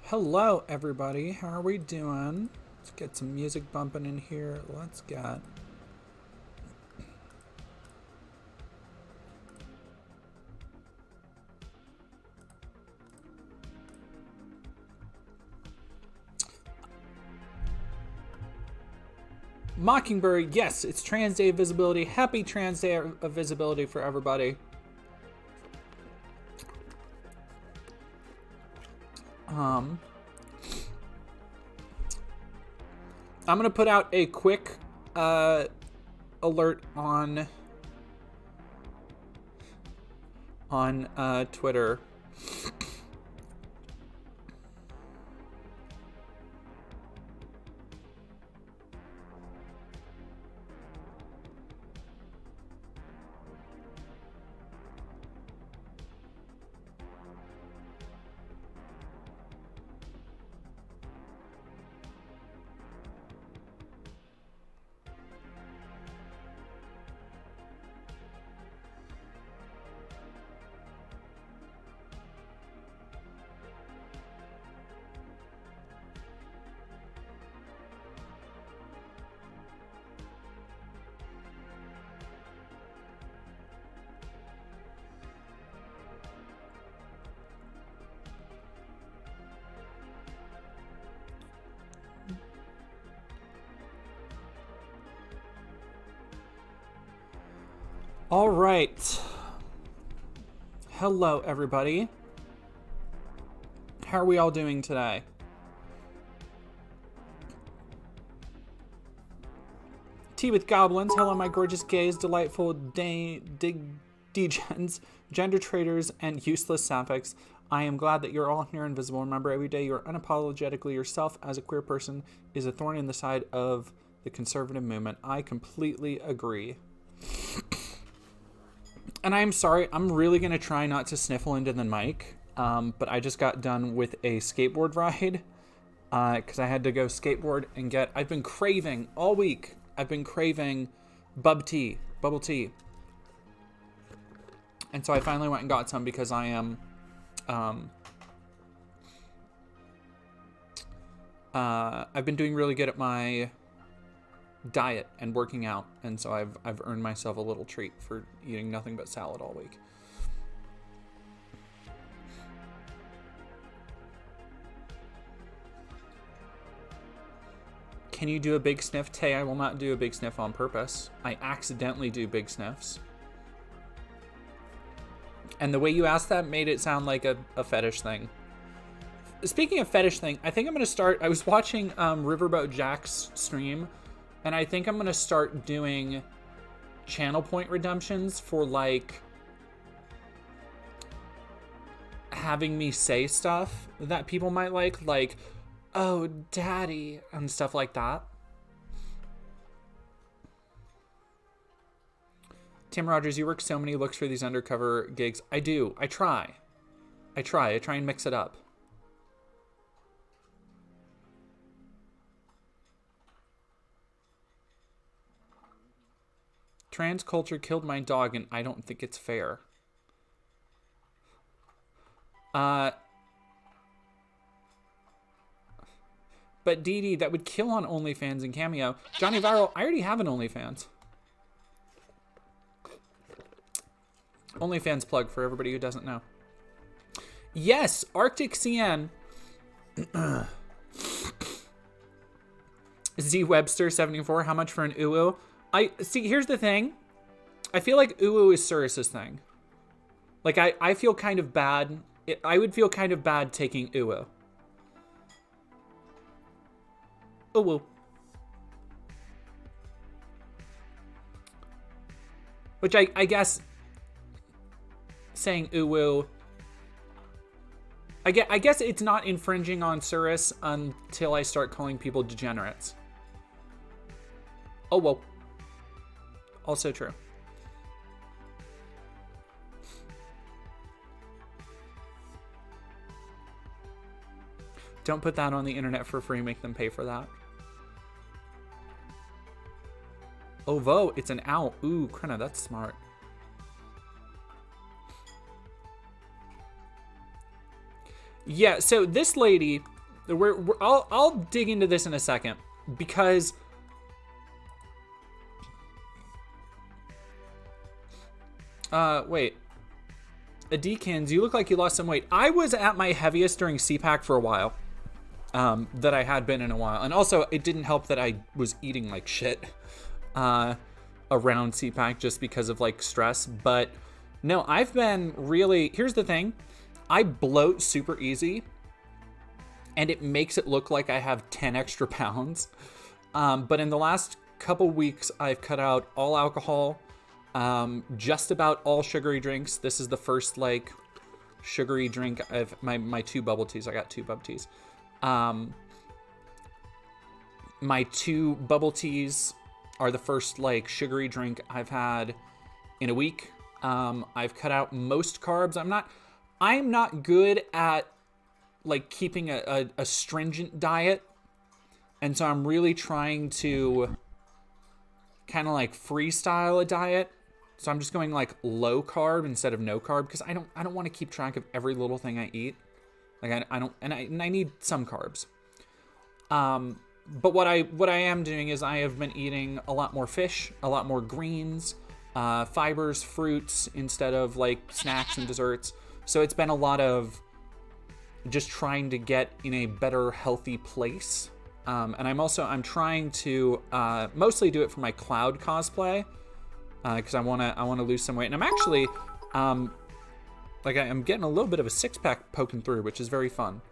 Hello, everybody. How are we doing? Let's get some music bumping in here. Let's get. Mockingbird, yes, it's Trans Day of Visibility. Happy Trans Day of Visibility for everybody. I'm gonna put out a quick alert on Twitter. All right. Hello, everybody. How are we all doing today? Tea with Goblins. Hello, my gorgeous gays, delightful degens, gender traitors, and useless sapphics. I am glad that you're all here and visible. Remember, every day you're unapologetically yourself as a queer person is a thorn in the side of the conservative movement. I completely agree. And I'm sorry, I'm really going to try not to sniffle into the mic, but I just got done with a skateboard ride because I had to go skateboard and I've been craving all week. I've been craving bubble tea. And so I finally went and got some because I am, I've been doing really good at my diet and working out, and so I've earned myself a little treat for eating nothing but salad all week. Can you do a big sniff? Tay, I will not do a big sniff on purpose. I accidentally do big sniffs. And the way you asked that made it sound like a fetish thing. Speaking of fetish thing, I think I'm going to start... I was watching Riverboat Jack's stream, and I think I'm going to start doing channel point redemptions for, like, having me say stuff that people might like, oh, daddy, and stuff like that. Tim Rogers, you work so many looks for these undercover gigs. I do. I try and mix it up. Trans culture killed my dog, and I don't think it's fair. But Dee Dee, that would kill on OnlyFans and Cameo. Johnny Viral, I already have an OnlyFans. OnlyFans plug for everybody who doesn't know. Yes, Arctic CN. Z Webster 74. How much for an uwu? I see. Here's the thing. I feel like uwu is Surus's thing. Like I feel kind of bad. I would feel kind of bad taking uwu. Uwu. Which I guess saying uwu. I guess it's not infringing on Surus until I start calling people degenerates. Oh, well. Also true. Don't put that on the internet for free. Make them pay for that. Ovo, it's an owl. Ooh, Krenna, that's smart. Yeah, so this lady I'll dig into this in a second because wait. Adekins, you look like you lost some weight. I was at my heaviest during CPAC for a while. That I had been in a while. And also, it didn't help that I was eating like shit around CPAC just because of like stress. But no, I've been really... Here's the thing. I bloat super easy. And it makes it look like I have 10 extra pounds. But in the last couple weeks, I've cut out all alcohol. Just about all sugary drinks. This is the first like sugary drink I've my 2 bubble teas. I got 2 bubble teas. My 2 bubble teas are the first like sugary drink I've had in a week. I've cut out most carbs. I'm not good at like keeping a stringent diet. And so I'm really trying to kind of like freestyle a diet. So I'm just going like low carb instead of no carb because I don't want to keep track of every little thing I eat. Like I need some carbs. But what I am doing is I have been eating a lot more fish, a lot more greens, fibers, fruits instead of like snacks and desserts. So it's been a lot of just trying to get in a better, healthy place. And I'm trying to mostly do it for my cloud cosplay. Because I want to lose some weight, and I'm actually, like I'm getting a little bit of a 6-pack poking through, which is very fun.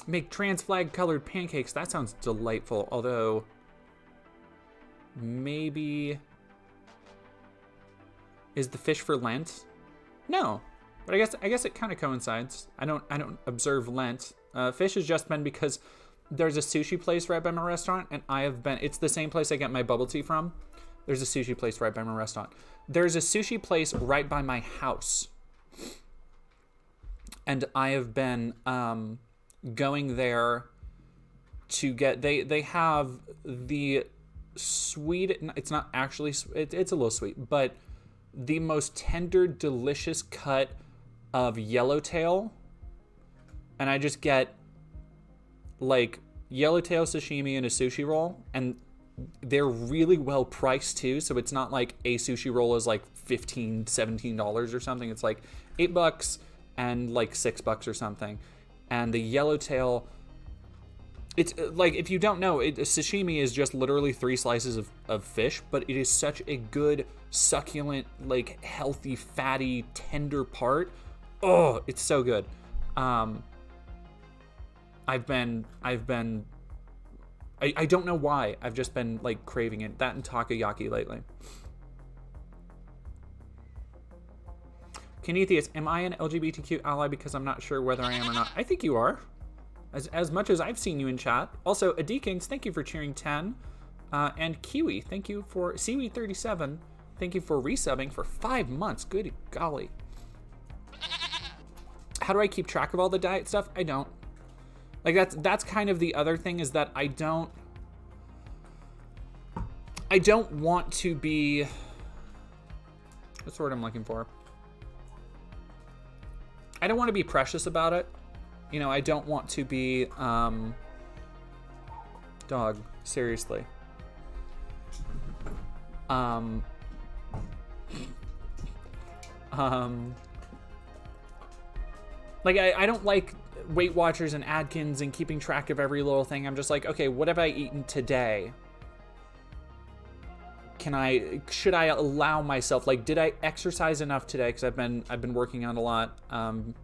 Make trans flag colored pancakes. That sounds delightful. Although, maybe is the fish for Lent? No. But I guess it kind of coincides. I don't observe Lent. Fish has just been because there's a sushi place right by my restaurant, and it's the same place I get my bubble tea from. There's a sushi place right by my restaurant. There's a sushi place right by my house. And I have been going there to get, they have the sweet, it's not actually, it's a little sweet, but the most tender, delicious cut of yellowtail, and I just get like yellowtail sashimi and a sushi roll, and they're really well priced too, so it's not like a sushi roll is like $15-17 or something. It's like $8 and like $6 or something. And the yellowtail, it's like, if you don't know, sashimi is just literally 3 slices of fish, but it is such a good, succulent, like healthy, fatty, tender part. Oh, it's so good. I don't know why. I've just been like craving it. That and takoyaki lately. Kinetheus, am I an LGBTQ ally because I'm not sure whether I am or not? I think you are. As much as I've seen you in chat. Also, Adekins, thank you for cheering 10. And Kiwi, thank you for Seaweed37. Thank you for resubbing for 5 months. Good golly. How do I keep track of all the diet stuff? I don't. Like that's kind of the other thing, is that I don't want to be, what's the word I'm looking for? I don't want to be precious about it. You know, I don't want to be, dog, seriously. Like, I don't like Weight Watchers and Adkins and keeping track of every little thing. I'm just like, okay, what have I eaten today? Should I allow myself, like, did I exercise enough today? Because I've been working out a lot, and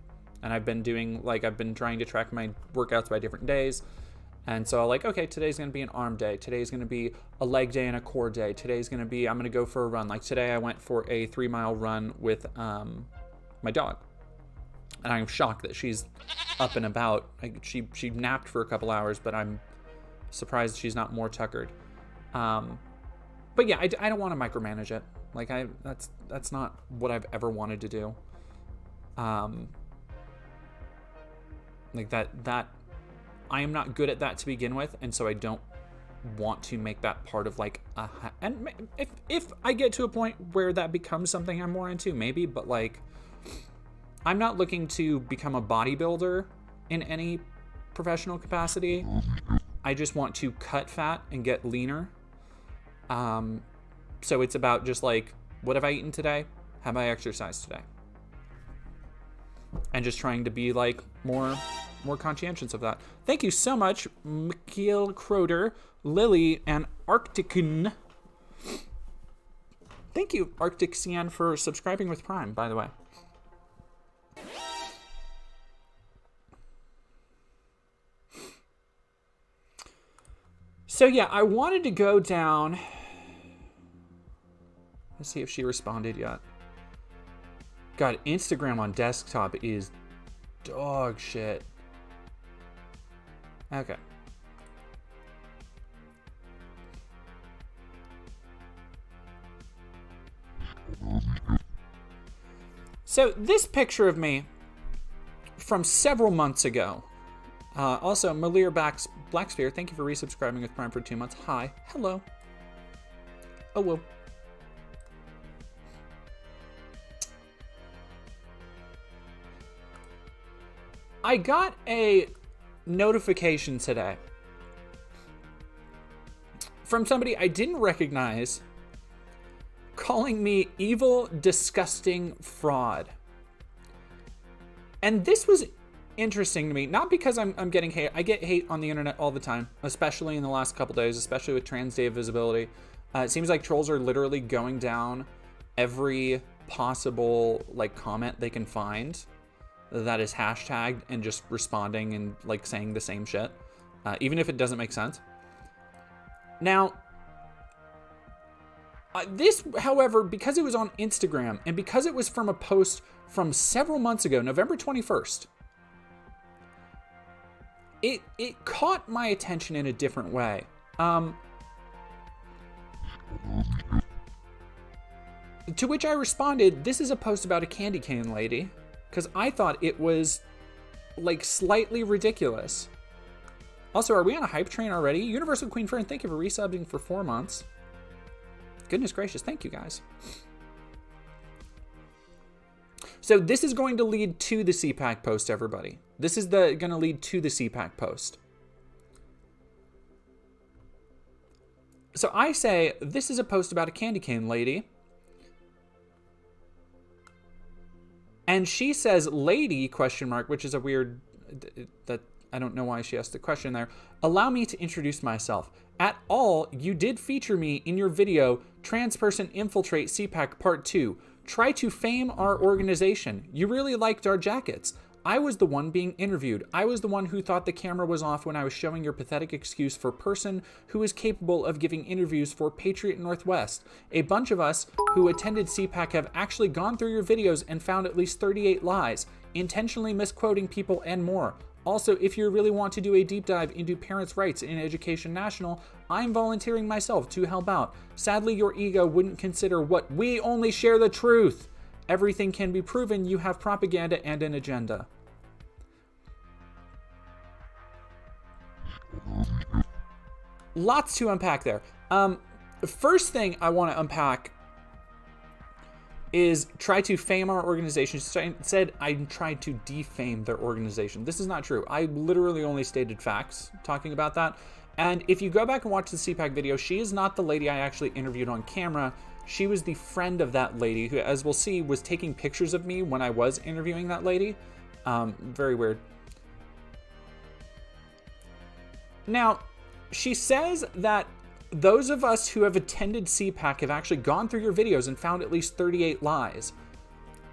I've been trying to track my workouts by different days. And so I'm like, okay, today's going to be an arm day. Today's going to be a leg day and a core day. Today's going to be, I'm going to go for a run. Like today I went for a 3-mile run with my dog. And I'm shocked that she's up and about. She napped for a couple hours, but I'm surprised she's not more tuckered. But yeah, I don't want to micromanage it. Like that's not what I've ever wanted to do. Like that I am not good at that to begin with, and so I don't want to make that part of like and if I get to a point where that becomes something I'm more into, maybe, but like I'm not looking to become a bodybuilder in any professional capacity. I just want to cut fat and get leaner. So it's about just like, what have I eaten today? Have I exercised today? And just trying to be like more conscientious of that. Thank you so much, Mikhail Croder, Lily, and Arcticin. Thank you, Arctician, for subscribing with Prime, by the way. So yeah, I wanted to go down. Let's see if she responded yet. God, Instagram on desktop is dog shit. Okay. So this picture of me from several months ago. Also, Malir Blacksphere, thank you for resubscribing with Prime for 2 months. Hi. Hello. Oh, well. I got a notification today from somebody I didn't recognize calling me evil, disgusting fraud. And this was interesting to me, not because I'm getting hate. I get hate on the internet all the time, especially in the last couple days, especially with Trans Day of Visibility. It seems like trolls are literally going down every possible like comment they can find that is hashtagged and just responding and like saying the same shit, even if it doesn't make sense. Now, this, however, because it was on Instagram and because it was from a post from several months ago, November 21st, it caught my attention in a different way. To which I responded, this is a post about a candy cane lady, because I thought it was like slightly ridiculous. Also, are we on a hype train already? Universal Queen Fern, thank you for resubbing for 4 months. Goodness gracious, thank you guys. So this is going to lead to the CPAC post, everybody. This is going to lead to the CPAC post. So I say, this is a post about a candy cane lady. And she says, lady, question mark, which is a weird, that I don't know why she asked the question there. Allow me to introduce myself. At all, you did feature me in your video, Trans Person Infiltrate CPAC Part 2. Try to fame our organization. You really liked our jackets. I was the one being interviewed. I was the one who thought the camera was off when I was showing your pathetic excuse for person who is capable of giving interviews for Patriot Northwest. A bunch of us who attended CPAC have actually gone through your videos and found at least 38 lies, intentionally misquoting people and more. Also, if you really want to do a deep dive into parents' rights in Education National, I'm volunteering myself to help out. Sadly, your ego wouldn't consider what we only share the truth. Everything can be proven. You have propaganda and an agenda. Lots to unpack there. The first thing I want to unpack is try to fame our organization. She said I tried to defame their organization. This is not true. I literally only stated facts talking about that. And if you go back and watch the CPAC video, she is not the lady I actually interviewed on camera. She was the friend of that lady who, as we'll see, was taking pictures of me when I was interviewing that lady. Very weird. Now, she says that those of us who have attended CPAC have actually gone through your videos and found at least 38 lies.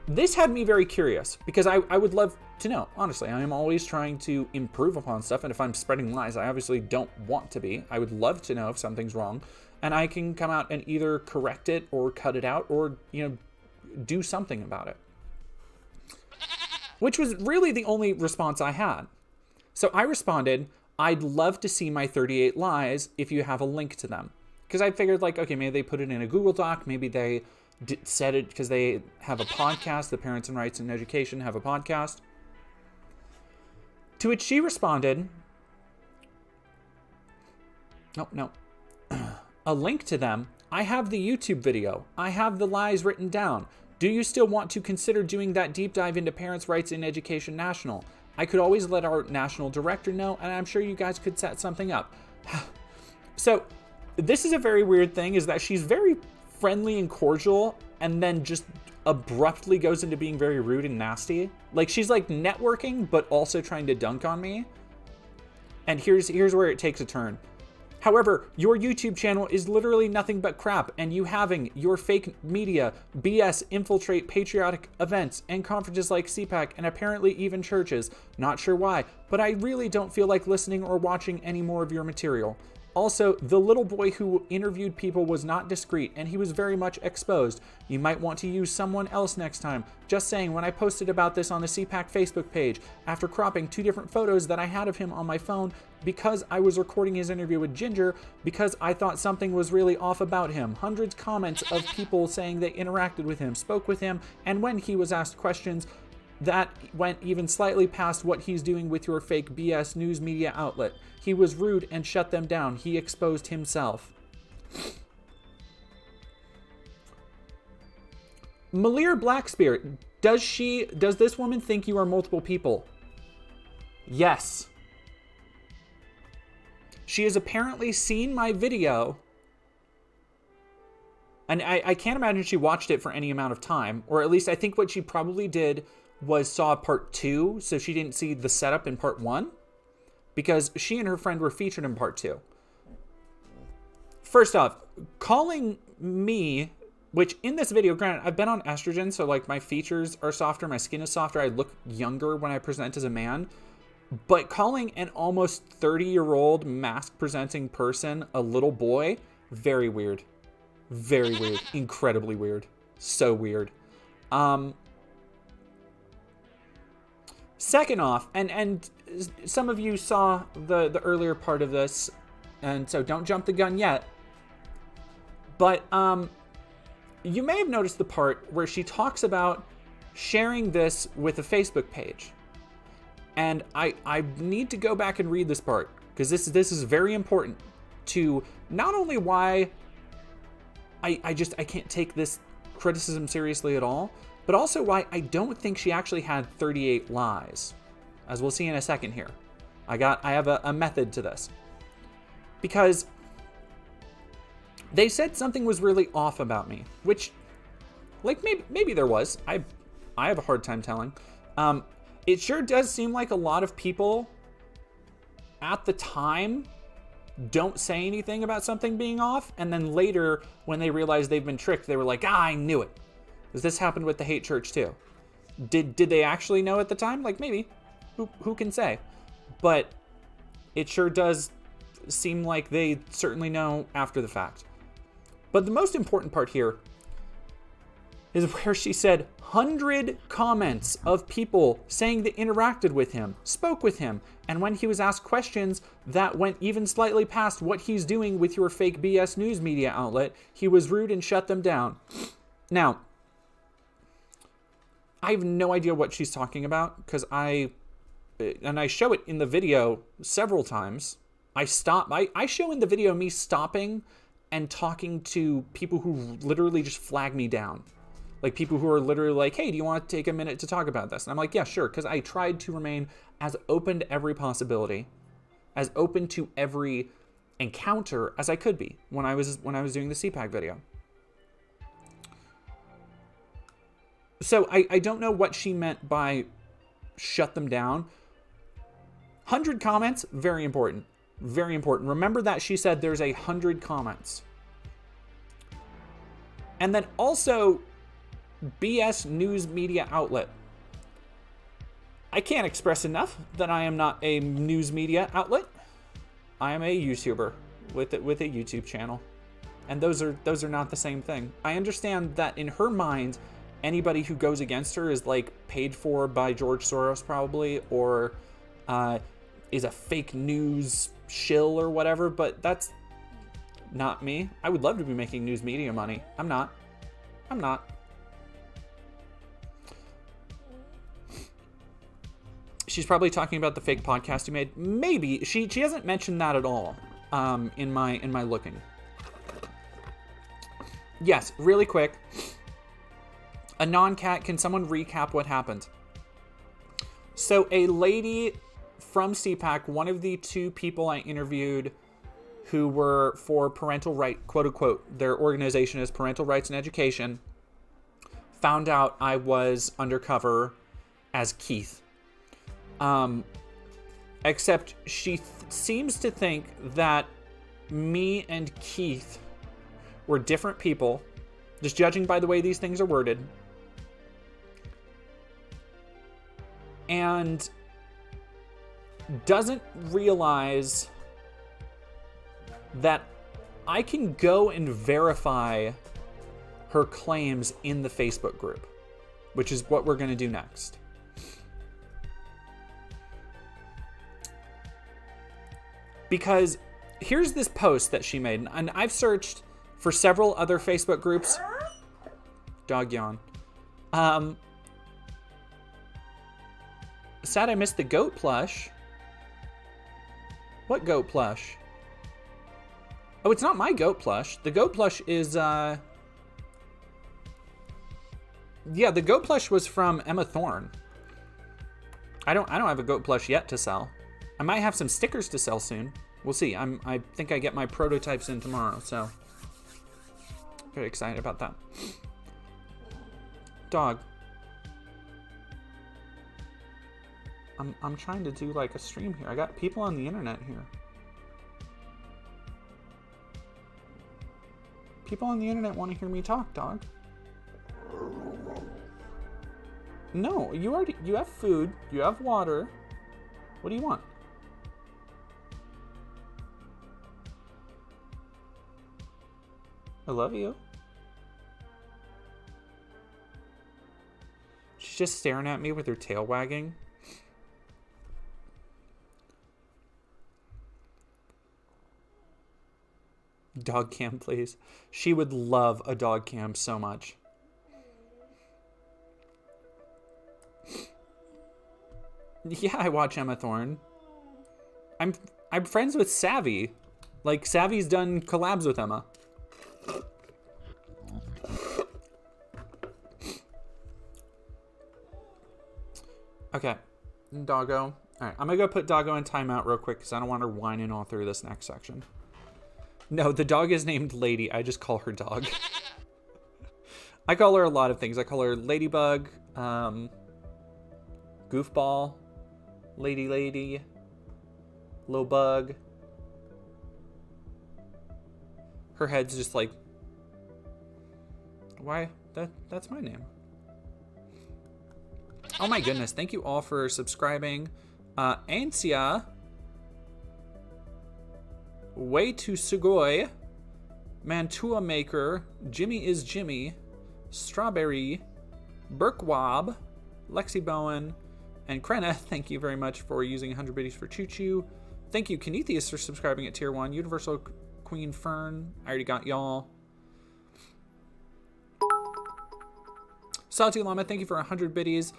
This had me very curious because I would love to know. Honestly, I am always trying to improve upon stuff, and if I'm spreading lies, I obviously don't want to be. I would love to know if something's wrong, and I can come out and either correct it or cut it out or, you know, do something about it. Which was really the only response I had. So I responded, I'd love to see my 38 lies if you have a link to them. Because I figured, like, okay, maybe they put it in a Google Doc. Maybe they said it because they have a podcast. The Parents and Rights in Education have a podcast. To which she responded, Oh, no. A link to them. I have the YouTube video. I have the lies written down. Do you still want to consider doing that deep dive into Parents' Rights in Education National? I could always let our national director know, and I'm sure you guys could set something up. So, this is a very weird thing, is that she's very friendly and cordial, and then just abruptly goes into being very rude and nasty. Like, she's like networking, but also trying to dunk on me. And here's where it takes a turn. However, your YouTube channel is literally nothing but crap, and you having your fake media, BS, infiltrate patriotic events and conferences like CPAC and apparently even churches. Not sure why, but I really don't feel like listening or watching any more of your material. Also, the little boy who interviewed people was not discreet, and he was very much exposed. You might want to use someone else next time. Just saying, when I posted about this on the CPAC Facebook page, after cropping 2 different photos that I had of him on my phone, because I was recording his interview with Ginger, because I thought something was really off about him. Hundreds comments of people saying they interacted with him, spoke with him, and when he was asked questions, that went even slightly past what he's doing with your fake BS news media outlet. He was rude and shut them down. He exposed himself. Malir Blackspirit, does this woman think you are multiple people? Yes. She has apparently seen my video, and I can't imagine she watched it for any amount of time, or at least I think what she probably did was saw part 2, so she didn't see the setup in part 1, because she and her friend were featured in part 2. First off, calling me, which in this video, granted, I've been on estrogen, so like my features are softer, my skin is softer, I look younger when I present as a man, but calling an almost 30-year-old mask-presenting person a little boy, very weird. Very weird. Incredibly weird. So weird. Second off, and some of you saw the earlier part of this, and so don't jump the gun yet, but you may have noticed the part where she talks about sharing this with a Facebook page. And I need to go back and read this part, because this is very important to not only why I can't take this criticism seriously at all, but also why I don't think she actually had 38 lies, as we'll see in a second here. I have a method to this, because they said something was really off about me, which, like, maybe there was. I have a hard time telling. It sure does seem like a lot of people at the time don't say anything about something being off, and then later, when they realize they've been tricked, they were like, I knew it. Because this happened with the hate church too. Did they actually know at the time? Like, maybe. Who can say? But it sure does seem like they certainly know after the fact. But the most important part here is where she said 100 comments of people saying they interacted with him, spoke with him, and when he was asked questions that went even slightly past what he's doing with your fake BS news media outlet, he was rude and shut them down. Now, I have no idea what she's talking about, because I show it in the video several times. I show in the video me stopping and talking to people who literally just flag me down. Like, people who are literally like, hey, do you want to take a minute to talk about this? And I'm like, yeah, sure, because I tried to remain as open to every possibility, as open to every encounter as I could be when I was doing the CPAC video. So I don't know what she meant by shut them down. 100 comments, very important. Very important. Remember that she said there's 100 comments. And then also, BS news media outlet. I can't express enough that I am not a news media outlet. I am a YouTuber with a YouTube channel. And those are not the same thing. I understand that in her mind, anybody who goes against her is like paid for by George Soros probably, or is a fake news shill or whatever, but that's not me. I would love to be making news media money. I'm not. She's probably talking about the fake podcast you made. Maybe. She hasn't mentioned that at all. in my looking. Yes, really quick. A non-cat, can someone recap what happened? So a lady from CPAC, one of the two people I interviewed who were for parental right, quote unquote, their organization is Parental Rights and Education, found out I was undercover as Keith. Except she seems to think that me and Keith were different people, just judging by the way these things are worded. And doesn't realize that I can go and verify her claims in the Facebook group, which is what we're going to do next. Because here's this post that she made, and I've searched for several other Facebook groups. Dog yawn. Sad I missed the goat plush. What goat plush? Oh, it's not my goat plush. The goat plush is, yeah, the goat plush was from Emma Thorne. I don't have a goat plush yet to sell. I might have some stickers to sell soon. We'll see. I think I get my prototypes in tomorrow, so very excited about that. Dog. I'm trying to do like a stream here. I got people on the internet here. People on the internet want to hear me talk, dog. No, you have food, you have water. What do you want? I love you. She's just staring at me with her tail wagging. Dog cam, please. She would love a dog cam so much. Yeah, I watch Emma Thorne. I'm friends with Savvy. Like, Savvy's done collabs with Emma. Okay. Doggo. Alright, I'm gonna go put Doggo in timeout real quick because I don't want her whining all through this next section. No, the dog is named Lady. I just call her Dog. I call her a lot of things. I call her Ladybug, Goofball, Lady, Low Bug. Her head's just like, why? That's my name. Oh my goodness. Thank you all for subscribing. Ansia. Way to Sugoi, Mantua Maker, Jimmy is Jimmy, Strawberry, Burkwab, Lexi Bowen, and Krenna. Thank you very much for using 100 biddies for Choo Choo. Thank you, Kenethius, for subscribing at Tier 1. Universal Queen Fern, I already got y'all. Salty Llama, thank you for 100 biddies.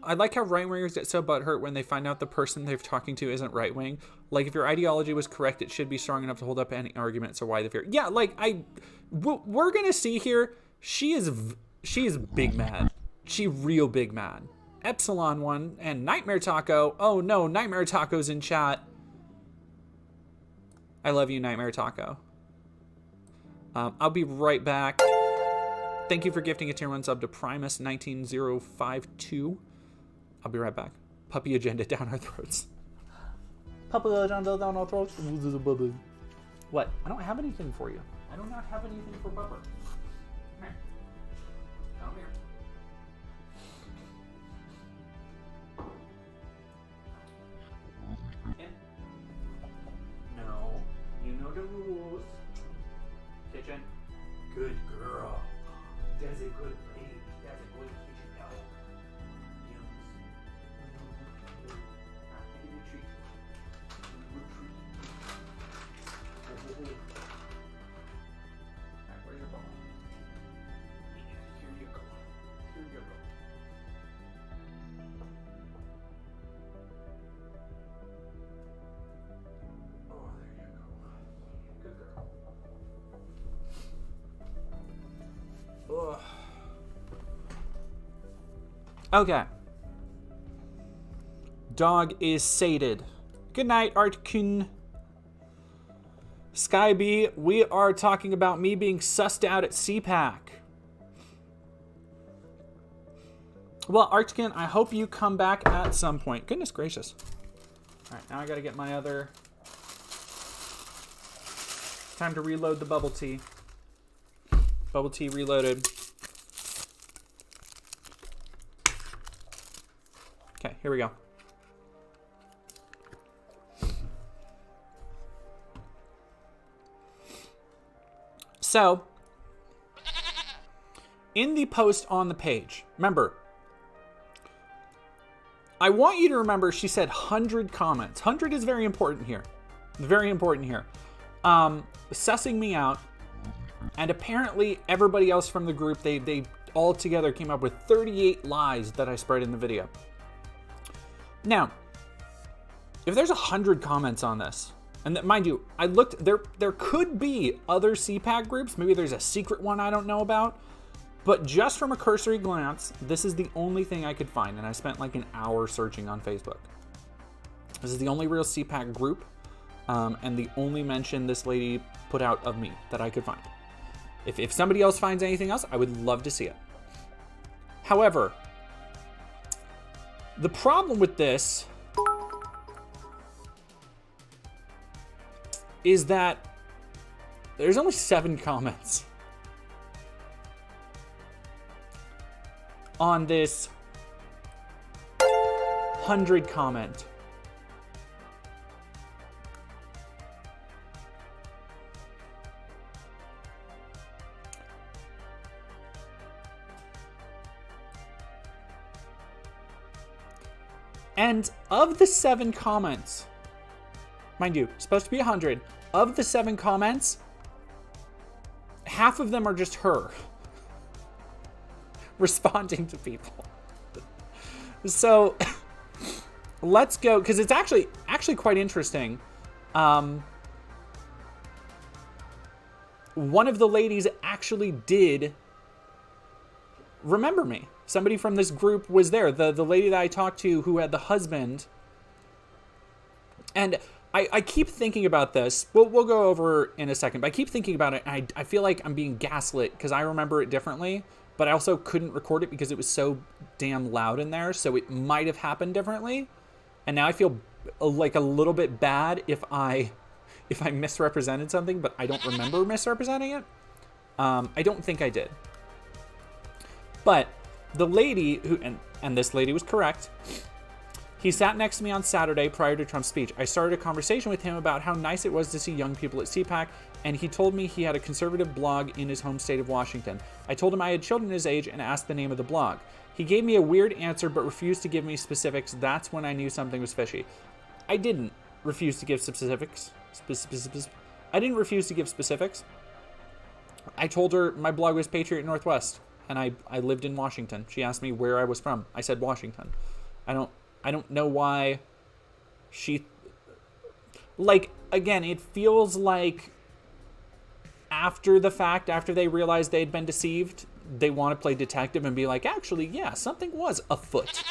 I like how right-wingers get so butthurt when they find out the person they're talking to isn't right-wing. Like, if your ideology was correct, it should be strong enough to hold up any argument, so why the fear? Yeah, like, we're gonna see here, she is big mad. She real big mad. Epsilon 1 and Nightmare Taco. Oh no, Nightmare Taco's in chat. I love you, Nightmare Taco. I'll be right back. Thank you for gifting a tier 1 sub to Primus19052. I'll be right back. Puppy agenda down our throats. Puppy agenda down our throats. What? I don't have anything for you. I do not have anything for Bubba. Come here. Come here. In. No. You know the rules. Kitchen. Good girl. That's a good lady. That's a good kitchen dog. Where's your ball? Yeah, here you go. Here you go. Oh, there you go. Okay. Dog is sated. Good night, Artkun. Skyb, we are talking about me being sussed out at CPAC. Well, Artkun, I hope you come back at some point. Goodness gracious. All right, now I got to get my other... Time to reload the bubble tea. Bubble tea reloaded. Okay, here we go. So, in the post on the page, remember, I want you to remember she said 100 comments. 100 is very important here. Very important here. Sussing me out, and apparently everybody else from the group, they all together came up with 38 lies that I spread in the video. Now, if there's 100 comments on this, and that, mind you, I looked, there could be other CPAC groups. Maybe there's a secret one I don't know about. But just from a cursory glance, this is the only thing I could find. And I spent like an hour searching on Facebook. This is the only real CPAC group. And the only mention this lady put out of me that I could find. If somebody else finds anything else, I would love to see it. However, the problem with this is that there's only 7 comments on this 100 comment. And of the 7 comments, mind you, supposed to be 100. Of the 7 comments, half of them are just her responding to people. So let's go, because it's actually quite interesting. One of the ladies actually did remember me. Somebody from this group was there. The lady that I talked to who had the husband. And I keep thinking about this. We'll go over in a second. But I keep thinking about it. And I feel like I'm being gaslit because I remember it differently. But I also couldn't record it because it was so damn loud in there. So it might have happened differently. And now I feel like a little bit bad if I misrepresented something. But I don't remember misrepresenting it. I don't think I did. But the lady who, and this lady was correct. He sat next to me on Saturday prior to Trump's speech. I started a conversation with him about how nice it was to see young people at CPAC, and he told me he had a conservative blog in his home state of Washington. I told him I had children his age and asked the name of the blog. He gave me a weird answer but refused to give me specifics. That's when I knew something was fishy. I didn't refuse to give specifics. I didn't refuse to give specifics. I told her my blog was Patriot Northwest, and I lived in Washington. She asked me where I was from. I said Washington. I don't know why she... Like, again, it feels like after the fact, after they realized they'd been deceived, they want to play detective and be like, actually, yeah, something was afoot.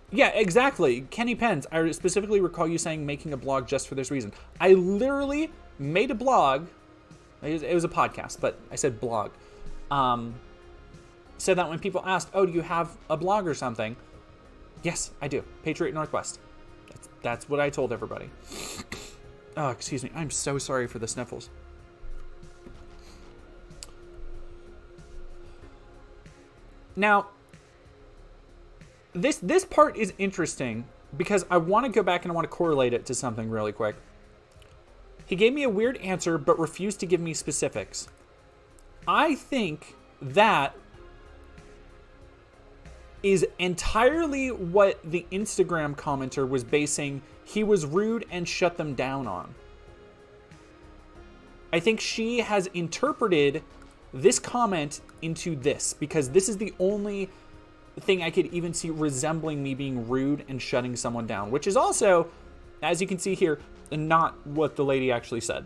Yeah, exactly. Kenny Pence, I specifically recall you saying making a blog just for this reason. I literally made a blog. It was a podcast, but I said blog. So that when people asked, oh, do you have a blog or something? Yes, I do. Patriot Northwest. That's what I told everybody. Oh, excuse me. I'm so sorry for the sniffles. Now, this part is interesting because I want to go back and I want to correlate it to something really quick. He gave me a weird answer but refused to give me specifics. I think that is entirely what the Instagram commenter was basing he was rude and shut them down on. I think she has interpreted this comment into this because this is the only thing I could even see resembling me being rude and shutting someone down, which is also, as you can see here, not what the lady actually said.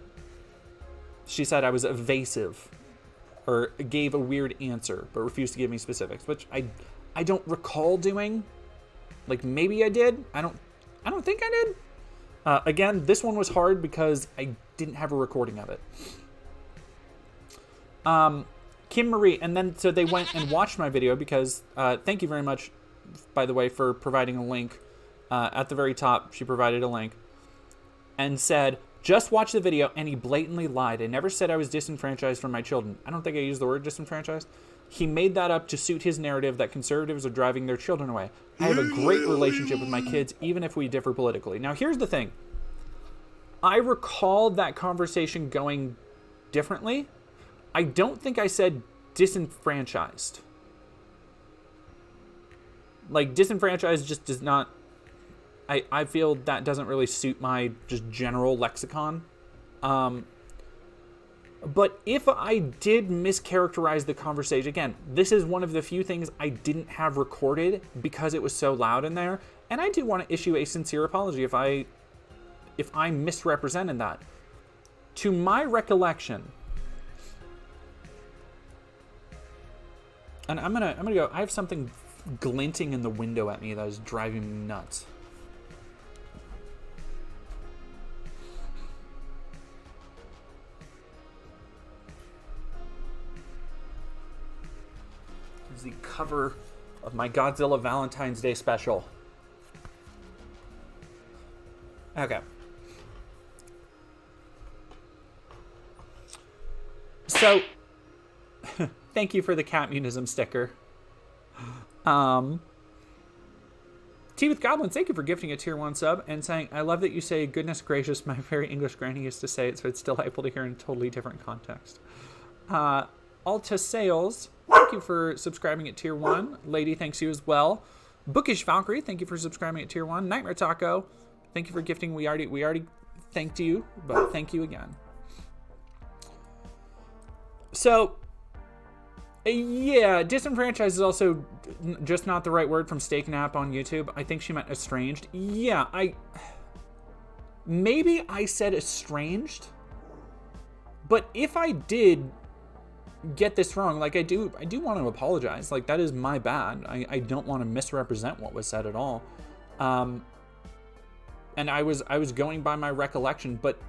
She said I was evasive. or gave a weird answer, but refused to give me specifics, which I don't recall doing. Like, maybe I did. I don't think I did. Again, this one was hard because I didn't have a recording of it. Kim Marie, and then so they went and watched my video because, thank you very much, by the way, for providing a link. At the very top, she provided a link and said, just watch the video, and he blatantly lied. I never said I was disenfranchised from my children. I don't think I used the word disenfranchised. He made that up to suit his narrative that conservatives are driving their children away. I have a great relationship with my kids, even if we differ politically. Now, here's the thing. I recall that conversation going differently. I don't think I said disenfranchised. Like, disenfranchised just does not... I feel that doesn't really suit my just general lexicon. But if I did mischaracterize the conversation, again, this is one of the few things I didn't have recorded because it was so loud in there. And I do want to issue a sincere apology if I misrepresented that. To my recollection, and I'm gonna go, I have something glinting in the window at me that is driving me nuts. The cover of my Godzilla Valentine's Day special. Okay. So, thank you for the Cat Munism sticker. Tea with Goblins, thank you for gifting a tier 1 sub and saying, I love that you say, goodness gracious, my very English granny used to say it, so it's delightful to hear in a totally different context. Alta Sales, thank you for subscribing at tier 1. Lady, thanks you as well. Bookish Valkyrie, thank you for subscribing at tier 1. Nightmare Taco, thank you for gifting. We already thanked you, but thank you again. So, yeah, disenfranchised is also just not the right word from Steak Nap on YouTube. I think she meant estranged. Yeah, maybe I said estranged, but if I did get this wrong, like I do want to apologize. Like, that is my bad. I don't want to misrepresent what was said at all. And I was going by my recollection, but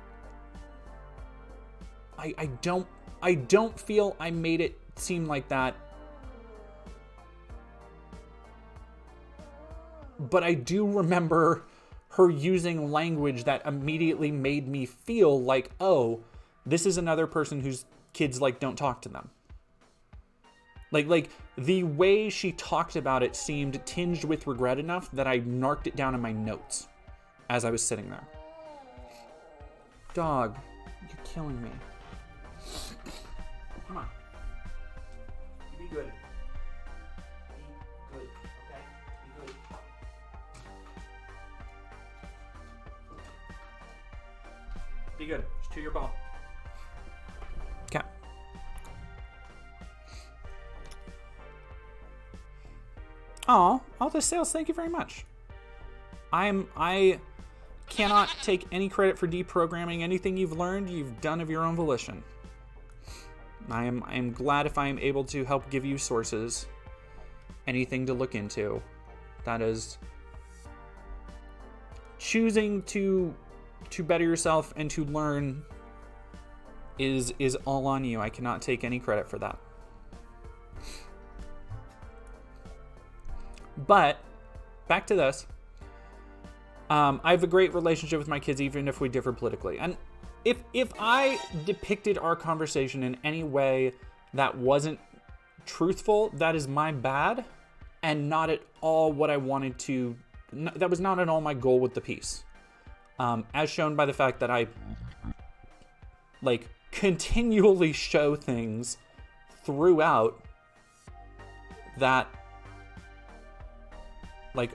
I don't feel I made it seem like that. But I do remember her using language that immediately made me feel like, oh, this is another person whose kids like don't talk to them. Like the way she talked about it seemed tinged with regret enough that I marked it down in my notes as I was sitting there. Dog, you're killing me. Come on. Be good. Be good, okay? Be good. Be good. Just chew your ball. Okay. Oh, all the sales, thank you very much. I cannot take any credit for deprogramming. Anything you've learned, you've done of your own volition. I am glad if I am able to help give you sources, anything to look into. That is choosing to better yourself and to learn is all on you. I cannot take any credit for that. But back to this. I have a great relationship with my kids, even if we differ politically. And if I depicted our conversation in any way that wasn't truthful, that is my bad, and not at all what I wanted to. That was not at all my goal with the piece. As shown by the fact that I continually show things throughout that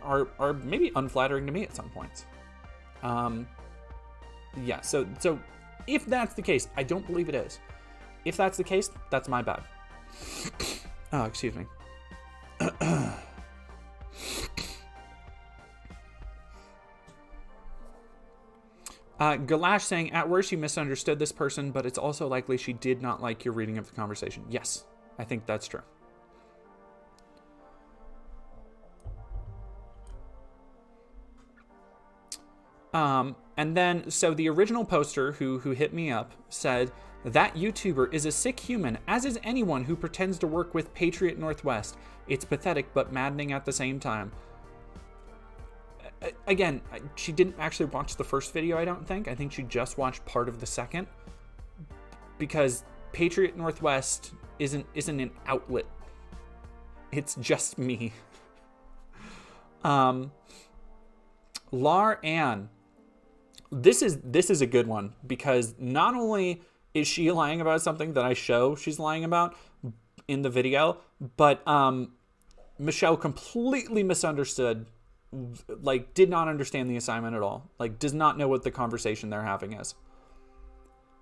are maybe unflattering to me at some points. Yeah, so if that's the case, I don't believe it is. If that's the case, that's my bad. Oh, excuse me. Galash saying, at worst you misunderstood this person, but it's also likely she did not like your reading of the conversation. Yes, I think that's true. And then, so the original poster who hit me up said, that YouTuber is a sick human, as is anyone who pretends to work with Patriot Northwest. It's pathetic, but maddening at the same time. Again, she didn't actually watch the first video, I don't think. I think she just watched part of the second. Because Patriot Northwest isn't an outlet. It's just me. Lar Ann. This is a good one, because not only is she lying about something that I show she's lying about in the video, but Michelle completely misunderstood, like did not understand the assignment at all, like does not know what the conversation they're having is.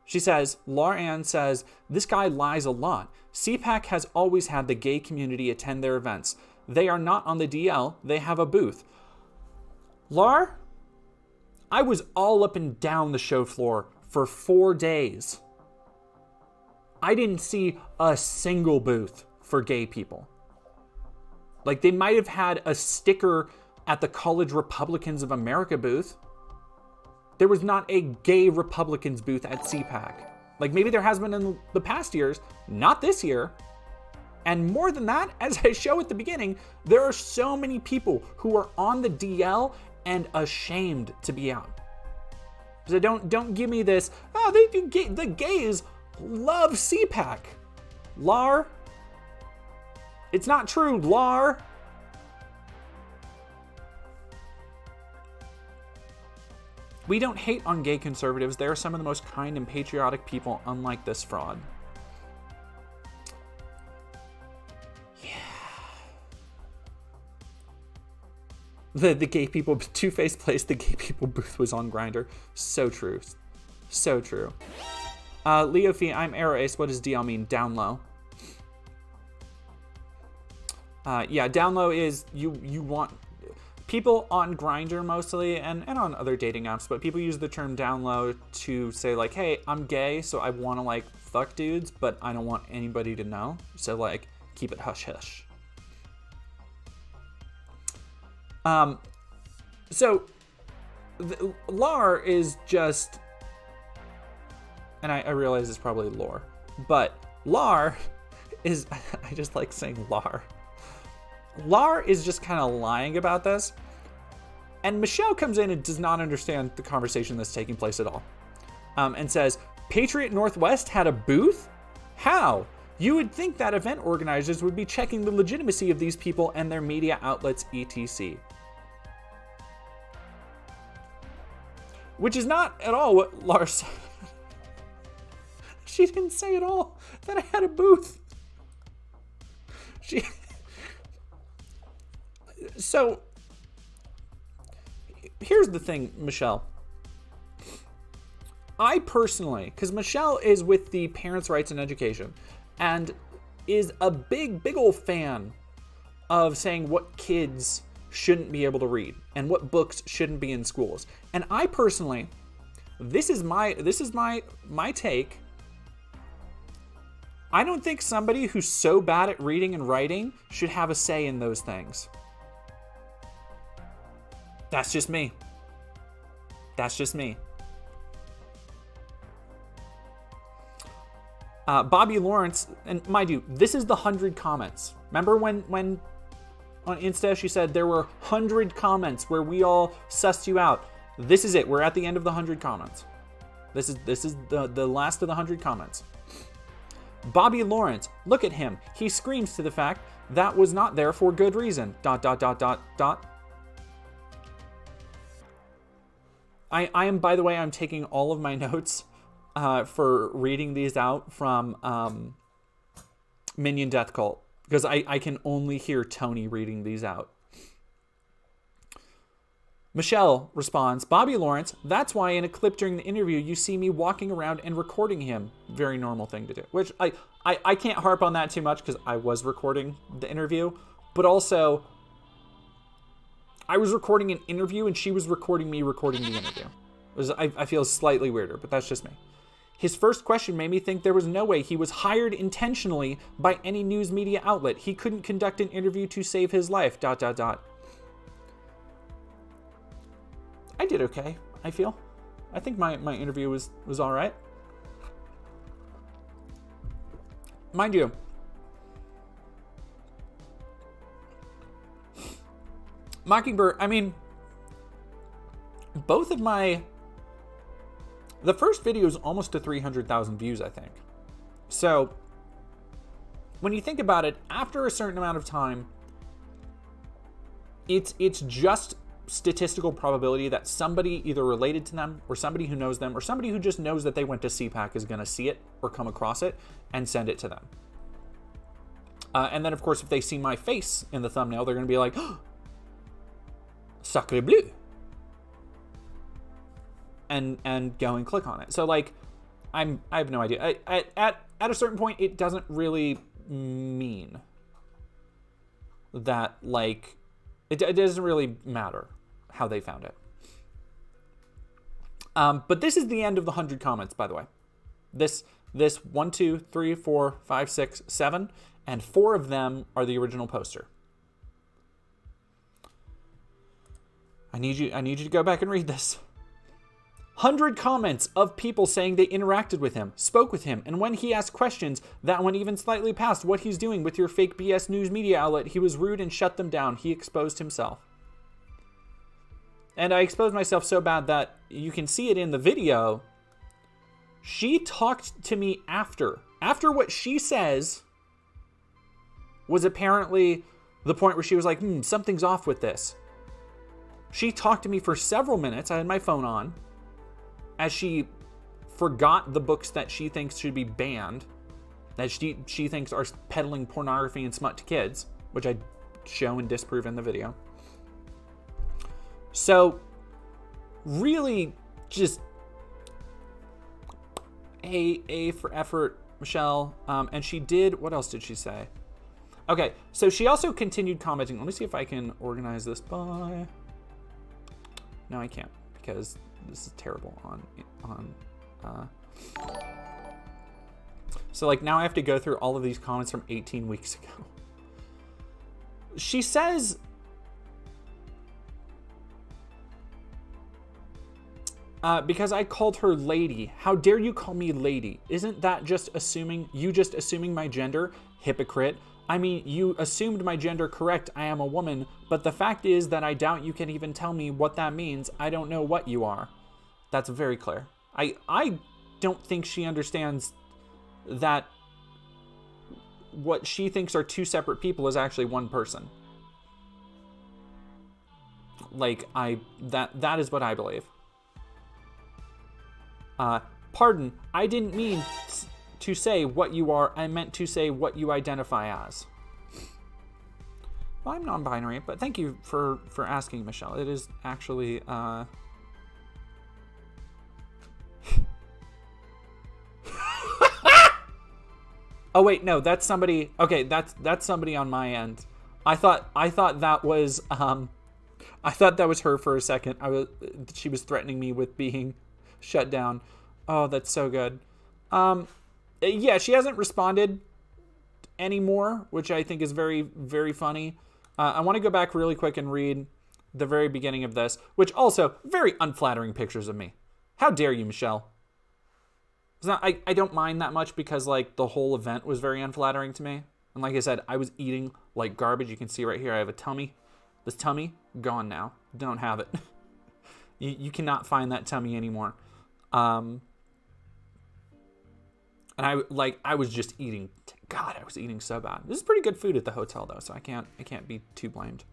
She says, Lar Ann says, this guy lies a lot. CPAC has always had the gay community attend their events. They are not on the DL, they have a booth. Lar, I was all up and down the show floor for 4 days. I didn't see a single booth for gay people. Like, they might have had a sticker at the College Republicans of America booth. There was not a gay Republicans booth at CPAC. Like, maybe there has been in the past years, not this year. And more than that, as I show at the beginning, there are so many people who are on the DL and ashamed to be out. So don't give me this, oh, the gays love CPAC. Lar. It's not true, Lar. We don't hate on gay conservatives. They are some of the most kind and patriotic people, unlike this fraud. The gay people, Two-Face Place, the gay people booth was on Grindr. So true. So true. Leo Fee, I'm Arrow Ace. What does DL mean? Down low. Yeah, down low is you want people on Grindr mostly and on other dating apps, but people use the term down low to say like, hey, I'm gay, so I want to like fuck dudes, but I don't want anybody to know. So like, keep it hush hush. So Lar is just, and I realize it's probably lore, but Lar is, I just like saying Lar. Lar is just kind of lying about this. And Michelle comes in and does not understand the conversation that's taking place at all. And says, Patriot Northwest had a booth? How? You would think that event organizers would be checking the legitimacy of these people and their media outlets, etc. Which is not at all what Lars said. She didn't say at all that I had a booth. So, here's the thing, Michelle. I personally, because Michelle is with the Parents' Rights in Education, and is a big old fan of saying what kids shouldn't be able to read and what books shouldn't be in schools. And I personally, this is my take. I don't think somebody who's so bad at reading and writing should have a say in those things. That's just me. That's just me. Bobby Lawrence, and mind you, this is the 100 comments. Remember when on Insta she said there were 100 comments where we all sussed you out? This is it. We're at the end of the 100 comments. This is the last of the 100 comments. Bobby Lawrence, look at him. He screams to the fact that was not there for good reason. ... I am, by the way, I'm taking all of my notes for reading these out from Minion Death Cult, because I can only hear Tony reading these out. Michelle responds, Bobby Lawrence, that's why in a clip during the interview you see me walking around and recording him. Very normal thing to do. Which I can't harp on that too much because I was recording the interview, but also I was recording an interview and she was recording me recording the interview. I feel slightly weirder, but that's just me. His first question made me think there was no way he was hired intentionally by any news media outlet. He couldn't conduct an interview to save his life, ... I did okay, I feel. I think my interview was all right. Mind you, Mockingbird, I mean, both of the first video is almost to 300,000 views, I think. So, when you think about it, after a certain amount of time, it's just statistical probability that somebody either related to them, or somebody who knows them, or somebody who just knows that they went to CPAC is going to see it, or come across it, and send it to them. And then, of course, if they see my face in the thumbnail, they're going to be like, oh, sacre bleu. And go and click on it. So, like, I have no idea. At a certain point, it doesn't really mean that, like, it doesn't really matter how they found it. But this is the end of the 100 comments, by the way. This 1, 2, 3, 4, 5, 6, 7, and 4 of them are the original poster. I need you to go back and read this. 100 comments of people saying they interacted with him, spoke with him, and when he asked questions that went even slightly past what he's doing with your fake BS news media outlet, he was rude and shut them down. He exposed himself. And I exposed myself so bad that you can see it in the video. She talked to me after. After what she says was apparently the point where she was like, something's off with this. She talked to me for several minutes. I had my phone on. As she forgot the books that she thinks should be banned, that she thinks are peddling pornography and smut to kids, which I show and disprove in the video. So, really, just A for effort, Michelle. And she did, what else did she say? Okay, so she also continued commenting. Let me see if I can organize this by... No, I can't, because this is terrible on so like now I have to go through all of these comments from 18 weeks ago. She says, because I called her lady. How dare you call me lady? Isn't that just assuming my gender? Hypocrite. I mean, you assumed my gender correct. I am a woman, but the fact is that I doubt you can even tell me what that means. I don't know what you are. That's very clear. I don't think she understands that what she thinks are 2 separate people is actually one person. Like, that is what I believe. Pardon, I didn't mean to say what you are. I meant to say what you identify as. Well, I'm non-binary, but thank you for asking, Michelle. It is actually, Oh wait, no, that's somebody. Okay, that's somebody on my end. I thought that was her for a second. She was threatening me with being shut down. Oh, that's so good. Yeah, she hasn't responded anymore, which I think is very, very funny. I want to go back really quick and read the very beginning of this, which also very unflattering pictures of me. How dare you, Michelle? It's not, I don't mind that much because like the whole event was very unflattering to me. And like I said, I was eating like garbage. You can see right here, I have a tummy. This tummy, gone now. Don't have it. You cannot find that tummy anymore. And I was just eating. God, I was eating so bad. This is pretty good food at the hotel though, so I can't be too blamed.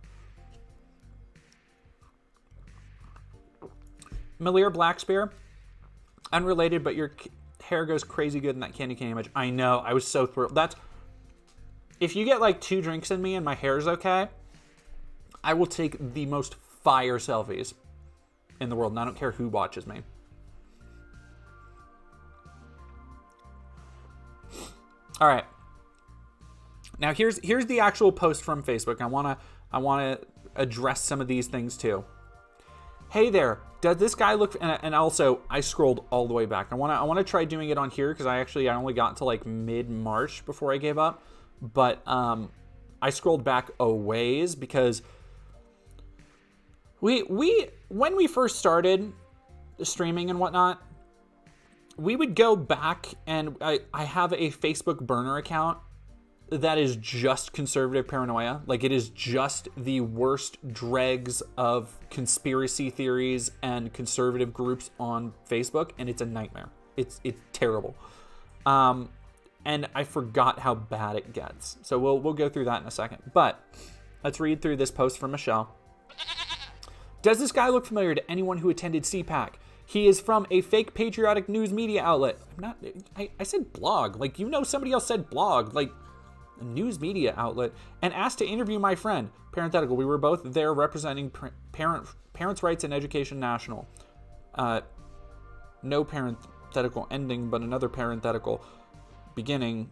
Malir Blackspear, unrelated, but your hair goes crazy good in that candy cane image. I know, I was so thrilled. That's, if you get like 2 drinks in me and my hair is okay, I will take the most fire selfies in the world, and I don't care who watches me. All right. Now here's the actual post from Facebook. I wanna address some of these things too. Hey there, does this guy look, and also I scrolled all the way back. I want to try doing it on here because I only got to like mid-March before I gave up. But I scrolled back a ways because we when we first started streaming and whatnot, we would go back, and I have a Facebook burner account that is just conservative paranoia. Like, it is just the worst dregs of conspiracy theories and conservative groups on Facebook, and it's a nightmare. It's terrible. And I forgot how bad it gets. So we'll go through that in a second. But let's read through this post from Michelle. Does this guy look familiar to anyone who attended CPAC? He is from a fake patriotic news media outlet. I said blog. Like, you know, somebody else said blog. Like, a news media outlet, and asked to interview my friend. Parenthetical, we were both there representing Parents' Rights and Education National. No parenthetical ending, but another parenthetical beginning.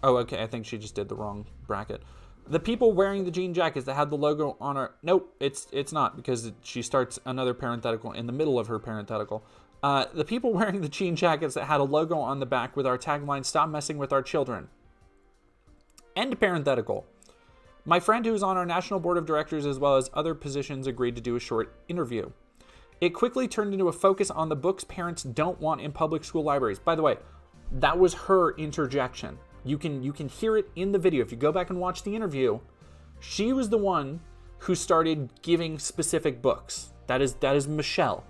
Oh, okay, I think she just did the wrong bracket. The people wearing the jean jackets that had the logo on our... Nope, it's not, because she starts another parenthetical in the middle of her parenthetical. The people wearing the jean jackets that had a logo on the back with our tagline, "Stop messing with our children." End parenthetical. My friend who is on our national board of directors as well as other positions agreed to do a short interview. It quickly turned into a focus on the books parents don't want in public school libraries. By the way, that was her interjection. You can hear it in the video. If you go back and watch the interview, she was the one who started giving specific books. That is Michelle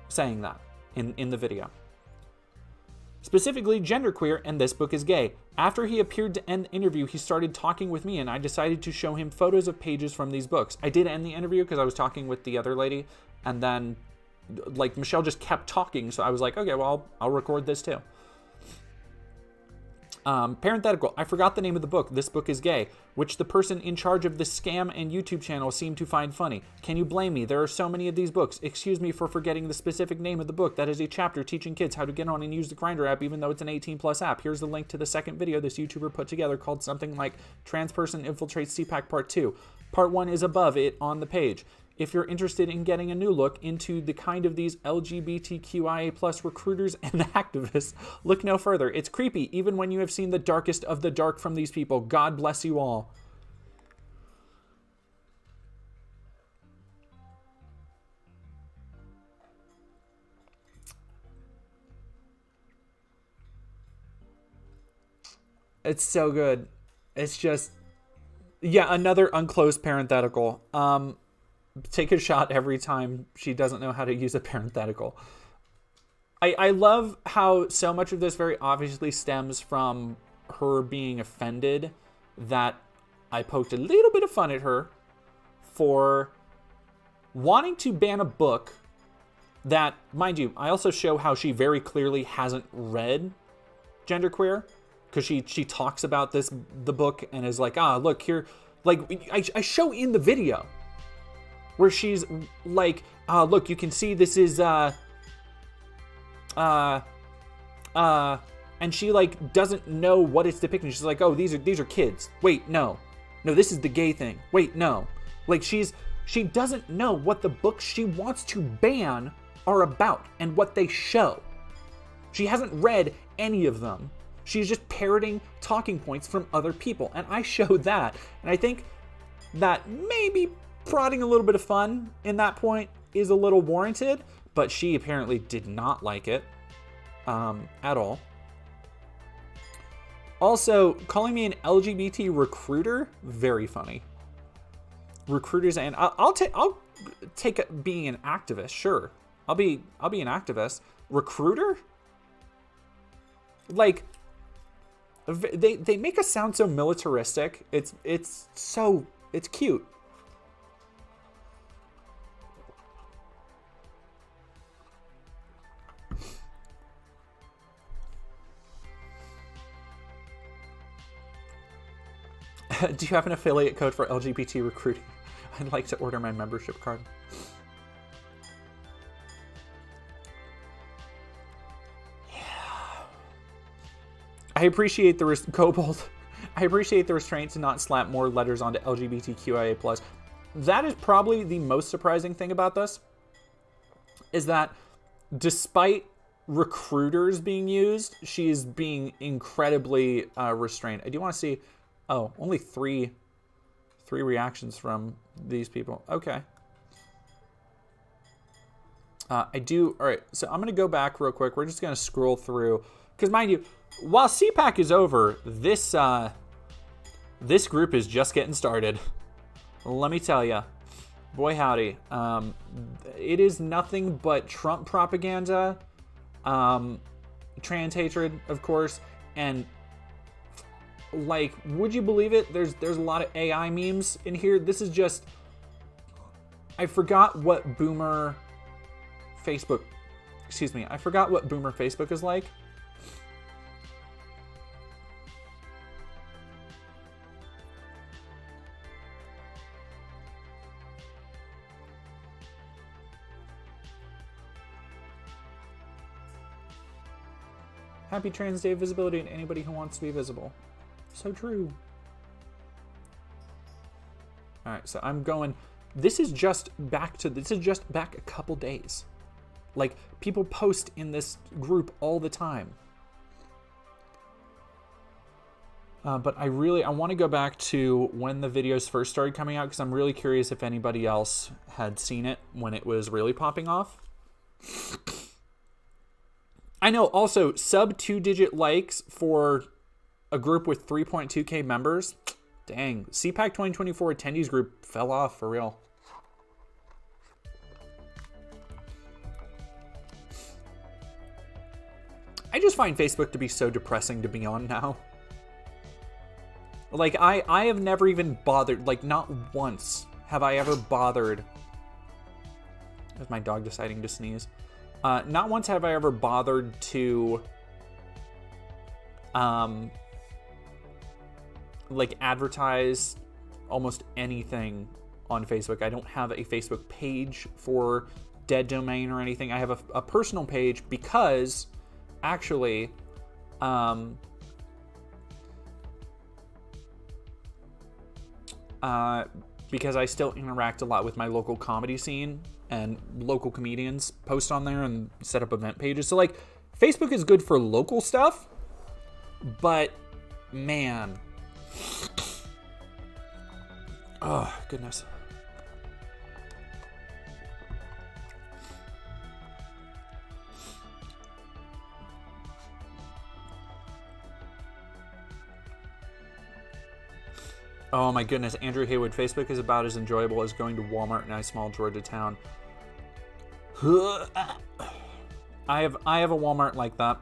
saying that in the video. Specifically, genderqueer, and this book is gay. After he appeared to end the interview, he started talking with me, and I decided to show him photos of pages from these books. I did end the interview because I was talking with the other lady, and then, like, Michelle just kept talking, so I was like, okay, well, I'll record this too. Parenthetical, I forgot the name of the book, This Book is Gay, which the person in charge of the scam and YouTube channel seemed to find funny. Can you blame me? There are so many of these books. Excuse me for forgetting the specific name of the book. That is a chapter teaching kids how to get on and use the Grindr app, even though it's an 18+ app. Here's the link to the second video this YouTuber put together called something like Trans Person Infiltrates CPAC Part 2. Part 1 is above it on the page. If you're interested in getting a new look into the kind of these LGBTQIA+ recruiters and activists, look no further. It's creepy, even when you have seen the darkest of the dark from these people. God bless you all. It's so good. It's just, yeah, another unclosed parenthetical. Take a shot every time she doesn't know how to use a parenthetical. I love how so much of this very obviously stems from her being offended that I poked a little bit of fun at her for wanting to ban a book that, mind you, I also show how she very clearly hasn't read Genderqueer, because she talks about the book and is like, look here, like I show in the video where she's like, look, you can see this is, and she like doesn't know what it's depicting. She's like, oh, these are kids. Wait, no, this is the gay thing. Wait, no, like she doesn't know what the books she wants to ban are about and what they show. She hasn't read any of them. She's just parroting talking points from other people, and I showed that, and I think that maybe prodding a little bit of fun in that point is a little warranted, but she apparently did not like it at all. Also, calling me an LGBT recruiter, very funny. Recruiters, and I'll take being an activist, sure. I'll be an activist. Recruiter? Like, they make us sound so militaristic. It's cute. Do you have an affiliate code for LGBT recruiting? I'd like to order my membership card. Yeah. I appreciate the Kobold. I appreciate the restraint to not slap more letters onto LGBTQIA+. That is probably the most surprising thing about this. is that despite recruiters being used, she is being incredibly restrained. I do want to see, only three reactions from these people. Okay. All right, so I'm going to go back real quick. We're just going to scroll through. Because mind you, while CPAC is over, this group is just getting started. Let me tell you. Boy, howdy. It is nothing but Trump propaganda, trans hatred, of course, and like, would you believe it? There's a lot of AI memes in here. This is just, I forgot what boomer Facebook is like. Happy Trans Day of Visibility to anybody who wants to be visible. So true. All right, so I'm going. This is just back a couple days. Like, people post in this group all the time. But I want to go back to when the videos first started coming out, because I'm really curious if anybody else had seen it when it was really popping off. I know, also, sub 2-digit likes for a group with 3.2K members. Dang, CPAC 2024 attendees group fell off for real. I just find Facebook to be so depressing to be on now. Like, I have never even bothered, like, not once have I ever bothered. That's my dog deciding to sneeze. Not once have I ever bothered to, like, advertise almost anything on Facebook. I don't have a Facebook page for Dead Domain or anything. I have a personal page because, actually, because I still interact a lot with my local comedy scene, and local comedians post on there and set up event pages. So, like, Facebook is good for local stuff, but, man. Oh, goodness. Oh my goodness, Andrew Haywood, Facebook is about as enjoyable as going to Walmart in a small Georgia town. I have a Walmart like that.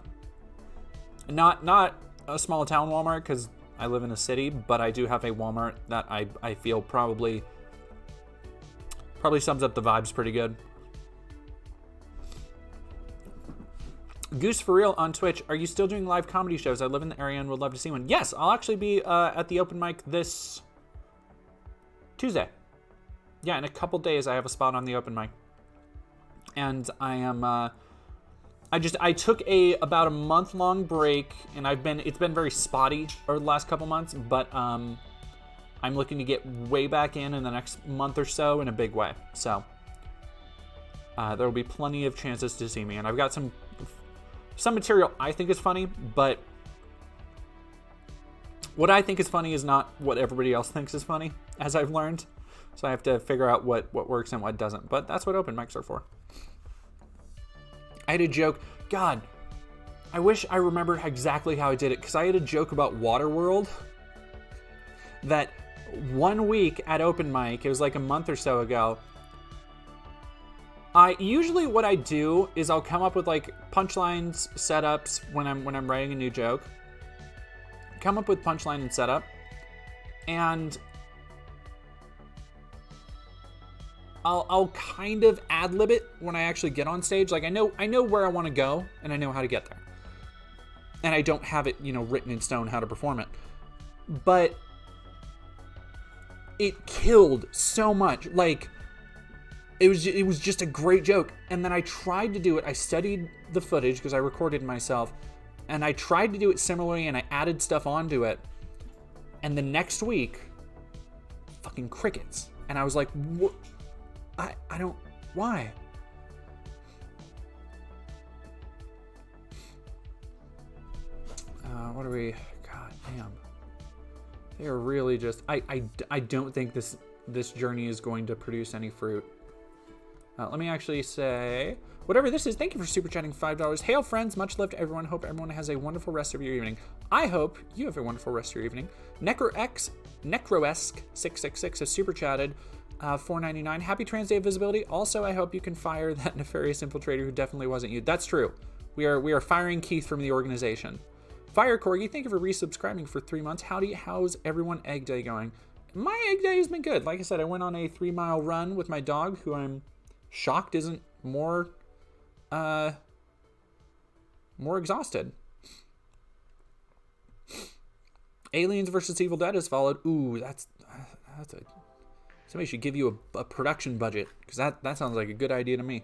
Not a small town Walmart, because I live in a city, but I do have a Walmart that I feel probably sums up the vibes pretty good. Goose for Real on Twitch, are you still doing live comedy shows? I live in the area and would love to see one. Yes, I'll actually be at the open mic this Tuesday. Yeah, in a couple days I have a spot on the open mic. And I am, I took about a month-long break, and it's been very spotty over the last couple months, but I'm looking to get way back in the next month or so in a big way. So there will be plenty of chances to see me, and I've got some material I think is funny, but what I think is funny is not what everybody else thinks is funny, as I've learned. So I have to figure out what works and what doesn't, but that's what open mics are for. I had a joke. God, I wish I remembered exactly how I did it, because I had a joke about Waterworld that one week at open mic, it was like a month or so ago, usually what I do is I'll come up with like punchlines, setups when I'm writing a new joke. Come up with punchline and setup, and I'll kind of ad-lib it when I actually get on stage. Like, I know where I want to go, and I know how to get there. And I don't have it, written in stone how to perform it. But it killed so much. Like, it was just a great joke. And then I tried to do it. I studied the footage because I recorded myself, and I tried to do it similarly, and I added stuff onto it. And the next week, fucking crickets. And I was like, what? I don't, why? What are we? God damn. They are really just... I don't think this journey is going to produce any fruit. Let me actually say... Whatever this is, thank you for super chatting $5. Hail friends, much love to everyone. Hope everyone has a wonderful rest of your evening. I hope you have a wonderful rest of your evening. Necroesque666 has super chatted $4.99. Happy Trans Day of Visibility. Also, I hope you can fire that nefarious infiltrator who definitely wasn't you. That's true. We are firing Keith from the organization. Fire Corgi, thank you for resubscribing for 3 months. Howdy, how's everyone egg day going? My egg day has been good. Like I said, I went on a 3-mile run with my dog, who I'm shocked isn't more exhausted. Aliens vs. Evil Dead has followed. Ooh, that's a... Somebody should give you a production budget, because that sounds like a good idea to me.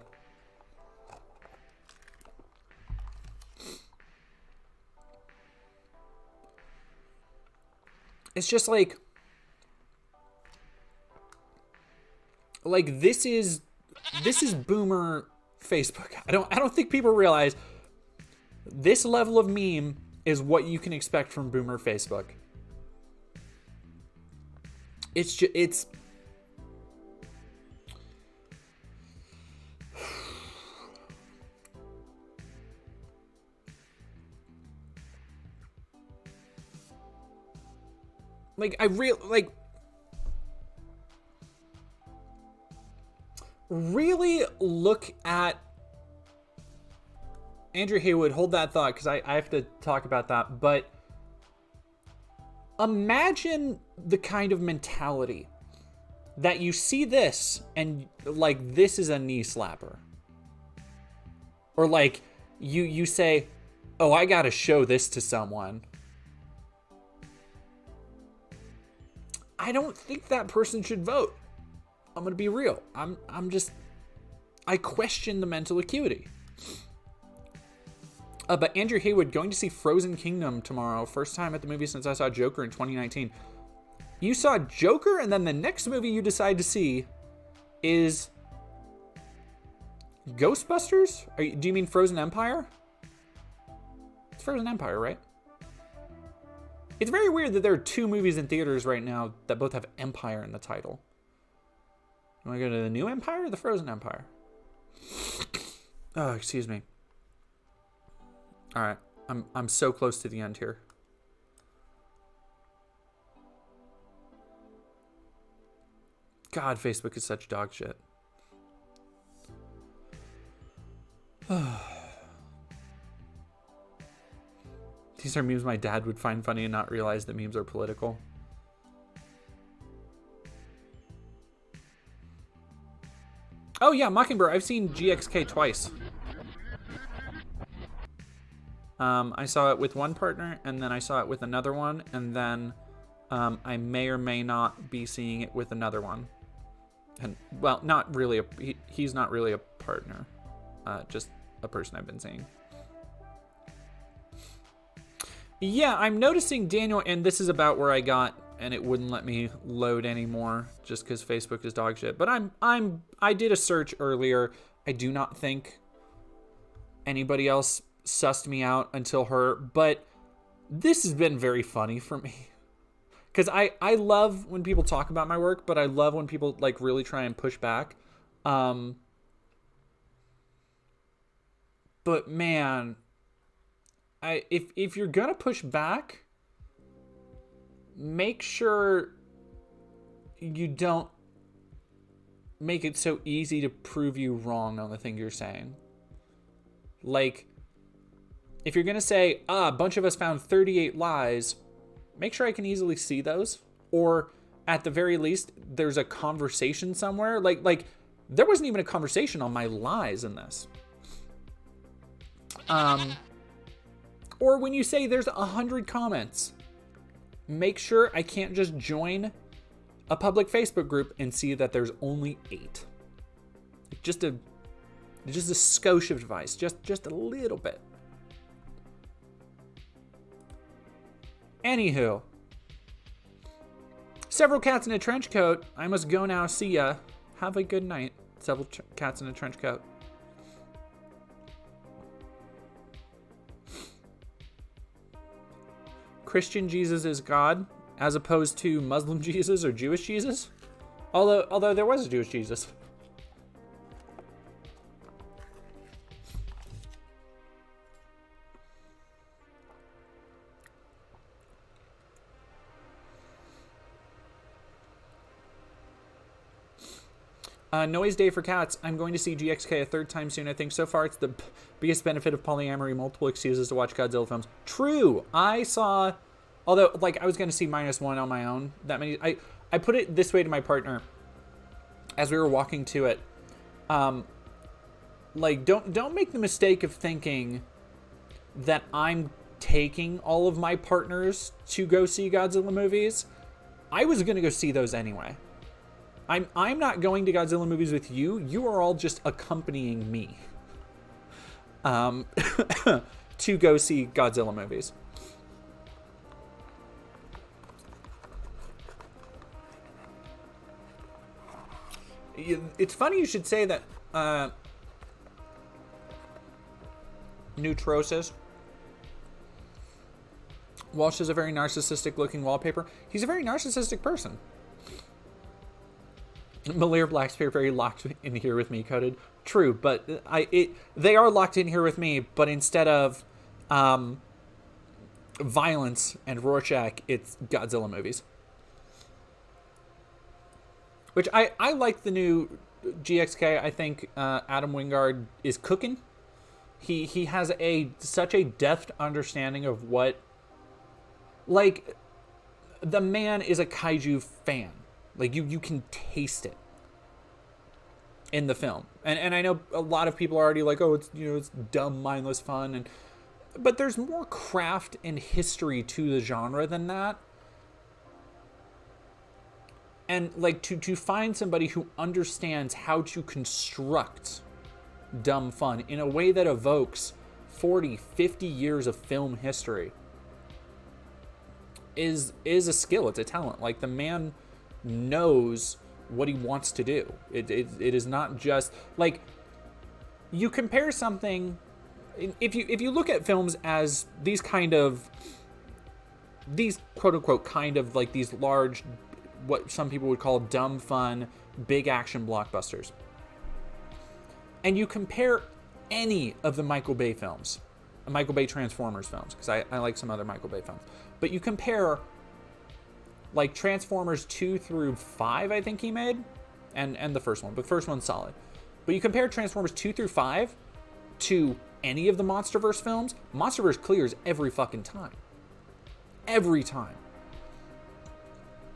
It's just like this is boomer Facebook. I don't think people realize this level of meme is what you can expect from boomer Facebook. It's like really look at Andrew Haywood. Hold that thought, because I have to talk about that. But imagine the kind of mentality that you see this and like, this is a knee slapper, or like you say, oh, I gotta show this to someone. I don't think that person should vote. I'm gonna be real. I question the mental acuity. But Andrew Haywood going to see Frozen Kingdom tomorrow. First time at the movie since I saw Joker in 2019. You saw Joker, and then the next movie you decide to see is Ghostbusters? Do you mean Frozen Empire? It's Frozen Empire, right? It's very weird that there are 2 movies in theaters right now that both have Empire in the title. You want to go to the new Empire or the Frozen Empire? Oh, excuse me. All right, I'm so close to the end here. God, Facebook is such dog shit. These are memes my dad would find funny and not realize that memes are political. Oh yeah, Mockingbird. I've seen GXK twice. I saw it with one partner, and then I saw it with another one, and then I may or may not be seeing it with another one. And well, not really. He's not really a partner, just a person I've been seeing. Yeah, I'm noticing Daniel, and this is about where I got, and it wouldn't let me load anymore just because Facebook is dog shit. But I did a search earlier. I do not think anybody else sussed me out until her, but this has been very funny for me. Because I love when people talk about my work, but I love when people like really try and push back. But man, if you're gonna push back, make sure you don't make it so easy to prove you wrong on the thing you're saying. Like, if you're gonna say, a bunch of us found 38 lies, make sure I can easily see those, or at the very least, there's a conversation somewhere. Like there wasn't even a conversation on my lies in this. Or when you say there's 100 comments, make sure I can't just join a public Facebook group and see that there's only 8. Just a skosh of advice, just a little bit. Anywho, several cats in a trench coat. I must go now. See ya. Have a good night. Several cats in a trench coat. Christian Jesus is God as opposed to Muslim Jesus or Jewish Jesus. Although there was a Jewish Jesus. Noise Day for Cats. I'm going to see GXK a third time soon. I think so far it's the biggest benefit of polyamory. Multiple excuses to watch Godzilla films. True. I saw, although like I was going to see -1 on my own. That many. I put it this way to my partner as we were walking to it. Like don't make the mistake of thinking that I'm taking all of my partners to go see Godzilla movies. I was going to go see those anyway. I'm not going to Godzilla movies with you. You are all just accompanying me to go see Godzilla movies. It's funny you should say that. Neutrosis. Walsh is a very narcissistic looking wallpaper. He's a very narcissistic person. Malir Blackspear very locked in here with me, coded. True, but they are locked in here with me, but instead of violence and Rorschach, it's Godzilla movies. Which I like the new GXK. I think Adam Wingard is cooking. He has such a deft understanding of what, like, the man is a kaiju fan. Like, you can taste it in the film. And I know a lot of people are already like, oh, it's dumb, mindless fun. But there's more craft and history to the genre than that. And, like, to find somebody who understands how to construct dumb fun in a way that evokes 40, 50 years of film history is a skill. It's a talent. Like, the man knows what he wants to do. It is not just like, you compare something. If you look at films as these quote unquote kind of like these large, what some people would call dumb fun, big action blockbusters, and you compare any of the Michael Bay films, Michael Bay Transformers films, because I like some other Michael Bay films, but you compare like Transformers 2 through 5, I think he made, and the first one, but the first one's solid. But you compare Transformers 2 through 5 to any of the MonsterVerse films, MonsterVerse clears every fucking time. Every time.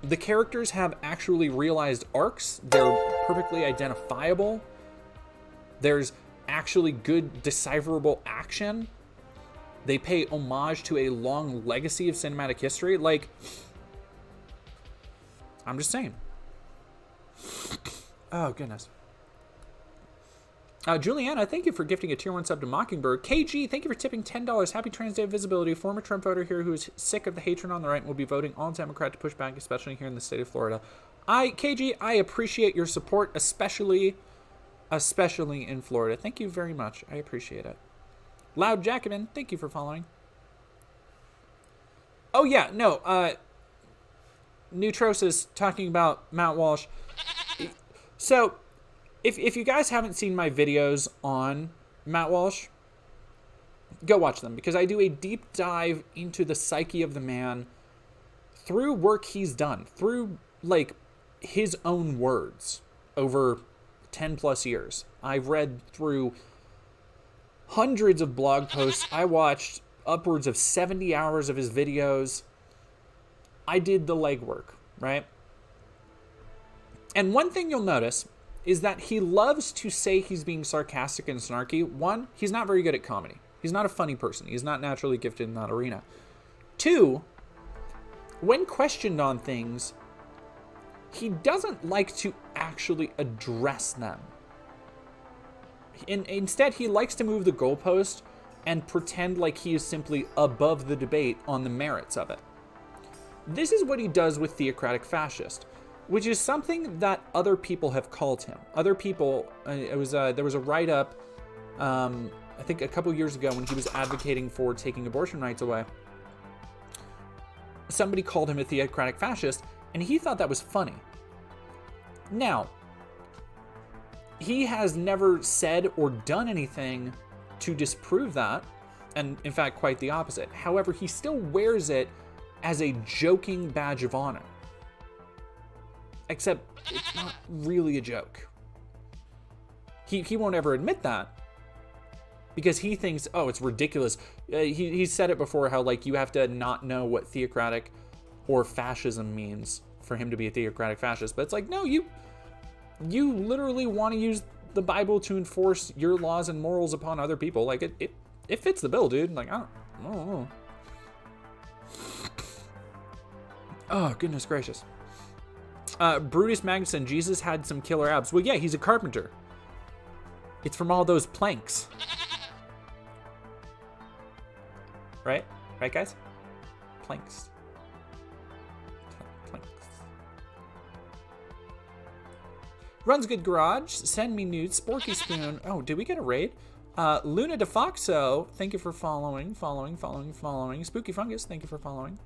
The characters have actually realized arcs. They're perfectly identifiable. There's actually good decipherable action. They pay homage to a long legacy of cinematic history. Like, I'm just saying. Oh, goodness. Juliana, thank you for gifting a tier 1 sub to Mockingbird. KG, thank you for tipping $10. Happy Trans Day of Visibility. Former Trump voter here who is sick of the hatred on the right and will be voting all Democrat to push back, especially here in the state of Florida. KG, I appreciate your support, especially in Florida. Thank you very much. I appreciate it. Loud Jacobin, thank you for following. Oh, yeah, no, Neutrosis talking about Matt Walsh. So, if you guys haven't seen my videos on Matt Walsh, go watch them, because I do a deep dive into the psyche of the man through work he's done, through, like, his own words over 10 plus years. I've read through hundreds of blog posts. I watched upwards of 70 hours of his videos. I did the legwork, right? And one thing you'll notice is that he loves to say he's being sarcastic and snarky. One, he's not very good at comedy. He's not a funny person. He's not naturally gifted in that arena. Two, when questioned on things, he doesn't like to actually address them. Instead, he likes to move the goalpost and pretend like he is simply above the debate on the merits of it. This is what he does with theocratic fascist, which is something that other people have called him. Other people, there was a write-up, I think a couple years ago when he was advocating for taking abortion rights away. somebody called him a theocratic fascist, and he thought that was funny. Now, he has never said or done anything to disprove that, and in fact, quite the opposite. However, he still wears it as a joking badge of honor. Except it's not really a joke. He won't ever admit that because he thinks, oh, it's ridiculous. He's said it before how, like, you have to not know what theocratic or fascism means for him to be a theocratic fascist. But it's like, no, you literally want to use the Bible to enforce your laws and morals upon other people. Like, it fits the bill, dude. Like, I don't know. Oh, goodness gracious. Brutus Magnuson, Jesus had some killer abs. Well, yeah, he's a carpenter. It's from all those planks. Right? Right, guys? Planks. Planks. Runs Good Garage. Send me nudes. Sporky Spoon. Oh, did we get a raid? Luna DeFoxo, thank you for following. Spooky Fungus, thank you for following.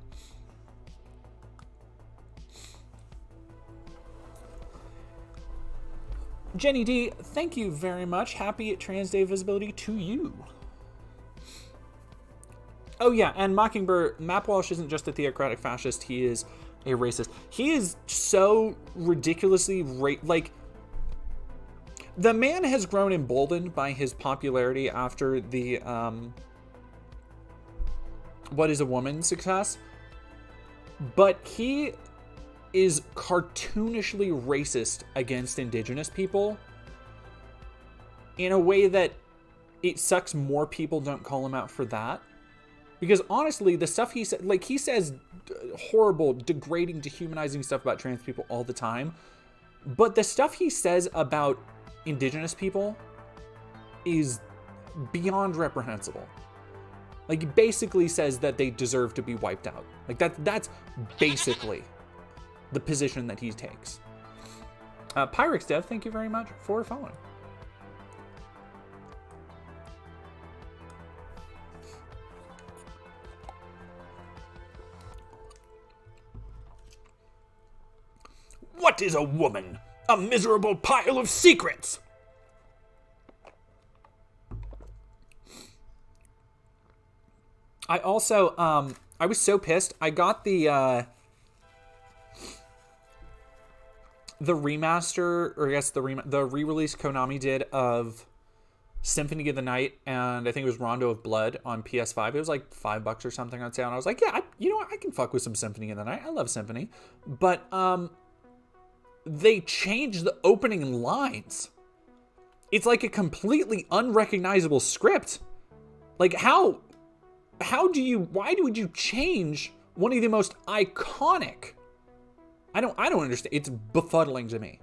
Jenny D, thank you very much. Happy Trans Day visibility to you. Oh yeah, and Mockingbird, Matt Walsh isn't just a theocratic fascist, he is a racist. He is so ridiculously like, the man has grown emboldened by his popularity after the What Is a Woman success, but he is cartoonishly racist against indigenous people in a way that it sucks more people don't call him out for that. Because honestly, the stuff he said, like, he says horrible, degrading, dehumanizing stuff about trans people all the time, but the stuff he says about indigenous people is beyond reprehensible. Like, he basically says that they deserve to be wiped out. Like, that's basically the position that he takes. Pyrex Dev, thank you very much for following. What is a woman? A miserable pile of secrets! I also, I was so pissed. I got the remaster, or I guess the re-release Konami did of Symphony of the Night, and I think it was Rondo of Blood on PS5. It was like $5 or something on sale, and I was like, yeah, you know what? I can fuck with some Symphony of the Night. I love Symphony. But, they changed the opening lines. It's like a completely unrecognizable script. Like, why would you change one of the most iconic? I don't understand. It's befuddling to me.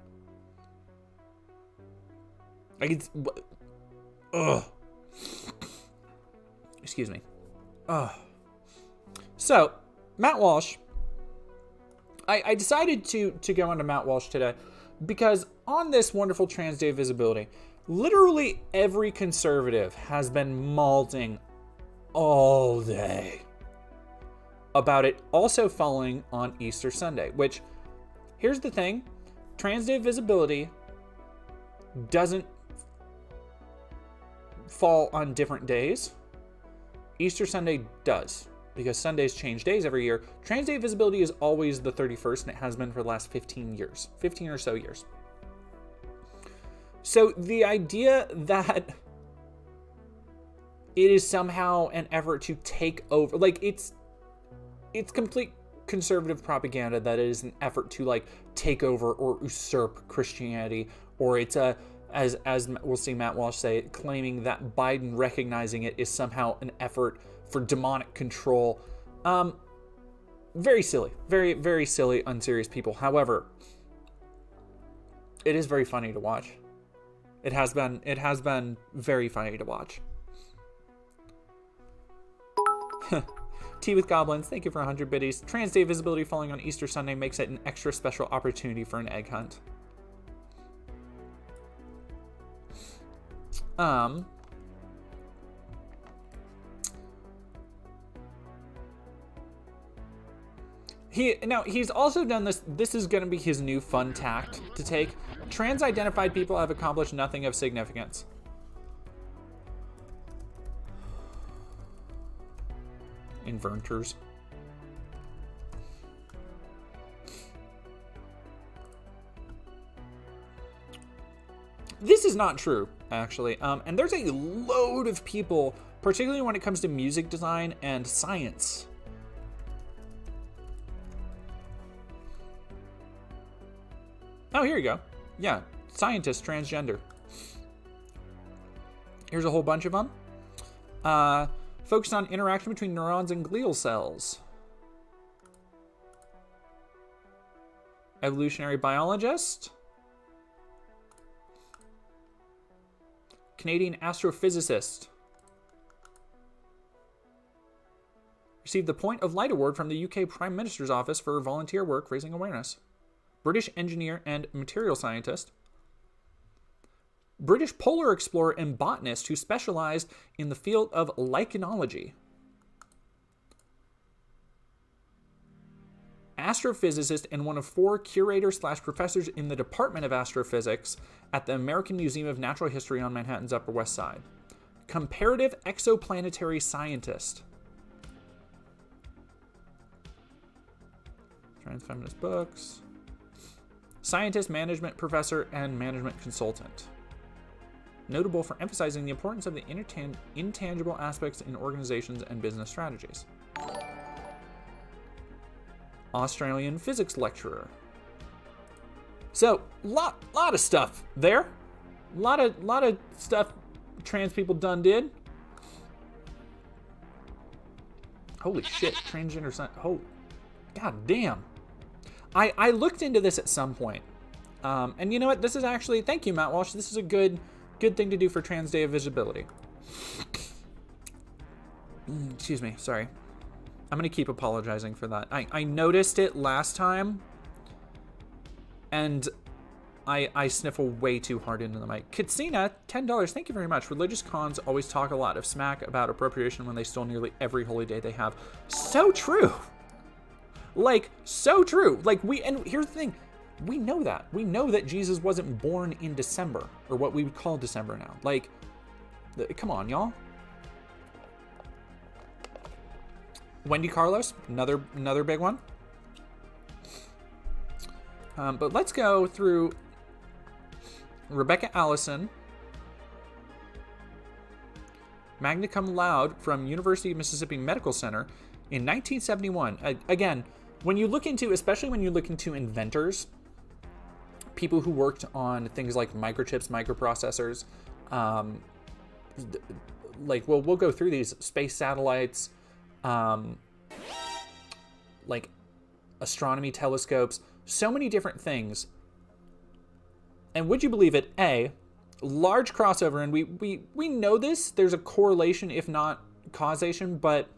Like, it's, ugh. Excuse me. Ugh. So, Matt Walsh. I decided to go into Matt Walsh today because on this wonderful Trans Day visibility, literally every conservative has been malding all day about it also falling on Easter Sunday, which, here's the thing, Trans Day visibility doesn't fall on different days. Easter Sunday does, because Sundays change days every year. Trans Day visibility is always the 31st, and it has been for the last 15 or so years. So the idea that it is somehow an effort to take over, like, it's complete conservative propaganda that it is an effort to, like, take over or usurp Christianity, or it's as we'll see Matt Walsh say, claiming that Biden recognizing it is somehow an effort for demonic control. Very silly. Very, very silly, unserious people. However, it is very funny to watch. It has been very funny to watch. Tea with Goblins, thank you for 100 biddies. Trans Day visibility falling on Easter Sunday makes it an extra special opportunity for an egg hunt. He's also done this. This is going to be his new fun tact to take. Trans-identified people have accomplished nothing of significance. Inventors. This is not true, actually. And there's a load of people, particularly when it comes to music design and science. Oh, here you go. Yeah, scientist, transgender. Here's a whole bunch of them. Focused on interaction between neurons and glial cells. Evolutionary biologist. Canadian astrophysicist. Received the Point of Light Award from the UK Prime Minister's Office for volunteer work raising awareness. British engineer and material scientist. British polar explorer and botanist who specialized in the field of lichenology. Astrophysicist and one of 4 curators/professors in the Department of Astrophysics at the American Museum of Natural History on Manhattan's Upper West Side. Comparative exoplanetary scientist. Transfeminist books. Scientist, management professor, and management consultant. Notable for emphasizing the importance of the intangible aspects in organizations and business strategies. Australian physics lecturer. So, lot of stuff there. Lot of stuff trans people did. Holy shit, transgender science. Oh, god damn. I looked into this at some point. And you know what? This is actually, thank you, Matt Walsh. This is a good thing to do for Trans Day of Visibility. Excuse me, sorry. I'm going to keep apologizing for that. I noticed it last time, and I sniffle way too hard into the mic. Katsina, $10. Thank you very much. Religious cons always talk a lot of smack about appropriation when they stole nearly every holy day they have. So true. Like, so true. Like, and here's the thing. We know that. We know that Jesus wasn't born in December, or what we would call December now. Like, come on, y'all. Wendy Carlos, another big one. But let's go through Rebecca Allison, magna cum laude from University of Mississippi Medical Center in 1971. Again, when you look into, especially when you look into inventors, people who worked on things like microchips, microprocessors, like, well, we'll go through these space satellites, like astronomy telescopes, so many different things. And would you believe it? Large crossover, and we know this. There's a correlation, if not causation, but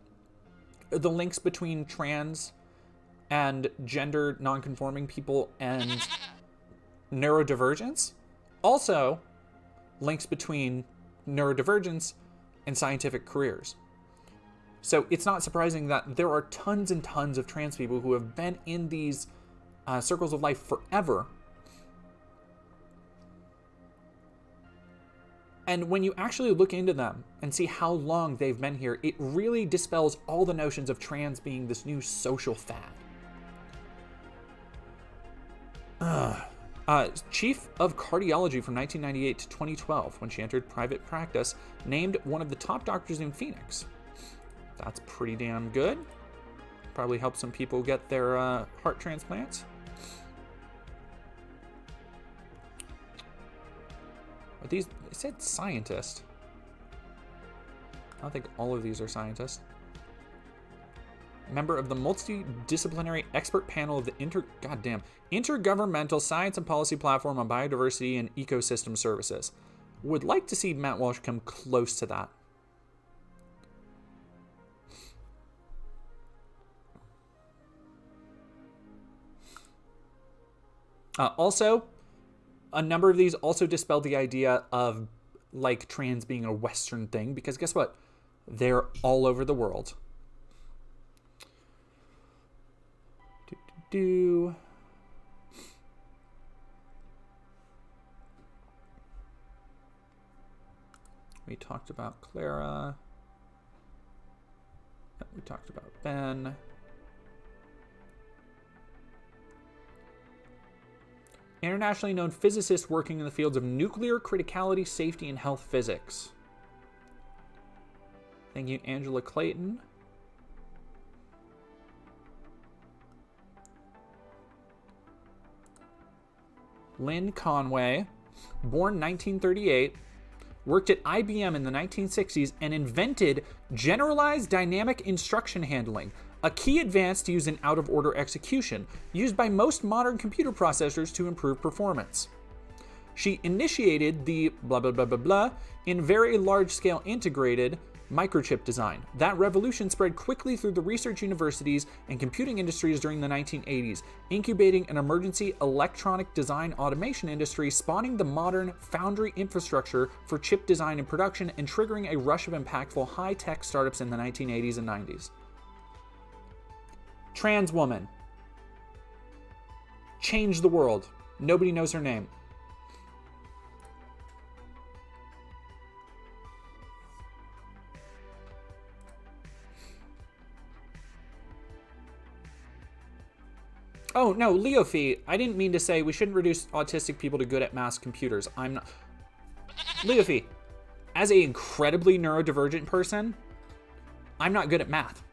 the links between trans and gender nonconforming people and neurodivergence. Also, links between neurodivergence and scientific careers. So it's not surprising that there are tons and tons of trans people who have been in these circles of life forever. And when you actually look into them and see how long they've been here, it really dispels all the notions of trans being this new social fad. Chief of Cardiology from 1998 to 2012, when she entered private practice, named one of the top doctors in Phoenix. That's pretty damn good. Probably help some people get their heart transplants. Are these, it said scientist. I don't think all of these are scientists. Member of the multidisciplinary expert panel of the Intergovernmental Science and Policy Platform on Biodiversity and Ecosystem Services. Would like to see Matt Walsh come close to that. Also, a number of these also dispel the idea of, like, trans being a Western thing, because guess what? They're all over the world. do. We talked about Clara. We talked about Ben. Internationally known physicist working in the fields of nuclear criticality, safety, and health physics. Thank you, Angela Clayton. Lynn Conway, born 1938, worked at IBM in the 1960s and invented generalized dynamic instruction handling, a key advance to use in out-of-order execution, used by most modern computer processors to improve performance. She initiated the blah blah blah blah blah in very large-scale integrated microchip design. That revolution spread quickly through the research universities and computing industries during the 1980s, incubating an emergency electronic design automation industry, spawning the modern foundry infrastructure for chip design and production, and triggering a rush of impactful high-tech startups in the 1980s and 90s. Trans woman. Changed the world. Nobody knows her name. Oh, no, Leofee, I didn't mean to say we shouldn't reduce autistic people to good at mass computers. I'm not... Leofee, as an incredibly neurodivergent person, I'm not good at math.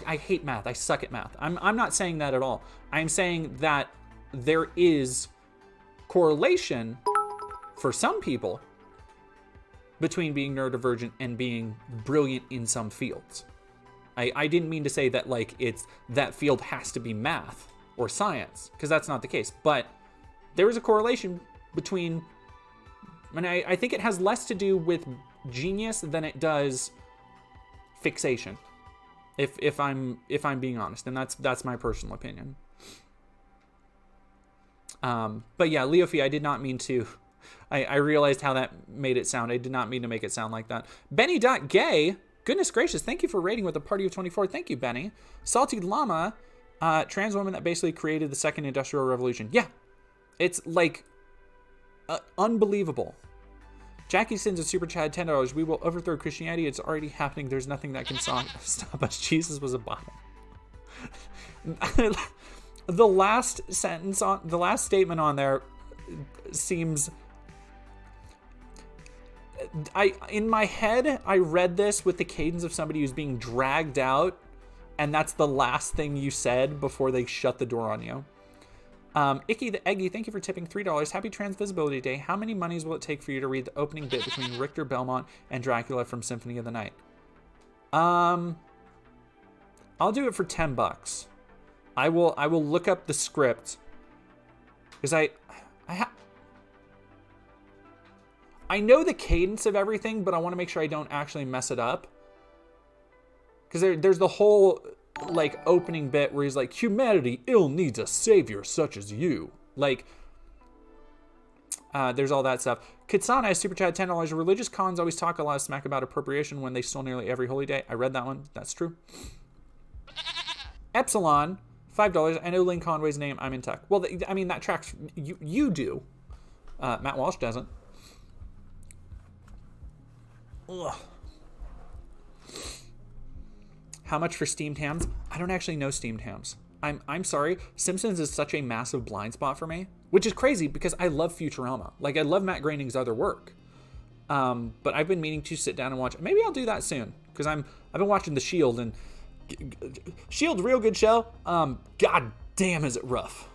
I hate math. I suck at math. I'm not saying that at all. I'm saying that there is correlation for some people between being neurodivergent and being brilliant in some fields. I didn't mean to say that, like, it's that field has to be math or science, because that's not the case. But there is a correlation between, and I think it has less to do with genius than it does fixation. If I'm being honest, and that's my personal opinion. But yeah, Leofee, I did not mean to. I realized how that made it sound. I did not mean to make it sound like that. Benny.gay, goodness gracious, thank you for rating with a party of 24. Thank you, Benny. Salty Llama, trans woman that basically created the second industrial revolution. Yeah, it's like unbelievable. Jackie sends a super chat, $10. We will overthrow Christianity. It's already happening. There's nothing that can stop us. Jesus was a bottom. The last sentence on the last statement on there seems. In my head, I read this with the cadence of somebody who's being dragged out, and that's the last thing you said before they shut the door on you. Icky the Eggy, thank you for tipping $3. Happy Trans Visibility Day. How many monies will it take for you to read the opening bit between Richter Belmont and Dracula from Symphony of the Night? I'll do it for $10. I will look up the script because I know the cadence of everything, but I want to make sure I don't actually mess it up. Because there's the whole like opening bit where he's like, humanity ill needs a savior such as you. Like, there's all that stuff. Kitsana has super chat $10. Religious cons always talk a lot of smack about appropriation when they stole nearly every holy day. I read that one. That's true. Epsilon, $5. I know Lynn Conway's name. I'm in tech. Well, I mean, that tracks. You do. Matt Walsh doesn't. Ugh. How much for steamed hams? I don't actually know steamed hams. I'm sorry. Simpsons is such a massive blind spot for me, which is crazy because I love Futurama. Like, I love Matt Groening's other work. But I've been meaning to sit down and watch. Maybe I'll do that soon because I've been watching The Shield, and Shield's real good show. God damn, is it rough.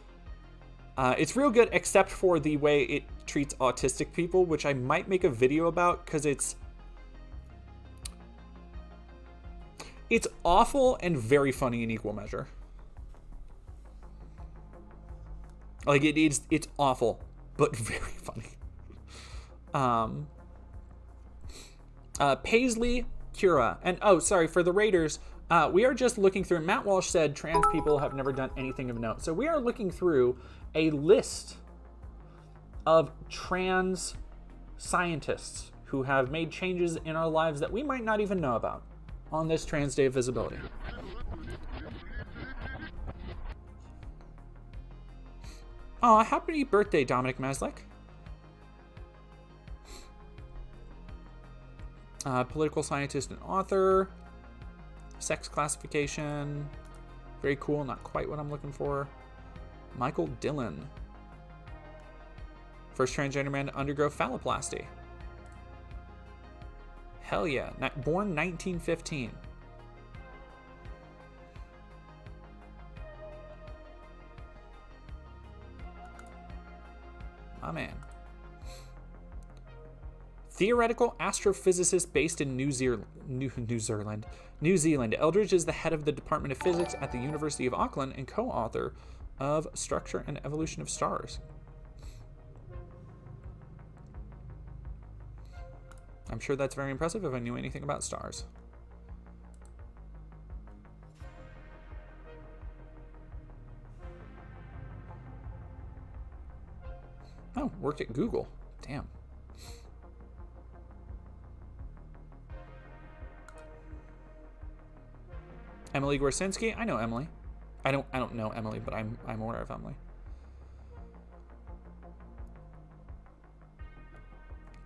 It's real good except for the way it treats autistic people, which I might make a video about because it's awful and very funny in equal measure. Like, it's awful, but very funny. Paisley Cura. And, oh, sorry, for the Raiders, we are just looking through, Matt Walsh said trans people have never done anything of note. So we are looking through a list of trans scientists who have made changes in our lives that we might not even know about on this Trans Day of Visibility. Aw, happy birthday, Dominic Maslick. Political scientist and author. Sex classification. Very cool, not quite what I'm looking for. Michael Dillon. First transgender man to undergo phalloplasty. Hell yeah. Born 1915. My man. Theoretical astrophysicist based in New Zealand. Eldridge is the head of the Department of Physics at the University of Auckland and co-author of Structure and Evolution of Stars. I'm sure that's very impressive if I knew anything about stars. Oh, worked at Google. Damn. Emily Gorsinski. I know Emily. I don't know Emily, but I'm aware of Emily.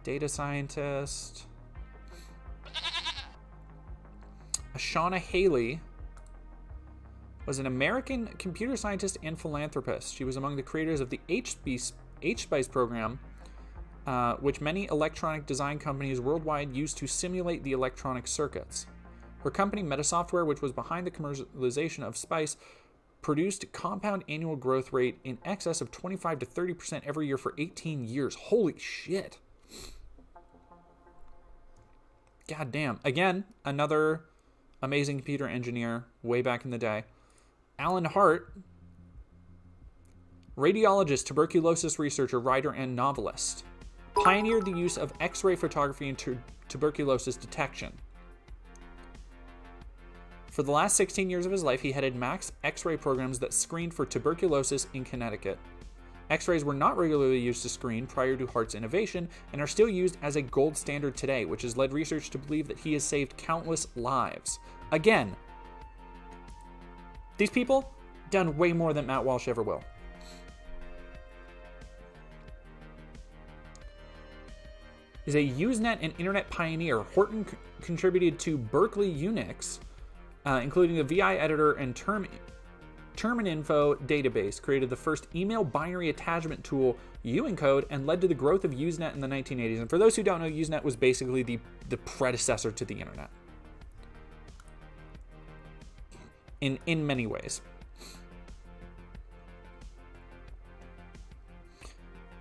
Data scientist. Shauna Haley was an American computer scientist and philanthropist. She was among the creators of the HSPICE program, which many electronic design companies worldwide use to simulate the electronic circuits. Her company, Metasoftware, which was behind the commercialization of SPICE, produced compound annual growth rate in excess of 25 to 30% every year for 18 years. Holy shit. God damn. Again, another amazing computer engineer way back in the day. Alan Hart, radiologist, tuberculosis researcher, writer, and novelist. Pioneered the use of X-ray photography in tuberculosis detection. For the last 16 years of his life, he headed Max X-ray programs that screened for tuberculosis in Connecticut. X-rays were not regularly used to screen prior to Hart's innovation and are still used as a gold standard today, which has led research to believe that he has saved countless lives. Again, these people done way more than Matt Walsh ever will. Is a Usenet and internet pioneer. Horton contributed to Berkeley Unix, including the VI editor and Termininfo database, created the first email binary attachment tool, Uencode, and led to the growth of Usenet in the 1980s. And for those who don't know, Usenet was basically the predecessor to the internet. In many ways.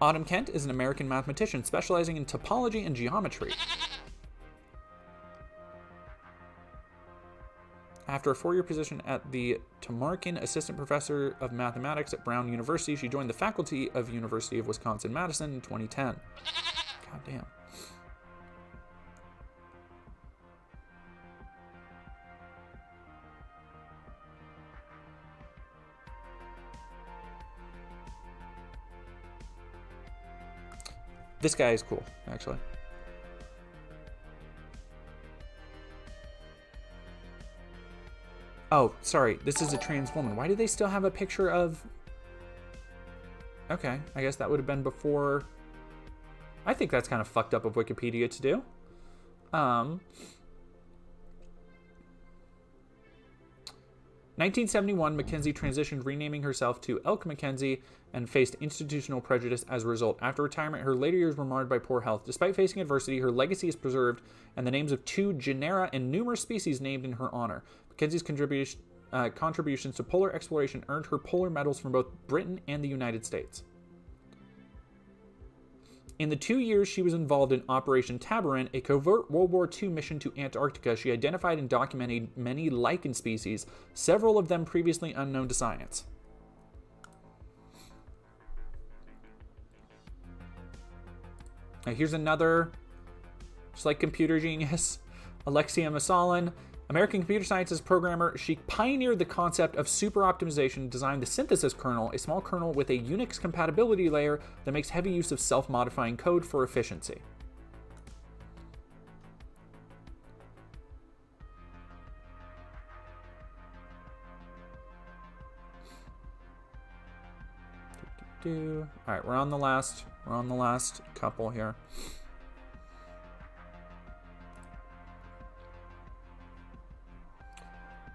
Autumn Kent is an American mathematician specializing in topology and geometry. After a 4-year position at the Tamarkin Assistant Professor of Mathematics at Brown University, she joined the faculty of University of Wisconsin-Madison in 2010. God damn. This guy is cool, actually. Oh, sorry. This is a trans woman. Why do they still have a picture of... Okay, I guess that would have been before... I think that's kind of fucked up of Wikipedia to do. 1971, Mackenzie transitioned, renaming herself to Elk Mackenzie, and faced institutional prejudice as a result. After retirement, her later years were marred by poor health. Despite facing adversity, her legacy is preserved, and the names of 2 genera and numerous species named in her honor. Mackenzie's contributions to polar exploration earned her polar medals from both Britain and the United States. In the 2 years she was involved in Operation Tabarin, a covert World War II mission to Antarctica, she identified and documented many lichen species, several of them previously unknown to science. Now here's another, just like computer genius, Alexia Masalin. American computer sciences programmer, she pioneered the concept of super optimization, designed the synthesis kernel, a small kernel with a Unix compatibility layer that makes heavy use of self-modifying code for efficiency. All right, we're on the last couple here.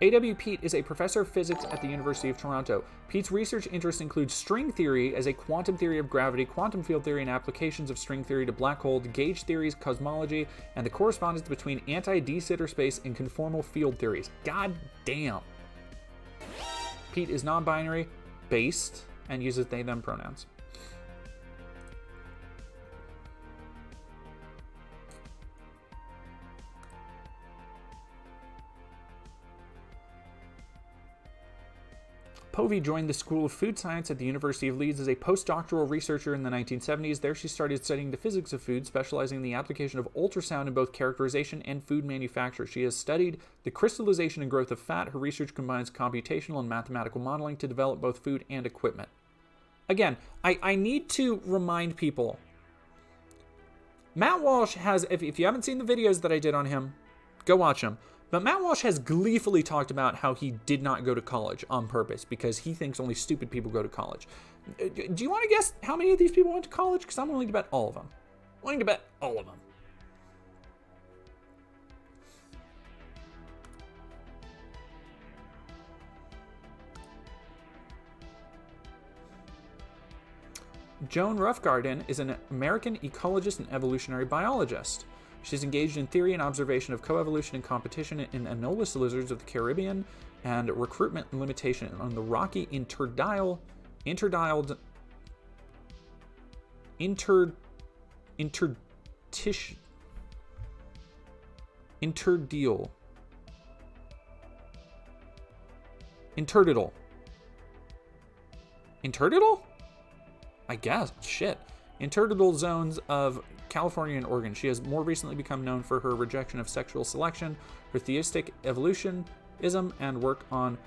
A.W. Pete is a professor of physics at the University of Toronto. Pete's research interests include string theory as a quantum theory of gravity, quantum field theory and applications of string theory to black hole, gauge theories, cosmology, and the correspondence between anti-de Sitter space and conformal field theories. God damn. Pete is non-binary, based, and uses they, them pronouns. Povey joined the School of Food Science at the University of Leeds as a postdoctoral researcher in the 1970s. There she started studying the physics of food, specializing in the application of ultrasound in both characterization and food manufacture. She has studied the crystallization and growth of fat. Her research combines computational and mathematical modeling to develop both food and equipment. Again, I need to remind people, Matt Walsh has, if you haven't seen the videos that I did on him, go watch them. But Matt Walsh has gleefully talked about how he did not go to college on purpose because he thinks only stupid people go to college. Do you want to guess how many of these people went to college? Because I'm willing to bet all of them. Willing to bet all of them. Joan Roughgarden is an American ecologist and evolutionary biologist. She's engaged in theory and observation of coevolution and competition in anolis lizards of the Caribbean and recruitment and limitation on the rocky interdial Interdidal? I guess. Shit. Interdidal zones of California and Oregon. She has more recently become known for her rejection of sexual selection, her theistic evolutionism, and work on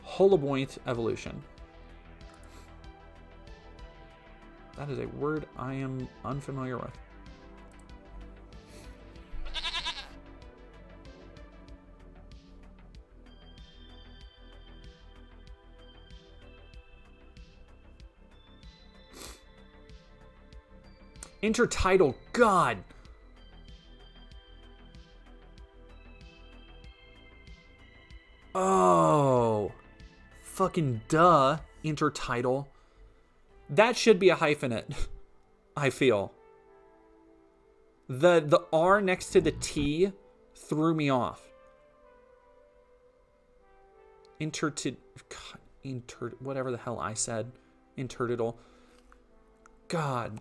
holoboint evolution. That is a word I am unfamiliar with. Intertidal, God. Oh, fucking duh. Intertidal. That should be a hyphenate. I feel. The R next to the T threw me off. Whatever the hell I said. Intertidal. God.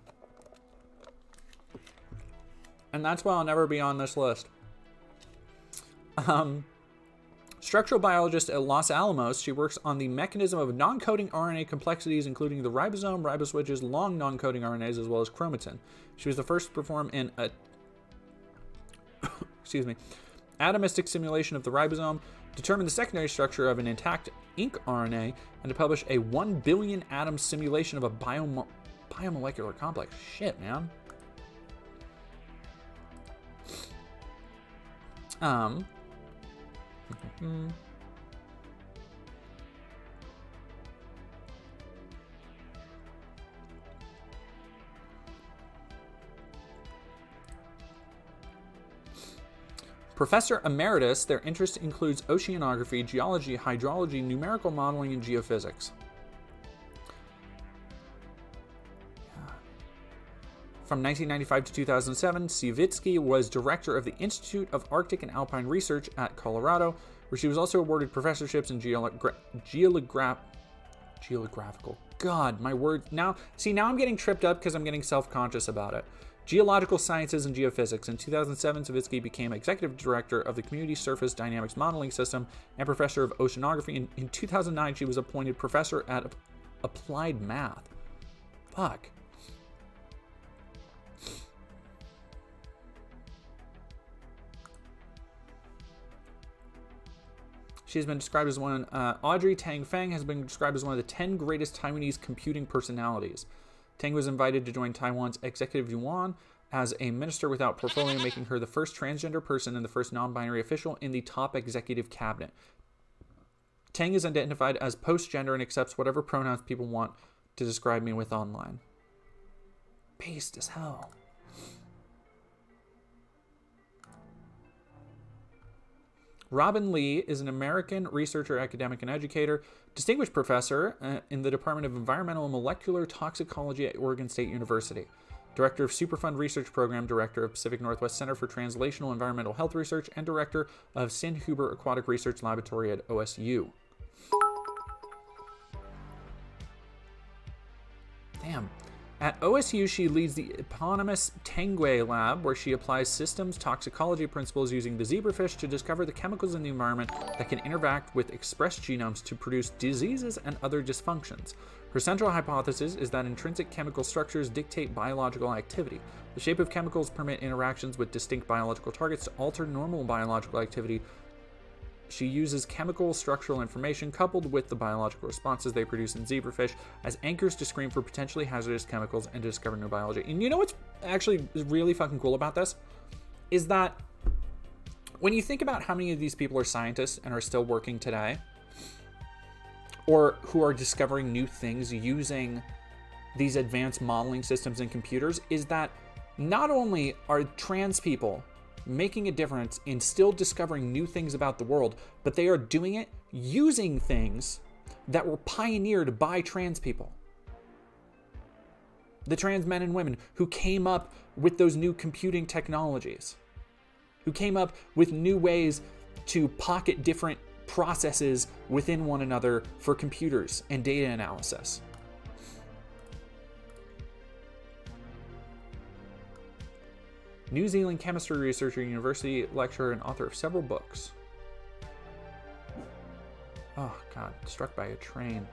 And that's why I'll never be on this list. Structural biologist at Los Alamos, she works on the mechanism of non-coding RNA complexities, including the ribosome, riboswitches, long non-coding RNAs, as well as chromatin. She was the first to perform an atomistic simulation of the ribosome, determine the secondary structure of an intact ink RNA, and to publish a 1 billion atom simulation of a biomolecular complex. Shit, man. Professor Emeritus, their interest includes oceanography, geology, hydrology, numerical modeling, and geophysics. From 1995 to 2007, Sivitsky was director of the Institute of Arctic and Alpine Research at Colorado, where she was also awarded professorships in geographical. God, my word. Now I'm getting tripped up because I'm getting self-conscious about it. Geological sciences and geophysics. In 2007, Sivitsky became executive director of the Community Surface Dynamics Modeling System and professor of oceanography. In 2009, she was appointed professor at Applied Math. Fuck. She has been described as Audrey Tang Feng has been described as one of the 10 greatest Taiwanese computing personalities. Tang was invited to join Taiwan's executive yuan as a minister without portfolio, making her the first transgender person and the first non-binary official in the top executive cabinet. Tang is identified as post-gender and accepts whatever pronouns people want to describe me with online. Based as hell. Robin Lee is an American researcher, academic, and educator, distinguished professor in the Department of Environmental and Molecular Toxicology at Oregon State University, director of Superfund Research Program, director of Pacific Northwest Center for Translational Environmental Health Research, and director of Sin Huber Aquatic Research Laboratory at OSU. Damn. At OSU, she leads the eponymous Tanguay Lab, where she applies systems toxicology principles using the zebrafish to discover the chemicals in the environment that can interact with expressed genomes to produce diseases and other dysfunctions. Her central hypothesis is that intrinsic chemical structures dictate biological activity. The shape of chemicals permit interactions with distinct biological targets to alter normal biological activity. She uses chemical structural information coupled with the biological responses they produce in zebrafish as anchors to screen for potentially hazardous chemicals and to discover new biology. And you know what's actually really fucking cool about this? Is that when you think about how many of these people are scientists and are still working today, or who are discovering new things using these advanced modeling systems and computers, is that not only are trans people making a difference in still discovering new things about the world, but they are doing it using things that were pioneered by trans people. The trans men and women who came up with those new computing technologies, who came up with new ways to pocket different processes within one another for computers and data analysis. New Zealand chemistry researcher, university lecturer, and author of several books. Oh God, struck by a train.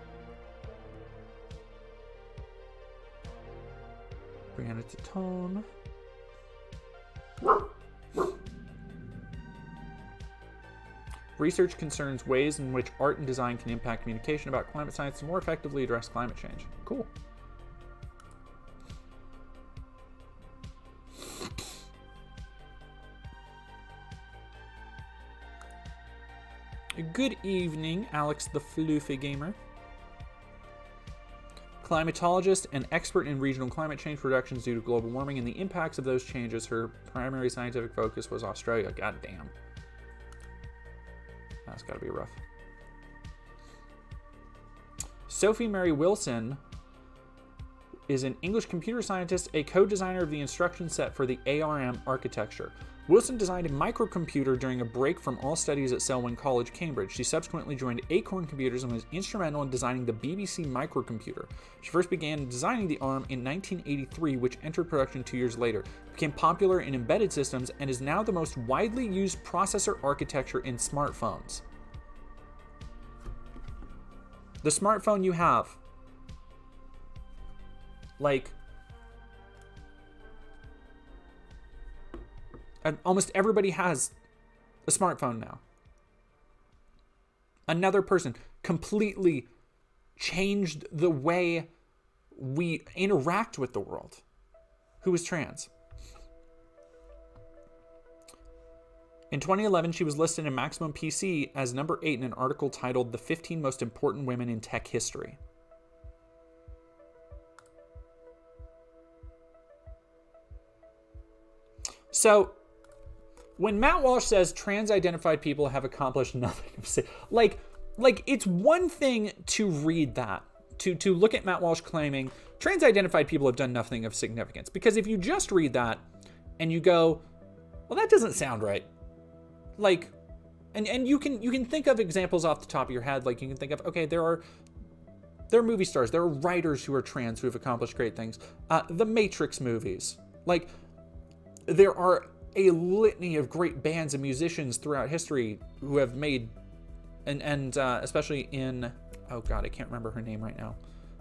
Brianna Titone. Research concerns ways in which art and design can impact communication about climate science and more effectively address climate change. Cool. Good evening, Alex the Floofy Gamer. Climatologist and expert in regional climate change reductions due to global warming and the impacts of those changes. Her primary scientific focus was Australia. God damn. That's gotta be rough. Sophie Mary Wilson is an English computer scientist, a co-designer of the instruction set for the ARM architecture. Wilson designed a microcomputer during a break from all studies at Selwyn College, Cambridge. She subsequently joined Acorn Computers and was instrumental in designing the BBC microcomputer. She first began designing the ARM in 1983, which entered production 2 years later, became popular in embedded systems, and is now the most widely used processor architecture in smartphones. The smartphone you have, like, and almost everybody has a smartphone now. Another person completely changed the way we interact with the world, who is trans. In 2011, she was listed in Maximum PC as number 8 in an article titled The 15 Most Important Women in Tech History. So, when Matt Walsh says trans-identified people have accomplished nothing, like it's one thing to read that, to look at Matt Walsh claiming trans-identified people have done nothing of significance. Because if you just read that and you go, well, that doesn't sound right. Like, and you can think of examples off the top of your head. Like, you can think of, okay, there are movie stars, there are writers who are trans who have accomplished great things. The Matrix movies, like, there are a litany of great bands and musicians throughout history who have made, and especially in, oh God, I can't remember her name right now,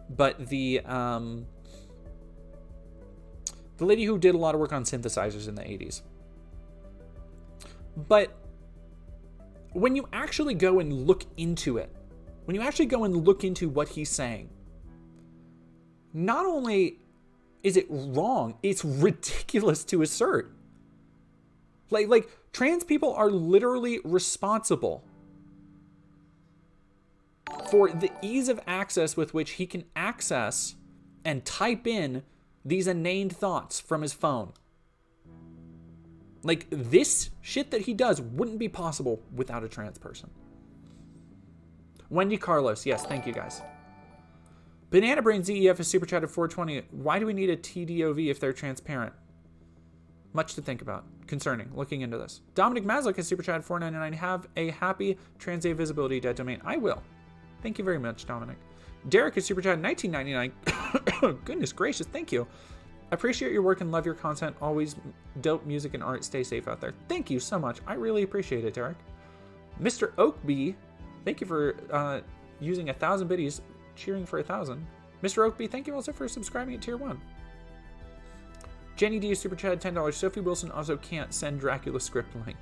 but the lady who did a lot of work on synthesizers in the 80s. But when you actually go and look into it, when you actually go and look into what he's saying, not only is it wrong, it's ridiculous to assert. Like trans people are literally responsible for the ease of access with which he can access and type in these inane thoughts from his phone. Like, this shit that he does wouldn't be possible without a trans person. Wendy Carlos, yes, thank you guys. Banana Brain ZEF is super chatted 420. Why do we need a TDOV if they're transparent? Much to think about. Concerning. Looking into this. Dominic Maslick has super chatted 499. Have a happy Trans Day Visibility Dead Domain. I will. Thank you very much, Dominic. Derek has super chatted 1999. Goodness gracious, thank you. Appreciate your work and love your content. Always dope music and art. Stay safe out there. Thank you so much. I really appreciate it, Derek. Mr. Oakby, thank you for using 1,000 biddies, cheering for 1,000. Mr. Oakby, thank you also for subscribing at Tier 1. Jenny D is super chatted $10. Sophie Wilson also can't send Dracula script link.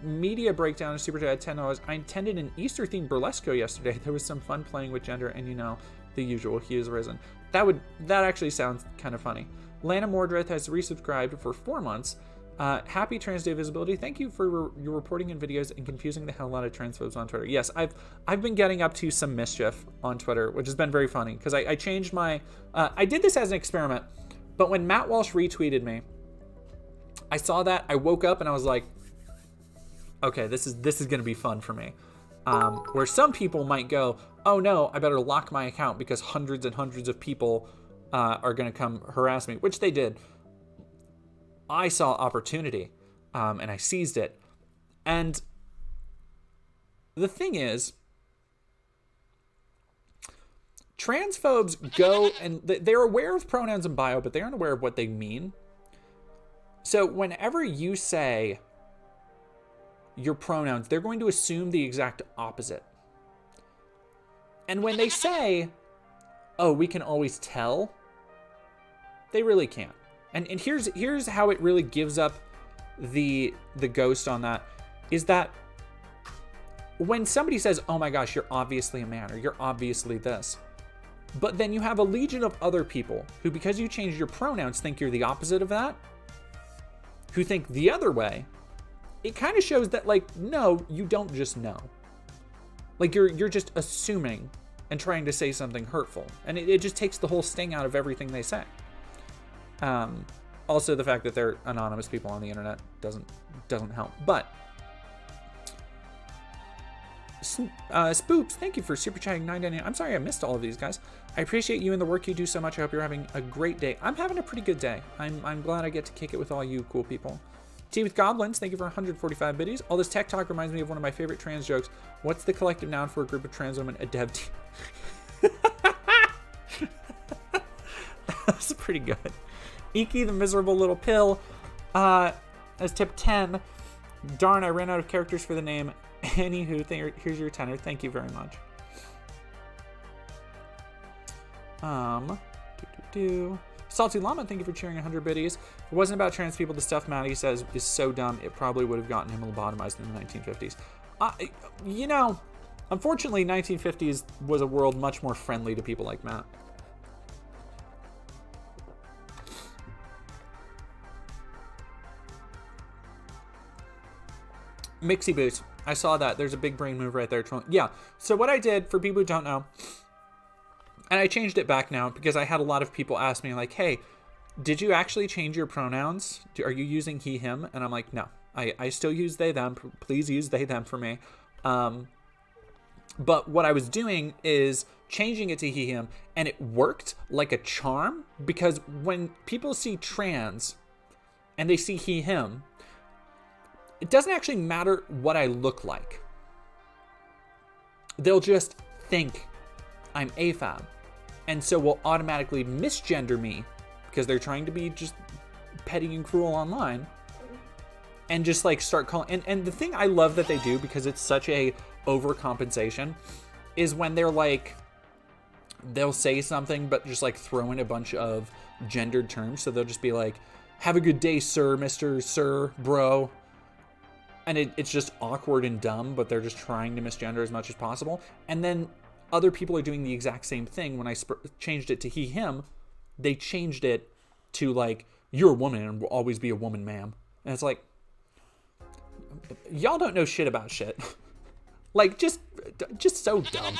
Media Breakdown is super chatted $10. I attended an Easter themed burlesco yesterday. There was some fun playing with gender, and you know, the usual. He is risen. That actually sounds kind of funny. Lana Mordreth has resubscribed for 4 months. Happy Trans Day Visibility. Thank you for your reporting in videos and confusing the hell out of transphobes on Twitter. Yes, I've been getting up to some mischief on Twitter, which has been very funny because I changed my. I did this as an experiment, but when Matt Walsh retweeted me, I saw that. I woke up and I was like, okay, this is going to be fun for me. Where some people might go, oh no, I better lock my account because hundreds and hundreds of people are going to come harass me, which they did. I saw opportunity, and I seized it. And the thing is, transphobes go, and they're aware of pronouns in bio, but they aren't aware of what they mean. So whenever you say your pronouns, they're going to assume the exact opposite. And when they say, oh, we can always tell, they really can't. And here's how it really gives up the ghost on that, is that when somebody says, oh my gosh, you're obviously a man, or you're obviously this, but then you have a legion of other people who, because you changed your pronouns, think you're the opposite of that, who think the other way, it kind of shows that, like, no, you don't just know. Like, you're just assuming and trying to say something hurtful. And it just takes the whole sting out of everything they say. Also, the fact that they're anonymous people on the internet doesn't help. But Spoops, thank you for super chatting $9.99. I'm sorry I missed all of these guys. I appreciate you and the work you do so much. I hope you're having a great day. I'm having a pretty good day. I'm glad I get to kick it with all you cool people. Tea with Goblins, thank you for 145 biddies. All this tech talk reminds me of one of my favorite trans jokes. What's the collective noun for a group of trans women? A dev team. That's pretty good. Iki, the miserable little pill, as tip 10. Darn, I ran out of characters for the name. Anywho, here's your tenor. Thank you very much. Salty Llama, thank you for cheering 100 biddies. If it wasn't about trans people, the stuff Maddie says is so dumb, it probably would have gotten him lobotomized in the 1950s. You know, unfortunately, 1950s was a world much more friendly to people like Matt. Mixie Boots. I saw that. There's a big brain move right there. Yeah. So what I did, for people who don't know, and I changed it back now because I had a lot of people ask me, like, hey, did you actually change your pronouns? Are you using he, him? And I'm like, no. I still use they, them. Please use they, them for me. But what I was doing is changing it to he, him, and it worked like a charm, because when people see trans and they see he, him, it doesn't actually matter what I look like. They'll just think I'm AFAB. And so will automatically misgender me because they're trying to be just petty and cruel online, and just like start calling. And the thing I love that they do, because it's such a overcompensation, is when they're like, they'll say something but just like throw in a bunch of gendered terms. So they'll just be like, have a good day, sir, Mr. Sir, bro. And it's just awkward and dumb, but they're just trying to misgender as much as possible. And then other people are doing the exact same thing. When I changed it to he, him, they changed it to like, you're a woman and will always be a woman, ma'am. And it's like, Y'all don't know shit about shit. Like, just so dumb.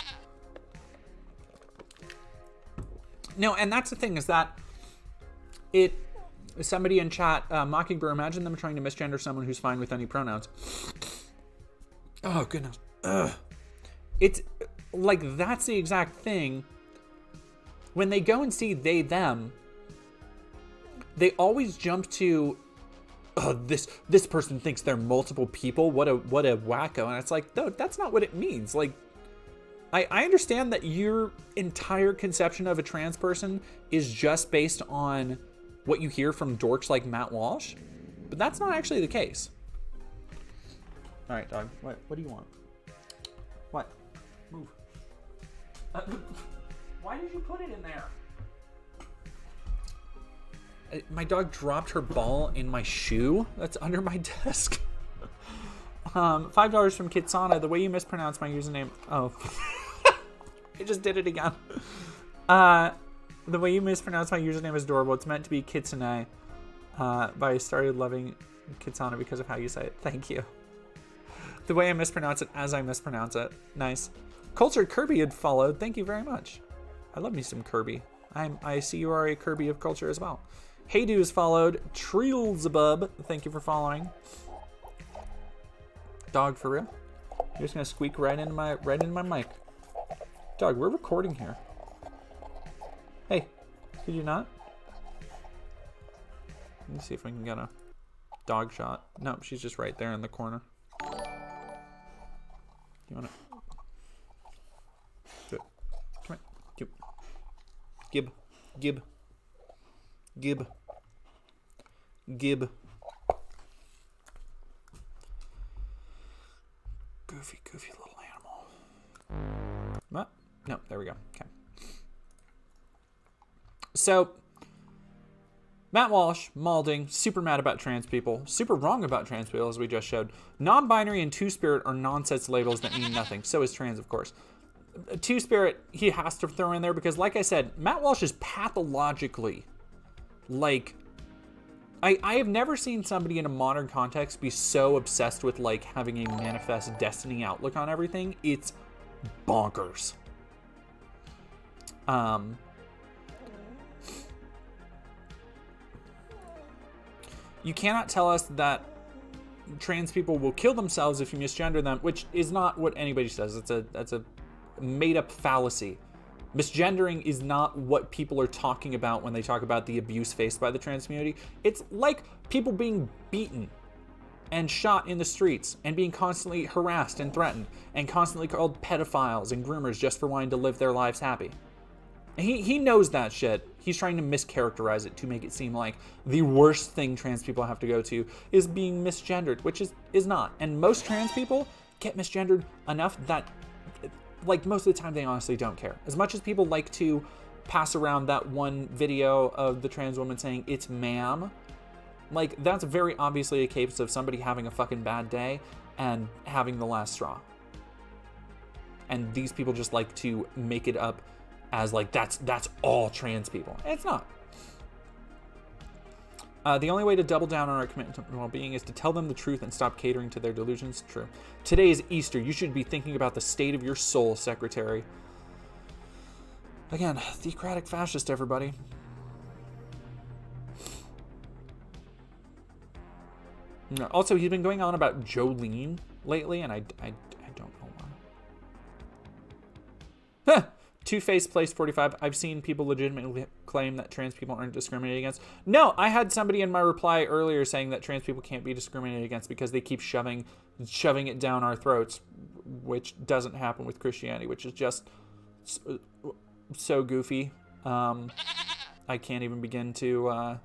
No, and that's the thing, is that somebody in chat, Mockingbird, imagine them trying to misgender someone who's fine with any pronouns. Oh, goodness. Ugh. It's like, that's the exact thing. When they go and see they, them, they always jump to, oh, this person thinks they're multiple people. What a wacko. And it's like, no, that's not what it means. Like, I understand that your entire conception of a trans person is just based on what you hear from dorks like Matt Walsh, but that's not actually the case. All right, dog. What do you want? What? Move. Why did you put it in there? My dog dropped her ball in my shoe that's under my desk. $5 from Kitsana. The way you mispronounce my username. Oh. I just did it again. The way you mispronounce my username is adorable. It's meant to be Kitsune. But I started loving Kitsana because of how you say it. Thank you. The way I mispronounce it as I mispronounce it. Nice. Cultured Kirby had followed. Thank you very much. I love me some Kirby. I see you are a Kirby of culture as well. Heydo has followed. Treelzebub, thank you for following. Dog, for real? You're just gonna squeak right into my mic. Dog, we're recording here. Hey, could you not? Let me see if we can get a dog shot. Nope, she's just right there in the corner. You wanna do it? Come here. Gib. Gib. Gib. Gib. Goofy little animal. What? No, there we go. Okay. So, Matt Walsh, Malding, super mad about trans people, super wrong about trans people, as we just showed. Non-binary and two-spirit are nonsense labels that mean nothing. So is trans, of course. Two-spirit, he has to throw in there because, like I said, Matt Walsh is pathologically, like, I have never seen somebody in a modern context be so obsessed with, like, having a manifest destiny outlook on everything. It's bonkers. You cannot tell us that trans people will kill themselves if you misgender them, which is not what anybody says. That's a made-up fallacy. Misgendering is not what people are talking about when they talk about the abuse faced by the trans community. It's like people being beaten and shot in the streets and being constantly harassed and threatened and constantly called pedophiles and groomers just for wanting to live their lives happy. He knows that shit. He's trying to mischaracterize it to make it seem like the worst thing trans people have to go to is being misgendered, which is not. And most trans people get misgendered enough that, like, most of the time they honestly don't care. As much as people like to pass around that one video of the trans woman saying, "It's ma'am," like, that's very obviously a case of somebody having a fucking bad day and having the last straw. And these people just like to make it up as, like, that's all trans people. It's not. The only way to double down on our commitment to well-being is to tell them the truth and stop catering to their delusions. True. Today is Easter. You should be thinking about the state of your soul, Secretary. Again, theocratic fascist, everybody. Also, he's been going on about Jolene lately, and I don't know why. Huh! Two-Face Place 45. I've seen people legitimately claim that trans people aren't discriminated against. No, I had somebody in my reply earlier saying that trans people can't be discriminated against because they keep shoving it down our throats, which doesn't happen with Christianity, which is just so goofy. I can't even begin to...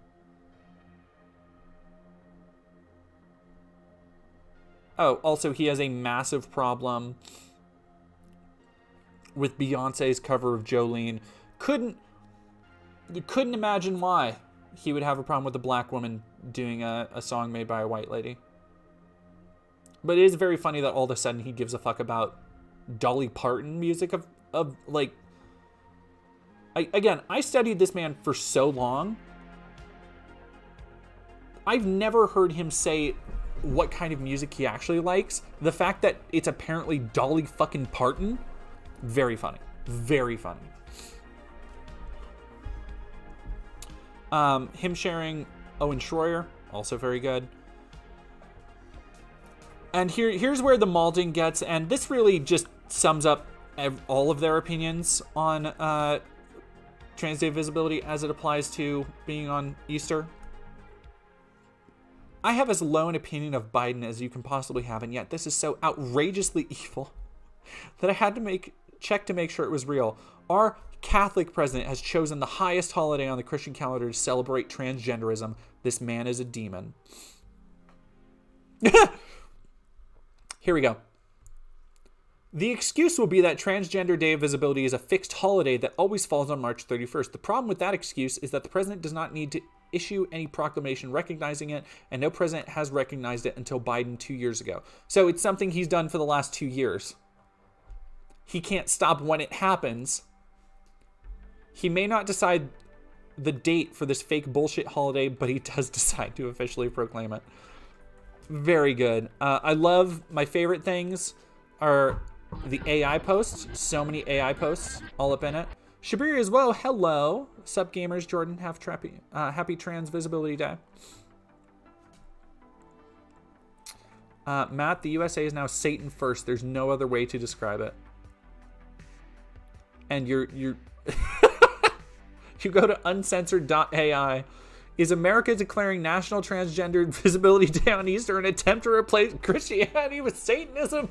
Oh, also, he has a massive problem with Beyonce's cover of Jolene. Couldn't imagine why he would have a problem with a black woman doing a song made by a white lady. But it is very funny that all of a sudden he gives a fuck about Dolly Parton music of like... I studied this man for so long. I've never heard him say what kind of music he actually likes. The fact that it's apparently Dolly fucking Parton, very funny. Very funny. Him sharing Owen Schroyer, also very good. And here's where the Malding gets, and this really just sums up all of their opinions on Trans Day visibility as it applies to being on Easter. I have as low an opinion of Biden as you can possibly have, and yet this is so outrageously evil that I had to check to make sure it was real. Our Catholic president has chosen the highest holiday on the Christian calendar to celebrate transgenderism. This man is a demon. Here we go. The excuse will be that Transgender Day of Visibility is a fixed holiday that always falls on March 31st. The problem with that excuse is that the president does not need to issue any proclamation recognizing it, and no president has recognized it until Biden 2 years ago. So it's something he's done for the last 2 years. He can't stop when it happens. He may not decide the date for this fake bullshit holiday, but he does decide to officially proclaim it. Very good. I love, my favorite things are the AI posts. So many AI posts all up in it. Shabiri as well. Hello. Sup gamers. Jordan, happy Trans Visibility Day. Matt, the USA is now Satan first. There's no other way to describe it. And you're you go to uncensored.ai. Is America declaring National Transgender Visibility Day on Easter an attempt to replace Christianity with Satanism?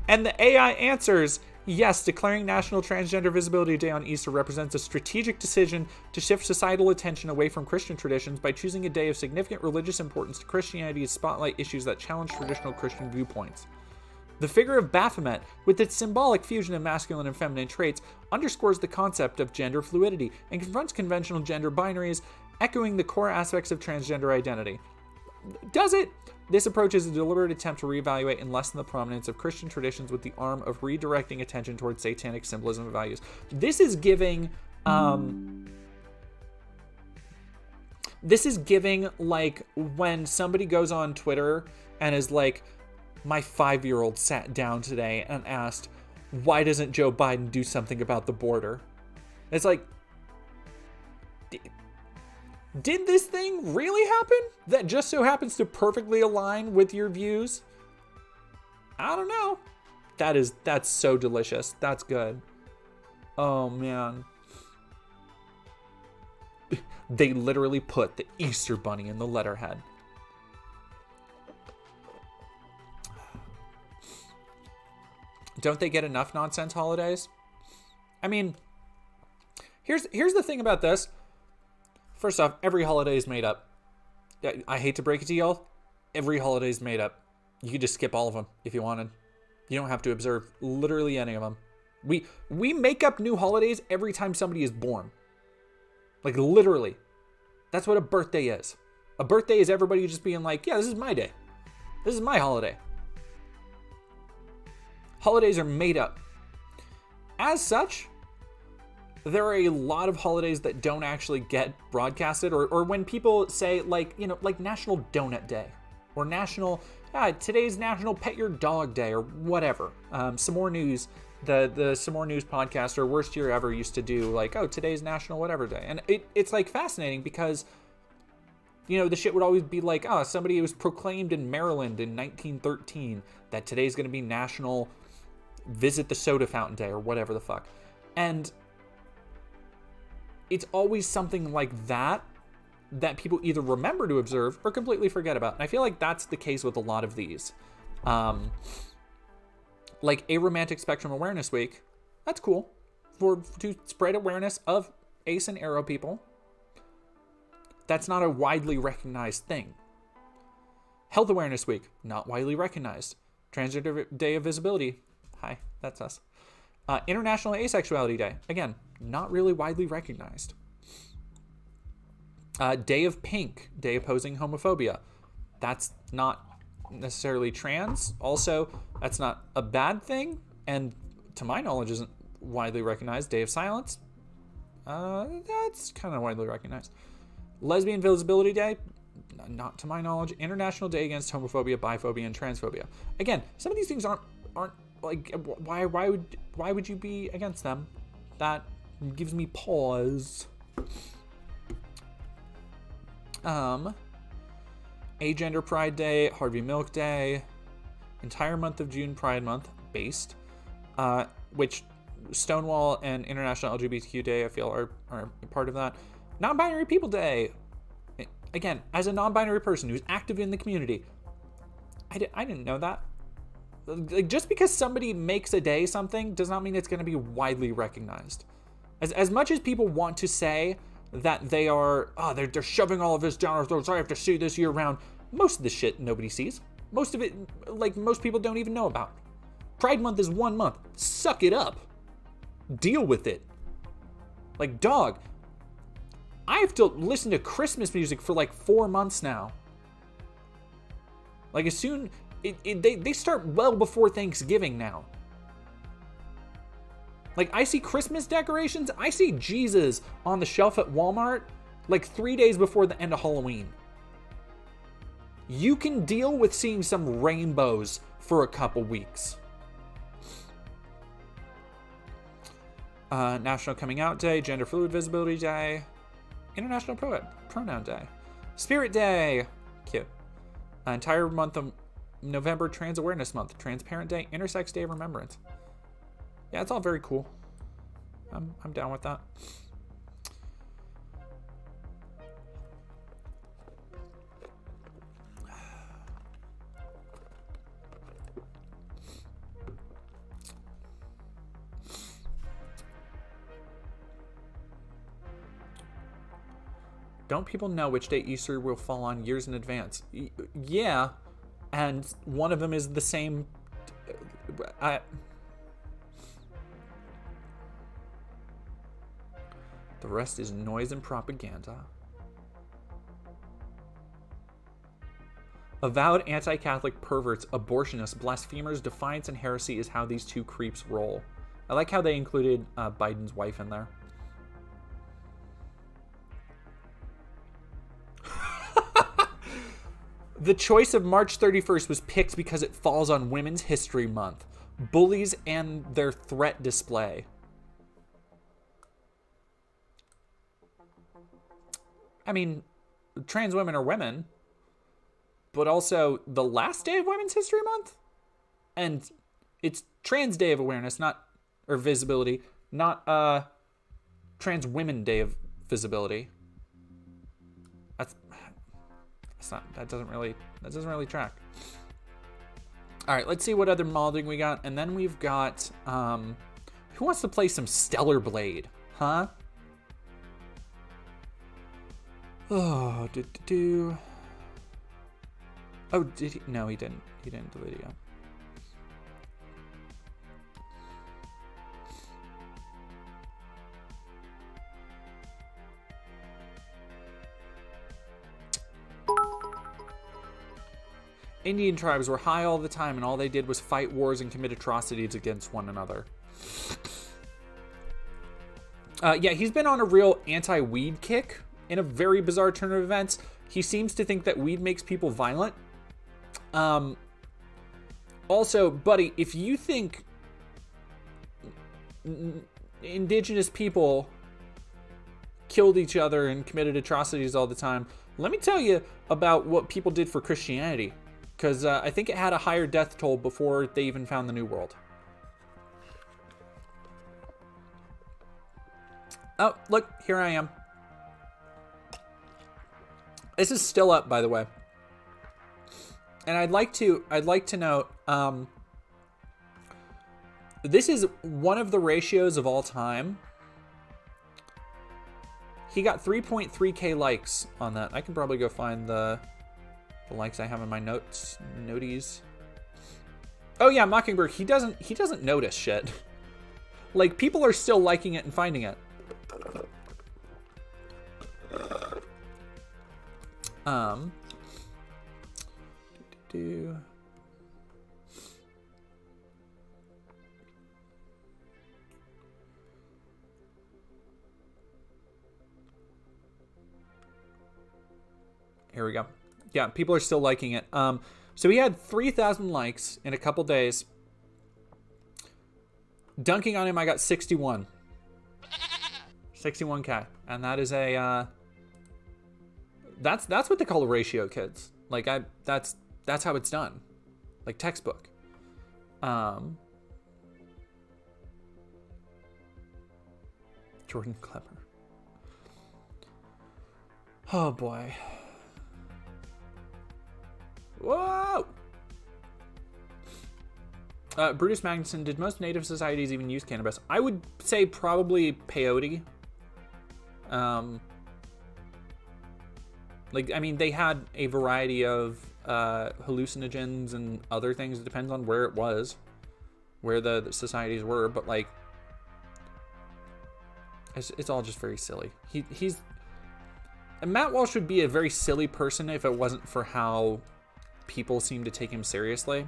And the AI answers, yes, declaring National Transgender Visibility Day on Easter represents a strategic decision to shift societal attention away from Christian traditions by choosing a day of significant religious importance to Christianity to spotlight issues that challenge traditional Christian viewpoints. The figure of Baphomet, with its symbolic fusion of masculine and feminine traits, underscores the concept of gender fluidity and confronts conventional gender binaries, echoing the core aspects of transgender identity. Does it? This approach is a deliberate attempt to reevaluate and lessen the prominence of Christian traditions with the arm of redirecting attention towards satanic symbolism and values. This is giving, like, when somebody goes on Twitter and is like, my 5-year-old sat down today and asked, why doesn't Joe Biden do something about the border? It's like, did this thing really happen? That just so happens to perfectly align with your views? I don't know. That's so delicious. That's good. Oh, man. They literally put the Easter Bunny in the letterhead. Don't they get enough nonsense holidays? I mean, here's the thing about this. First off, every holiday is made up. I hate to break it to y'all. Every holiday is made up. You could just skip all of them if you wanted. You don't have to observe literally any of them. We make up new holidays every time somebody is born. Like, literally. That's what a birthday is. A birthday is everybody just being like, yeah, this is my day. This is my holiday. Holidays are made up. As such, there are a lot of holidays that don't actually get broadcasted, or when people say, like, you know, like National Donut Day, or today's National Pet Your Dog Day, or whatever. Some More News, the Some More News podcast, or Worst Year Ever, used to do, like, oh, today's National Whatever Day. And it's, like, fascinating because, you know, the shit would always be like, oh, somebody was proclaimed in Maryland in 1913 that today's going to be National Visit the Soda Fountain Day, or whatever the fuck. And it's always something like that people either remember to observe or completely forget about. And I feel like that's the case with a lot of these. Like Aromantic Spectrum Awareness Week. That's cool. To spread awareness of ace and aro people. That's not a widely recognized thing. Health Awareness Week. Not widely recognized. Transgender Day of Visibility. Hi, that's us. International Asexuality Day. Again, not really widely recognized. Day of Pink. Day opposing homophobia. That's not necessarily trans. Also, that's not a bad thing. And to my knowledge, isn't widely recognized. Day of Silence. That's kind of widely recognized. Lesbian Visibility Day. not to my knowledge. International Day Against Homophobia, Biphobia, and Transphobia. Again, some of these things aren't like, why would you be against them? That gives me pause. Agender Pride Day, Harvey Milk Day, entire month of June Pride Month based, which Stonewall and International LGBTQ Day I feel are part of that. Non-binary People Day. Again, as a non-binary person who's active in the community, I didn't know that. Like, just because somebody makes a day something does not mean it's going to be widely recognized. As much as people want to say that they are, they're shoving all of this down our throats, I have to see this year round. Most of the shit nobody sees. Most of it, like, most people don't even know about. Pride Month is 1 month. Suck it up. Deal with it. Like, dog, I have to listen to Christmas music for like 4 months now. Like, as soon, they start well before Thanksgiving now. Like, I see Christmas decorations, I see Jesus on the shelf at Walmart like 3 days before the end of Halloween. You can deal with seeing some rainbows for a couple weeks. National Coming Out Day, Gender Fluid Visibility Day, International Pronoun Day, Spirit Day, cute. Entire month of November, Trans Awareness Month, Transparent Day, Intersex Day of Remembrance. Yeah, it's all very cool. I'm down with that. Don't people know which day Easter will fall on years in advance? Yeah, and one of them is the same. The rest is noise and propaganda. Avowed anti-Catholic perverts, abortionists, blasphemers, defiance, and heresy is how these two creeps roll. I like how they included Biden's wife in there. The choice of March 31st was picked because it falls on Women's History Month. Bullies and their threat display. I mean, trans women are women, but also the last day of Women's History Month? And it's Trans Day of Awareness, or Visibility, not Trans Women Day of Visibility. That doesn't really track. All right, let's see what other Malding we got. And then we've got, who wants to play some Stellar Blade? Huh? Oh, Oh, did he? No, he didn't. He didn't delete it. Indian tribes were high all the time, and all they did was fight wars and commit atrocities against one another. Yeah, he's been on a real anti-weed kick in a very bizarre turn of events. He seems to think that weed makes people violent. Also, buddy, if you think indigenous people killed each other and committed atrocities all the time, let me tell you about what people did for Christianity. Because I think it had a higher death toll before they even found the New World. Oh, look, here I am. This is still up, by the way. And I'd like to note, this is one of the ratios of all time. He got 3.3k likes on that. I can probably go find the likes I have in my noties. Oh yeah, Mockingbird, he doesn't notice shit. Like, people are still liking it and finding it. Here we go. Yeah, people are still liking it. So he had 3,000 likes in a couple days. Dunking on him, I got 61. 61K. And that is a that's what they call a ratio, kids. Like that's how it's done. Like textbook. Jordan Klepper. Oh boy. Whoa! Brutus Magnuson, did most native societies even use cannabis? I would say probably peyote. Like, I mean, they had a variety of hallucinogens and other things. It depends on where it was, where the societies were, but like, it's all just very silly. And Matt Walsh would be a very silly person if it wasn't for how people seem to take him seriously.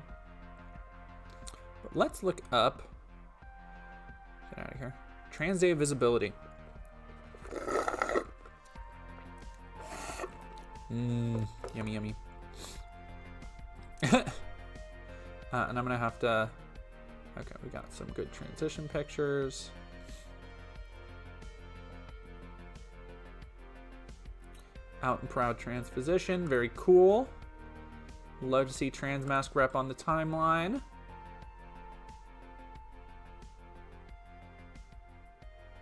But let's look up. Get out of here. Trans Day of Visibility. Yummy, yummy. And I'm gonna have to. Okay, we got some good transition pictures. Out and proud trans physician, very cool. Love to see trans mask rep on the timeline.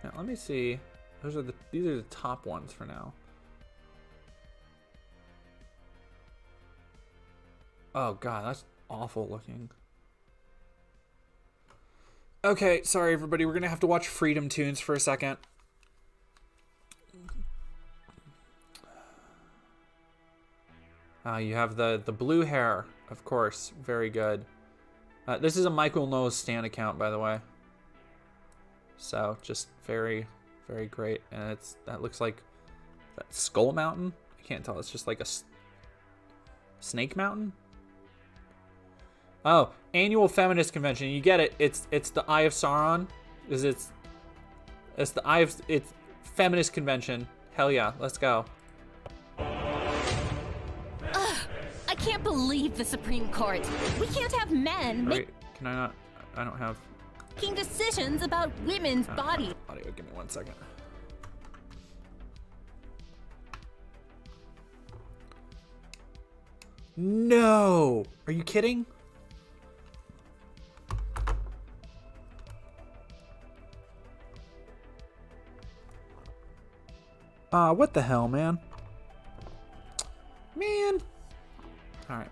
Now let me see. These are the top ones for now. Oh god, that's awful looking. Okay, sorry everybody, we're gonna have to watch Freedom Tunes for a second. You have the blue hair, of course. Very good. This is a Michael Knowles Stan account, by the way. So, just very, very great. And that looks like that Skull Mountain. I can't tell. It's just like a Snake Mountain. Oh, annual feminist convention. You get it. It's the Eye of Sauron. It's the Eye of it's feminist convention. Hell yeah, let's go. I can't believe the Supreme Court. We can't have men Wait, can I not? I don't have making decisions about women's bodies. Audio, give me 1 second. No! Are you kidding? What the hell, man? Man! Alright.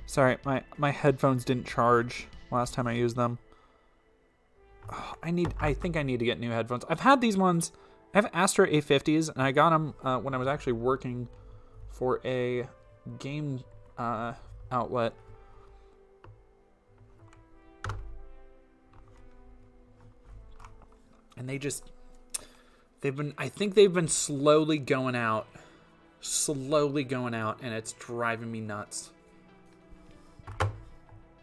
Sorry, my headphones didn't charge last time I used them. Oh, I think I need to get new headphones. I've had these ones. I have Astra A50s, and I got them when I was actually working for a game outlet. And I think they've been slowly going out, and it's driving me nuts.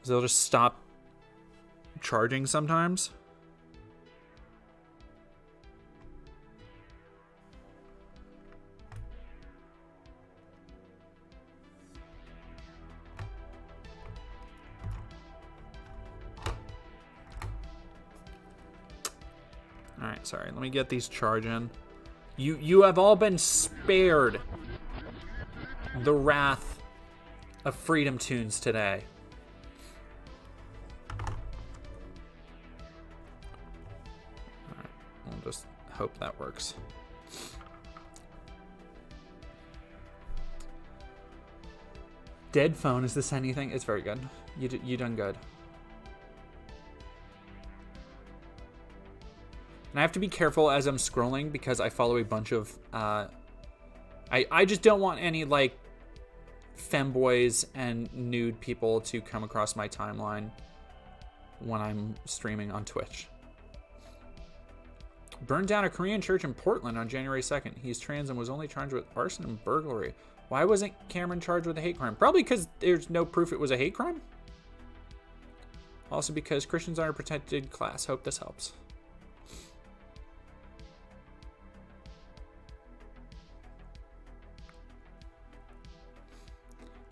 So they'll just stop charging sometimes. Alright, sorry. Let me get these charging. You have all been spared the wrath of Freedom Tunes today. Just hope that works. Dead phone, is this anything? It's very good. You done good. And I have to be careful as I'm scrolling because I follow a bunch of, I just don't want any, like, femboys and nude people to come across my timeline when I'm streaming on Twitch. Burned down a Korean church in Portland on January 2nd. He's trans and was only charged with arson and burglary. Why wasn't Cameron charged with a hate crime? Probably because there's no proof it was a hate crime. Also because Christians are a protected class. Hope this helps.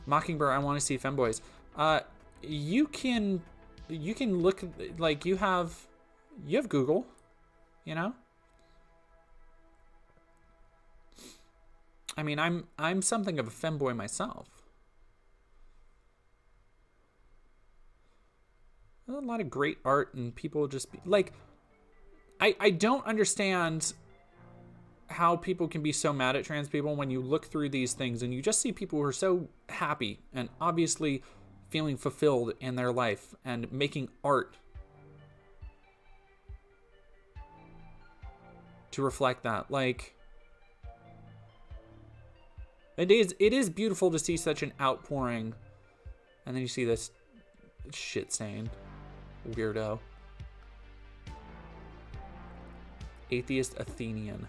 Mockingbird, I want to see femboys. You can look, like, you have Google, you know? I mean, I'm something of a femboy myself. A lot of great art and people just be, like, I don't understand how people can be so mad at trans people when you look through these things and you just see people who are so happy and obviously feeling fulfilled in their life and making art to reflect that. Like, it is beautiful to see such an outpouring, and then you see this shit saying weirdo. Atheist Athenian.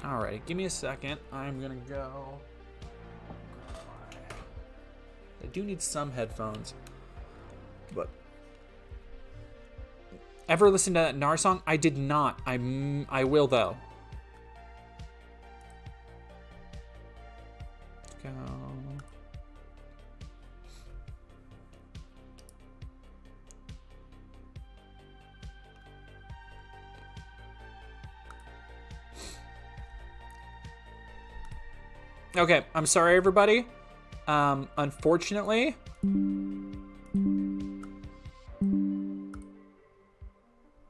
Alright, give me a second. I'm gonna go. I do need some headphones. But ever listen to that Nar song? I did not. I will though. Let's go. Okay, I'm sorry everybody. Unfortunately,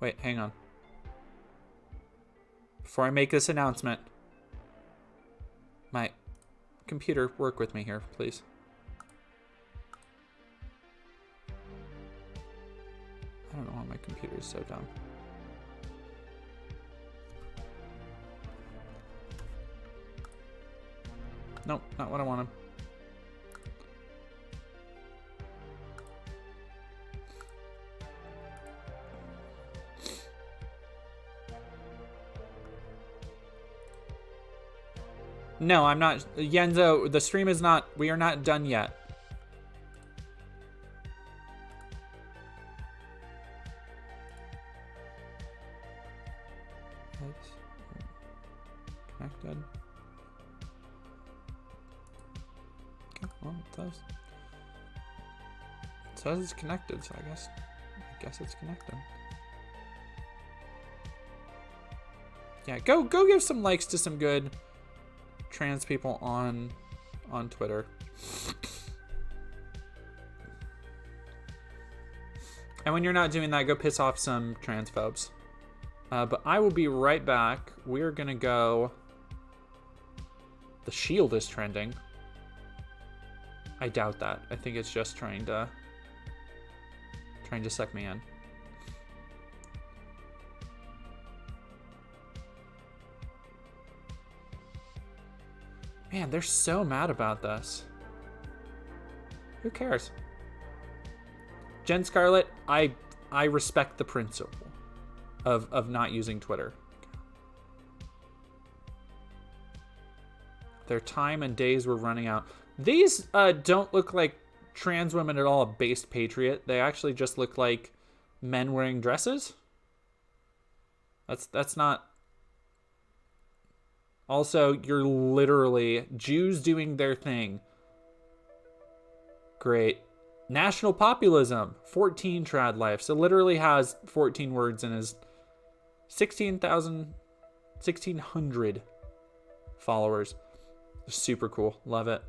wait, hang on. Before I make this announcement, my computer, work with me here, please. I don't know why my computer is so dumb. Nope, not what I wanted. No, I'm not. Yenzo, the stream is not, we are not done yet. That's connected. Okay, well, it does. It says it's connected, so I guess it's connected. Yeah, go give some likes to some good trans people on Twitter. And when you're not doing that, go piss off some transphobes. But I will be right back. We're gonna go. The shield is trending. I doubt that. I think it's just trying to suck me in. Man, they're so mad about this. Who cares? Jen Scarlett, I respect the principle of not using Twitter. Their time and days were running out. These don't look like trans women at all, a based patriot. They actually just look like men wearing dresses. That's not. Also, you're literally Jews doing their thing. Great. National populism, 14 trad life. So literally has 14 words in his 1,600 followers. Super cool. Love it.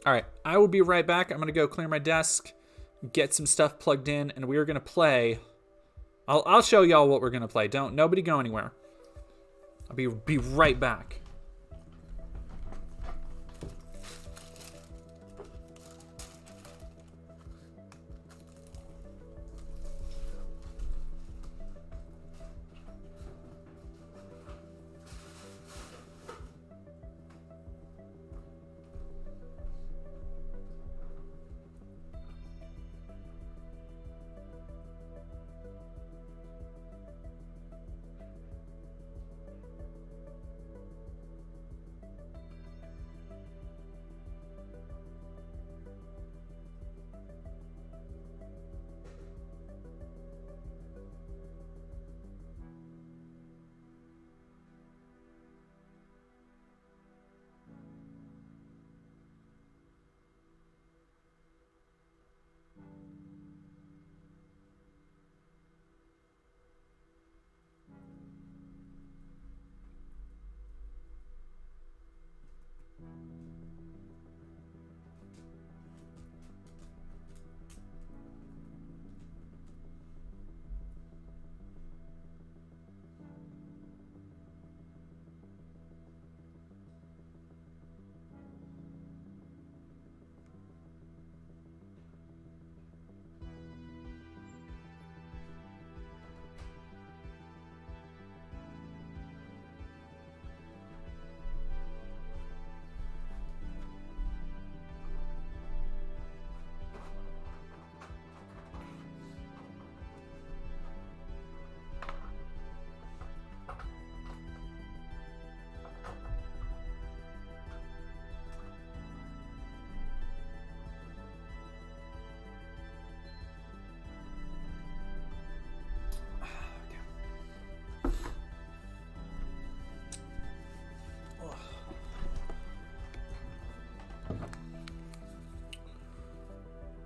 All right, I will be right back. I'm going to go clear my desk, get some stuff plugged in, and we are going to play. I'll show y'all what we're going to play. Nobody go anywhere. I'll be right back.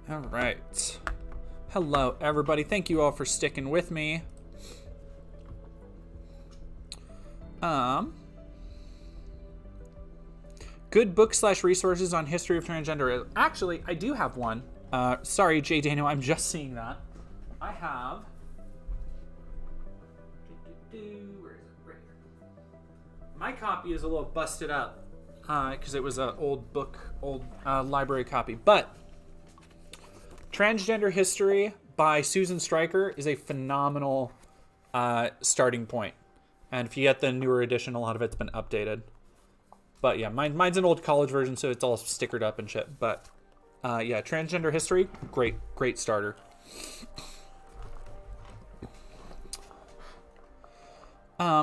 All right. Hello, everybody. Thank you all for sticking with me. Good book/resources on history of transgender. Actually, I do have one. Sorry, Jay Dano, I'm just seeing that. I have. Where is it? Right here. My copy is a little busted up because it was an old library copy. But Transgender History by Susan Stryker is a phenomenal starting point. And if you get the newer edition, a lot of it's been updated. But yeah, mine's an old college version, so it's all stickered up and shit. But yeah, Transgender History, great starter.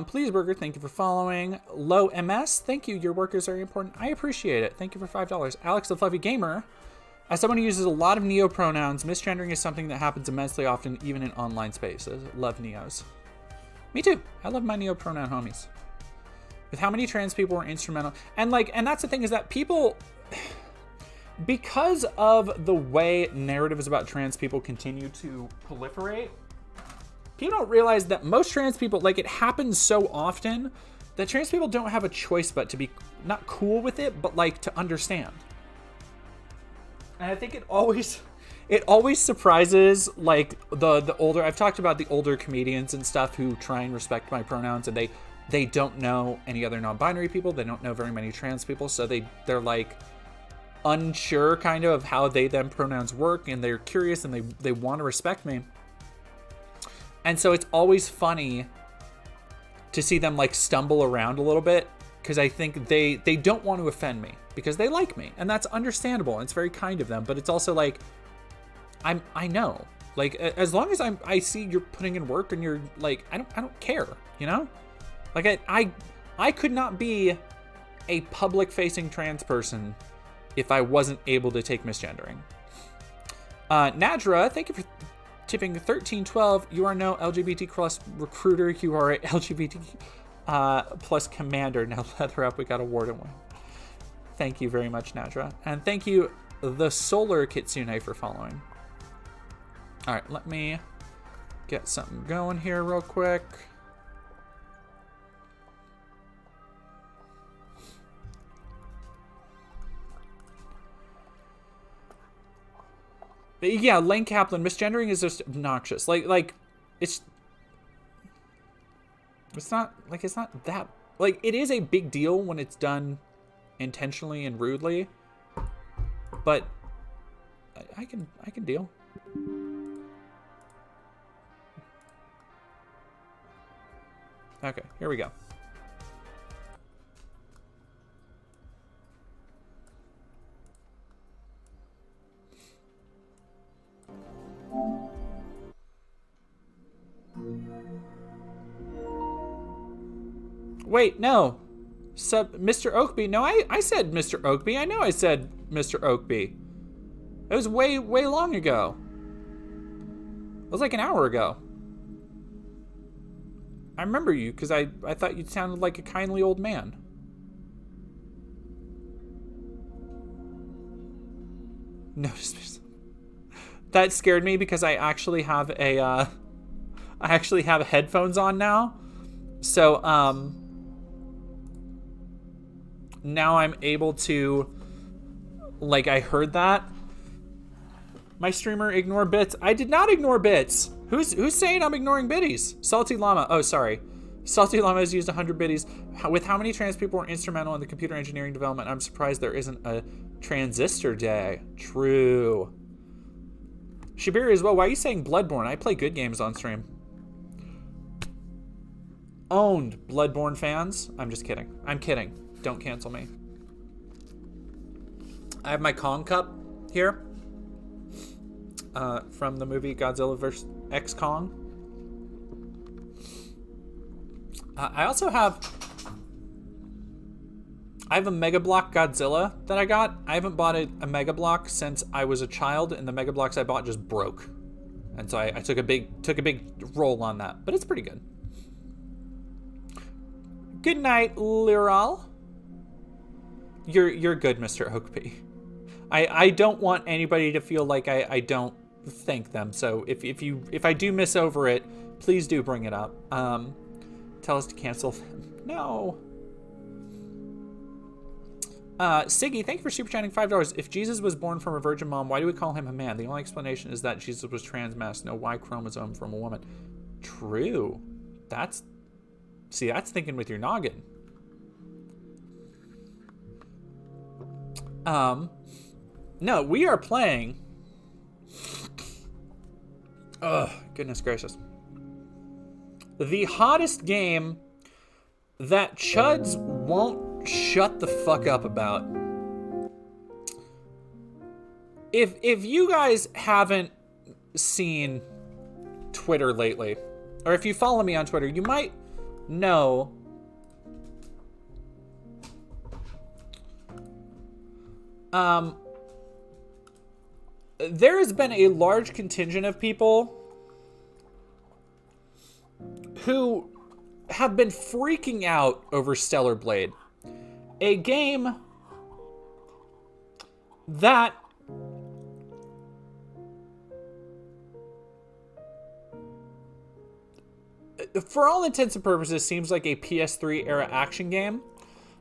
Please Burger, thank you for following. Low MS, thank you. Your work is very important. I appreciate it. Thank you for $5. Alex the Fluffy Gamer, as someone who uses a lot of neo pronouns, misgendering is something that happens immensely often, even in online spaces. Love neos. Me too. I love my neo pronoun homies. With how many trans people were instrumental, and that's the thing, is that people, because of the way narratives about trans people continue to proliferate, people don't realize that most trans people, it happens so often that trans people don't have a choice but to be not cool with it, but to understand. And I think it always surprises the older, I've talked about the older comedians and stuff who try and respect my pronouns, and they don't know any other non-binary people. They don't know very many trans people. So they're unsure kind of how them pronouns work, and they're curious and they want to respect me. And so it's always funny to see them stumble around a little bit, because I think they don't want to offend me because they like me, and that's understandable. And it's very kind of them, but it's also I know, as long as I see you're putting in work and you're I don't care, you know? I could not be a public-facing trans person if I wasn't able to take misgendering. Nadra, thank you for tipping 1312. You are no LGBT plus recruiter. You are a LGBT plus commander. Now leather up. We got a warden one. Thank you very much, Nadra. And thank you, the Solar Kitsune, for following. All right, let me get something going here real quick. But yeah, Lane Kaplan, misgendering is just obnoxious. It's not that like, it is a big deal when it's done intentionally and rudely, but I can deal. Okay, here we go. Wait, no. Mr. Oakby. No, I said Mr. Oakby. I know I said Mr. Oakby. It was way long ago. It was like an hour ago. I remember you because I thought you sounded like a kindly old man. Notice that scared me because I actually have headphones on now. So now I'm able to, like, I heard that. My streamer ignore bits. I did not ignore bits. Who's saying I'm ignoring biddies? Salty Llama. Oh, sorry. Salty Llama has used 100 biddies. With how many trans people were instrumental in the computer engineering development, I'm surprised there isn't a transistor day. True. Shibiri as well. Why are you saying Bloodborne? I play good games on stream. Owned Bloodborne fans. I'm just kidding. I'm kidding. Don't cancel me. I have my Kong cup here. From the movie Godzilla vs. X Kong. I also have a Mega Block Godzilla that I got. I haven't bought a Mega Block since I was a child, and the Mega Blocks I bought just broke. And so I took a big roll on that, but it's pretty good. Good night, Liral. You're good, Mr. Oakby. I don't want anybody to feel like I don't thank them. So if I do miss over it, please do bring it up. Tell us to cancel them. No. Siggy, thank you for super chatting $5. If Jesus was born from a virgin mom, why do we call him a man? The only explanation is that Jesus was transmass, no Y chromosome from a woman. True. That's thinking with your noggin. No, we are playing. Oh, goodness gracious. The hottest game that Chuds won't shut the fuck up about. If you guys haven't seen Twitter lately, or if you follow me on Twitter, you might know there has been a large contingent of people who have been freaking out over Stellar Blade, a game that for all intents and purposes seems like a PS3 era action game,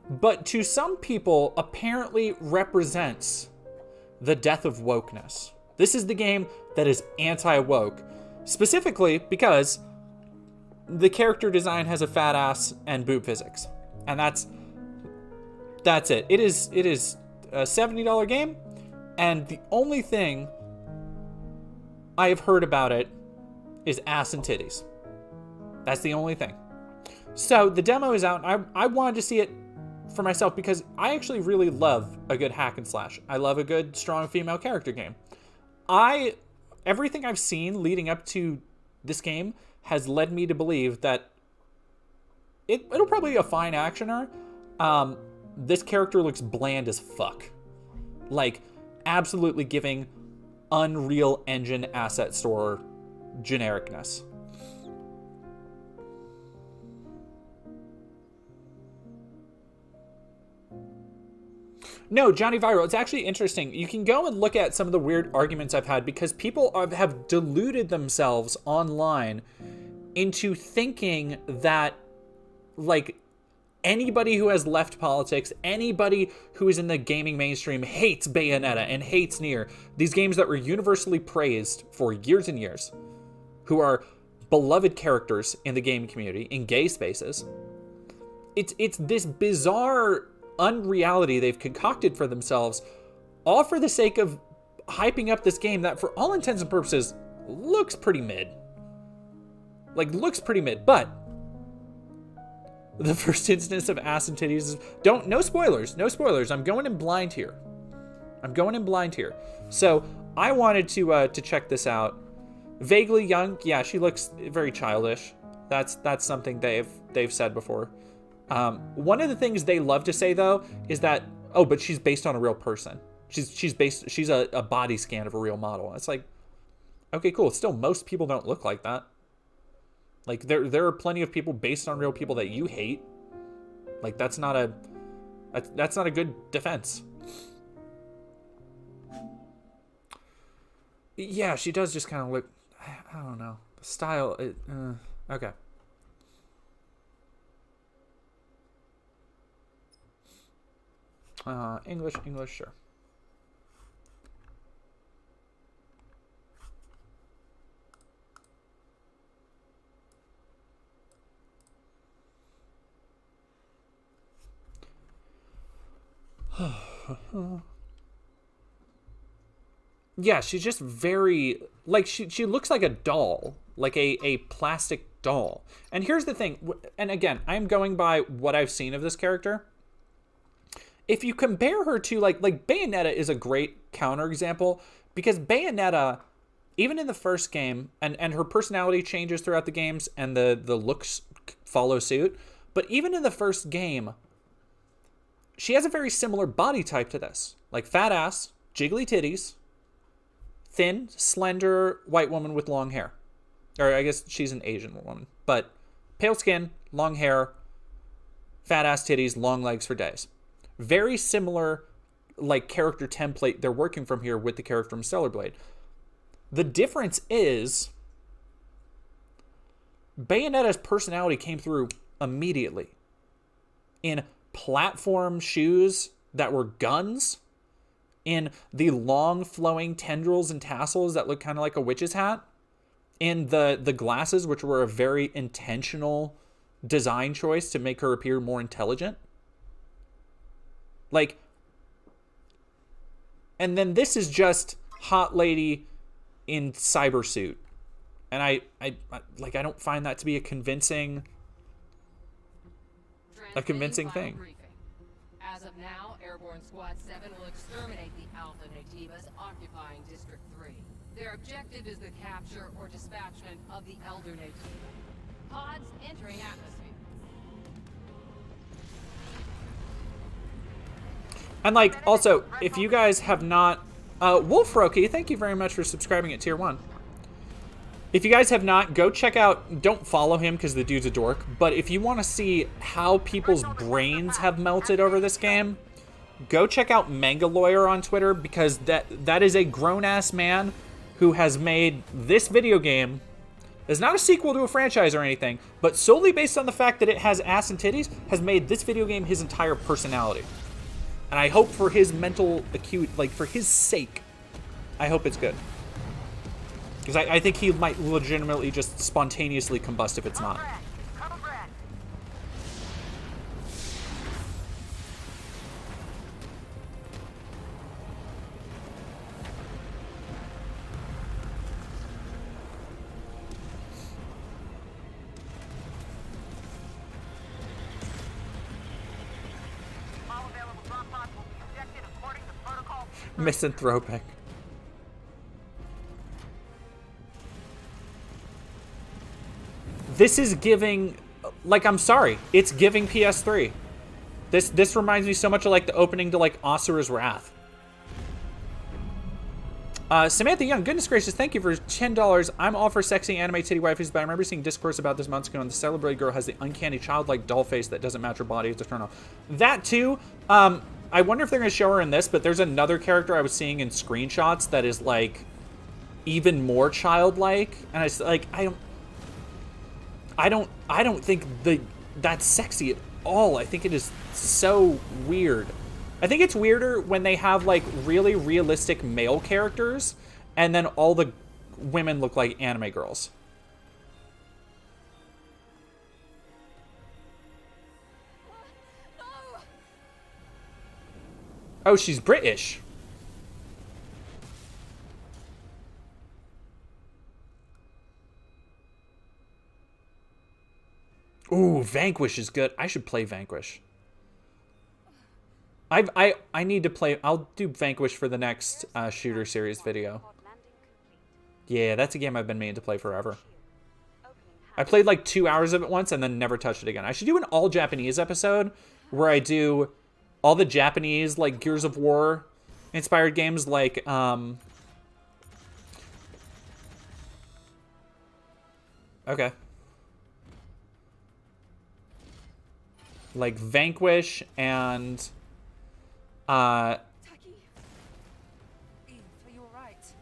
but to some people apparently represents the death of wokeness. This is the game that is anti-woke, specifically because the character design has a fat ass and boob physics, and that's it. It is a $70 game, and the only thing I have heard about it is ass and titties. That's the only thing. So the demo is out. I wanted to see it for myself because I actually really love a good hack and slash. I love a good strong female character game. Everything I've seen leading up to this game has led me to believe that it'll probably be a fine actioner. This character looks bland as fuck. Like, absolutely giving Unreal Engine Asset Store genericness. No, Johnny Viral, it's actually interesting. You can go and look at some of the weird arguments I've had because people have deluded themselves online into thinking that, like, anybody who has left politics, anybody who is in the gaming mainstream hates Bayonetta and hates Nier, these games that were universally praised for years and years, who are beloved characters in the gaming community, in gay spaces. It's this bizarre unreality they've concocted for themselves, all for the sake of hyping up this game that, for all intents and purposes, looks pretty mid. Like, looks pretty mid, but the first instance of ass and titties is... No spoilers, no spoilers. I'm going in blind here. So, I wanted to check this out. Vaguely young, yeah, she looks very childish. That's something they've said before. One of the things they love to say, though, is that, oh, but she's based on a real person. She's a body scan of a real model. It's like, okay, cool. Still, most people don't look like that. Like, there are plenty of people based on real people that you hate. Like, that's not a good defense. Yeah, she does just kind of look, I don't know. The style, okay. English, sure. Yeah, she's just very, like, she looks like a doll, like a plastic doll. And here's the thing, and again, I'm going by what I've seen of this character. If you compare her to, like Bayonetta is a great counterexample, because Bayonetta, even in the first game, and her personality changes throughout the games, and the looks follow suit, but even in the first game, she has a very similar body type to this. Like, fat ass, jiggly titties, thin, slender white woman with long hair. Or I guess she's an Asian woman. But pale skin, long hair, fat ass titties, long legs for days. Very similar, like, character template they're working from here with the character from Stellar Blade. The difference is Bayonetta's personality came through immediately. In platform shoes that were guns, in the long flowing tendrils and tassels that look kind of like a witch's hat, in the glasses, which were a very intentional design choice to make her appear more intelligent. Like, and then this is just hot lady in cyber suit. And I don't find that to be a convincing thing. As of now, Airborne Squad 7 will exterminate the Alpha Nativas occupying District 3. Their objective is the capture or dispatchment of the Elder Nativa. Pods entering atmosphere. And, like, also, if you guys have not... Wolf Roki, thank you very much for subscribing at Tier 1. If you guys have not, go check out... Don't follow him because the dude's a dork. But if you want to see how people's brains have melted over this game, go check out Manga Lawyer on Twitter, because that is a grown-ass man who has made this video game. It's not a sequel to a franchise or anything, but solely based on the fact that it has ass and titties, has made this video game his entire personality. And I hope for his mental acuity, like, for his sake, I hope it's good. Because I think he might legitimately just spontaneously combust if it's not. Misanthropic. This is giving, like, I'm sorry, it's giving PS3. This reminds me so much of, like, the opening to, like, Asura's Wrath. Samantha Young, goodness gracious, thank you for $10. I'm all for sexy anime titty waifus, but I remember seeing discourse about this months ago, and the Celebrated girl has the uncanny childlike doll face that doesn't match her body. It's a turn off. That too, I wonder if they're going to show her in this, but there's another character I was seeing in screenshots that is, like, even more childlike, and I like, I don't think that's sexy at all. I think it is so weird. I think it's weirder when they have, like, really realistic male characters and then all the women look like anime girls. Oh, she's British. Ooh, Vanquish is good. I should play Vanquish. I need to play. I'll do Vanquish for the next shooter series video. Yeah, that's a game I've been meaning to play forever. I played like 2 hours of it once and then never touched it again. I should do an all Japanese episode where I do all the Japanese like Gears of War inspired games like okay. Like Vanquish and Taki? Eve, are you alright? This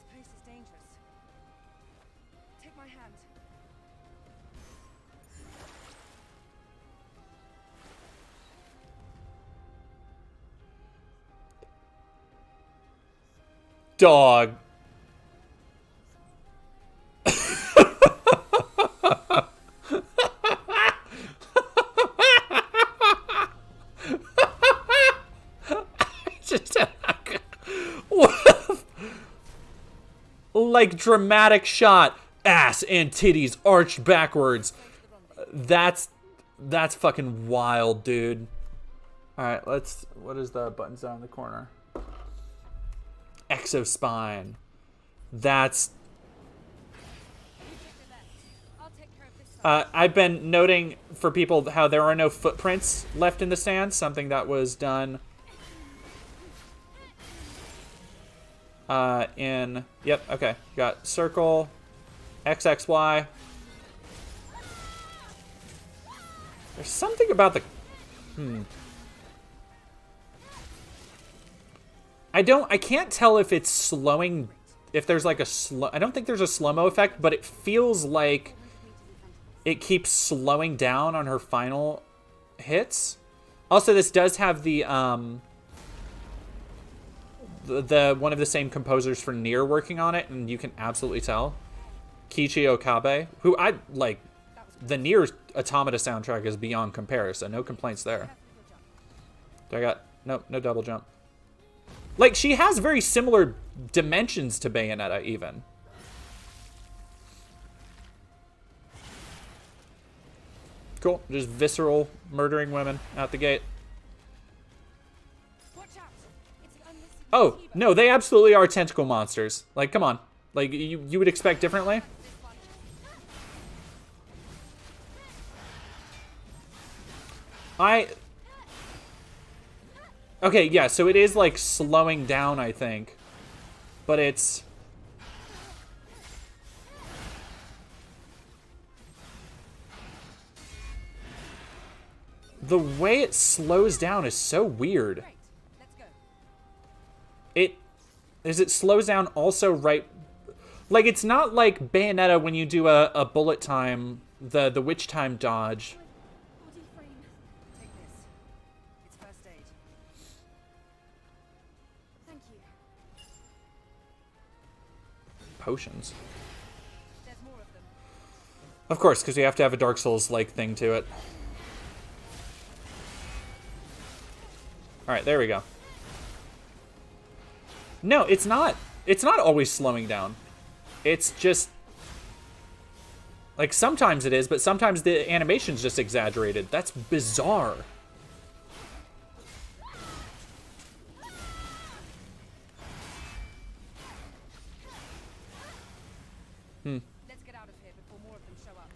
place is dangerous. Take my hand. dog. Like dramatic shot, ass and titties arched backwards. That's fucking wild, dude. All right, what is the buttons down in the corner? Exospine. That's I've been noting for people how there are no footprints left in the sand, something that was done yep, okay. Got circle, XXY. There's something about the I can't tell if it's slowing, if there's like a slow, I don't think there's a slow-mo effect, but it feels like it keeps slowing down on her final hits. Also, this does have the one of the same composers for Nier working on it, and you can absolutely tell. Kichi Okabe, who I like, the Nier Automata soundtrack is beyond comparison. No complaints there. I got no double jump. Like, she has very similar dimensions to Bayonetta, even. Cool. Just visceral murdering women out the gate. Oh, no, they absolutely are tentacle monsters. Like, come on. Like, you would expect differently? Okay, yeah, so it is, like, slowing down, I think. But it's... The way it slows down is so weird. It slows down also right... Like, it's not like Bayonetta when you do a bullet time, the witch time dodge. Take this. It's first aid. Thank you. Potions. There's more of them. Of course, because you have to have a Dark Souls-like thing to it. Alright, there we go. No, it's not. It's not always slowing down. It's just... Like, sometimes it is, but sometimes the animation's just exaggerated. That's bizarre. Let's get out of here before more of them show up.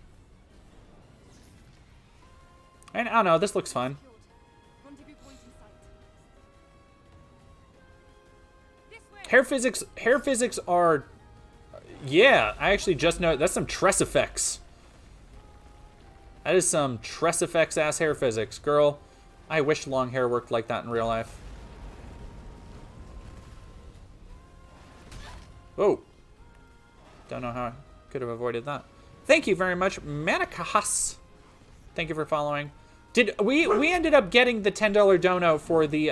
And I don't know, this looks fun. Rendezvous point in sight. Hair physics are... Yeah, I actually just know that's some Tress effects. That is some Tress effects ass hair physics. Girl, I wish long hair worked like that in real life. Whoa. Don't know how I could have avoided that. Thank you very much, Manikahas. Thank you for following. Did we ended up getting the $10 dono for the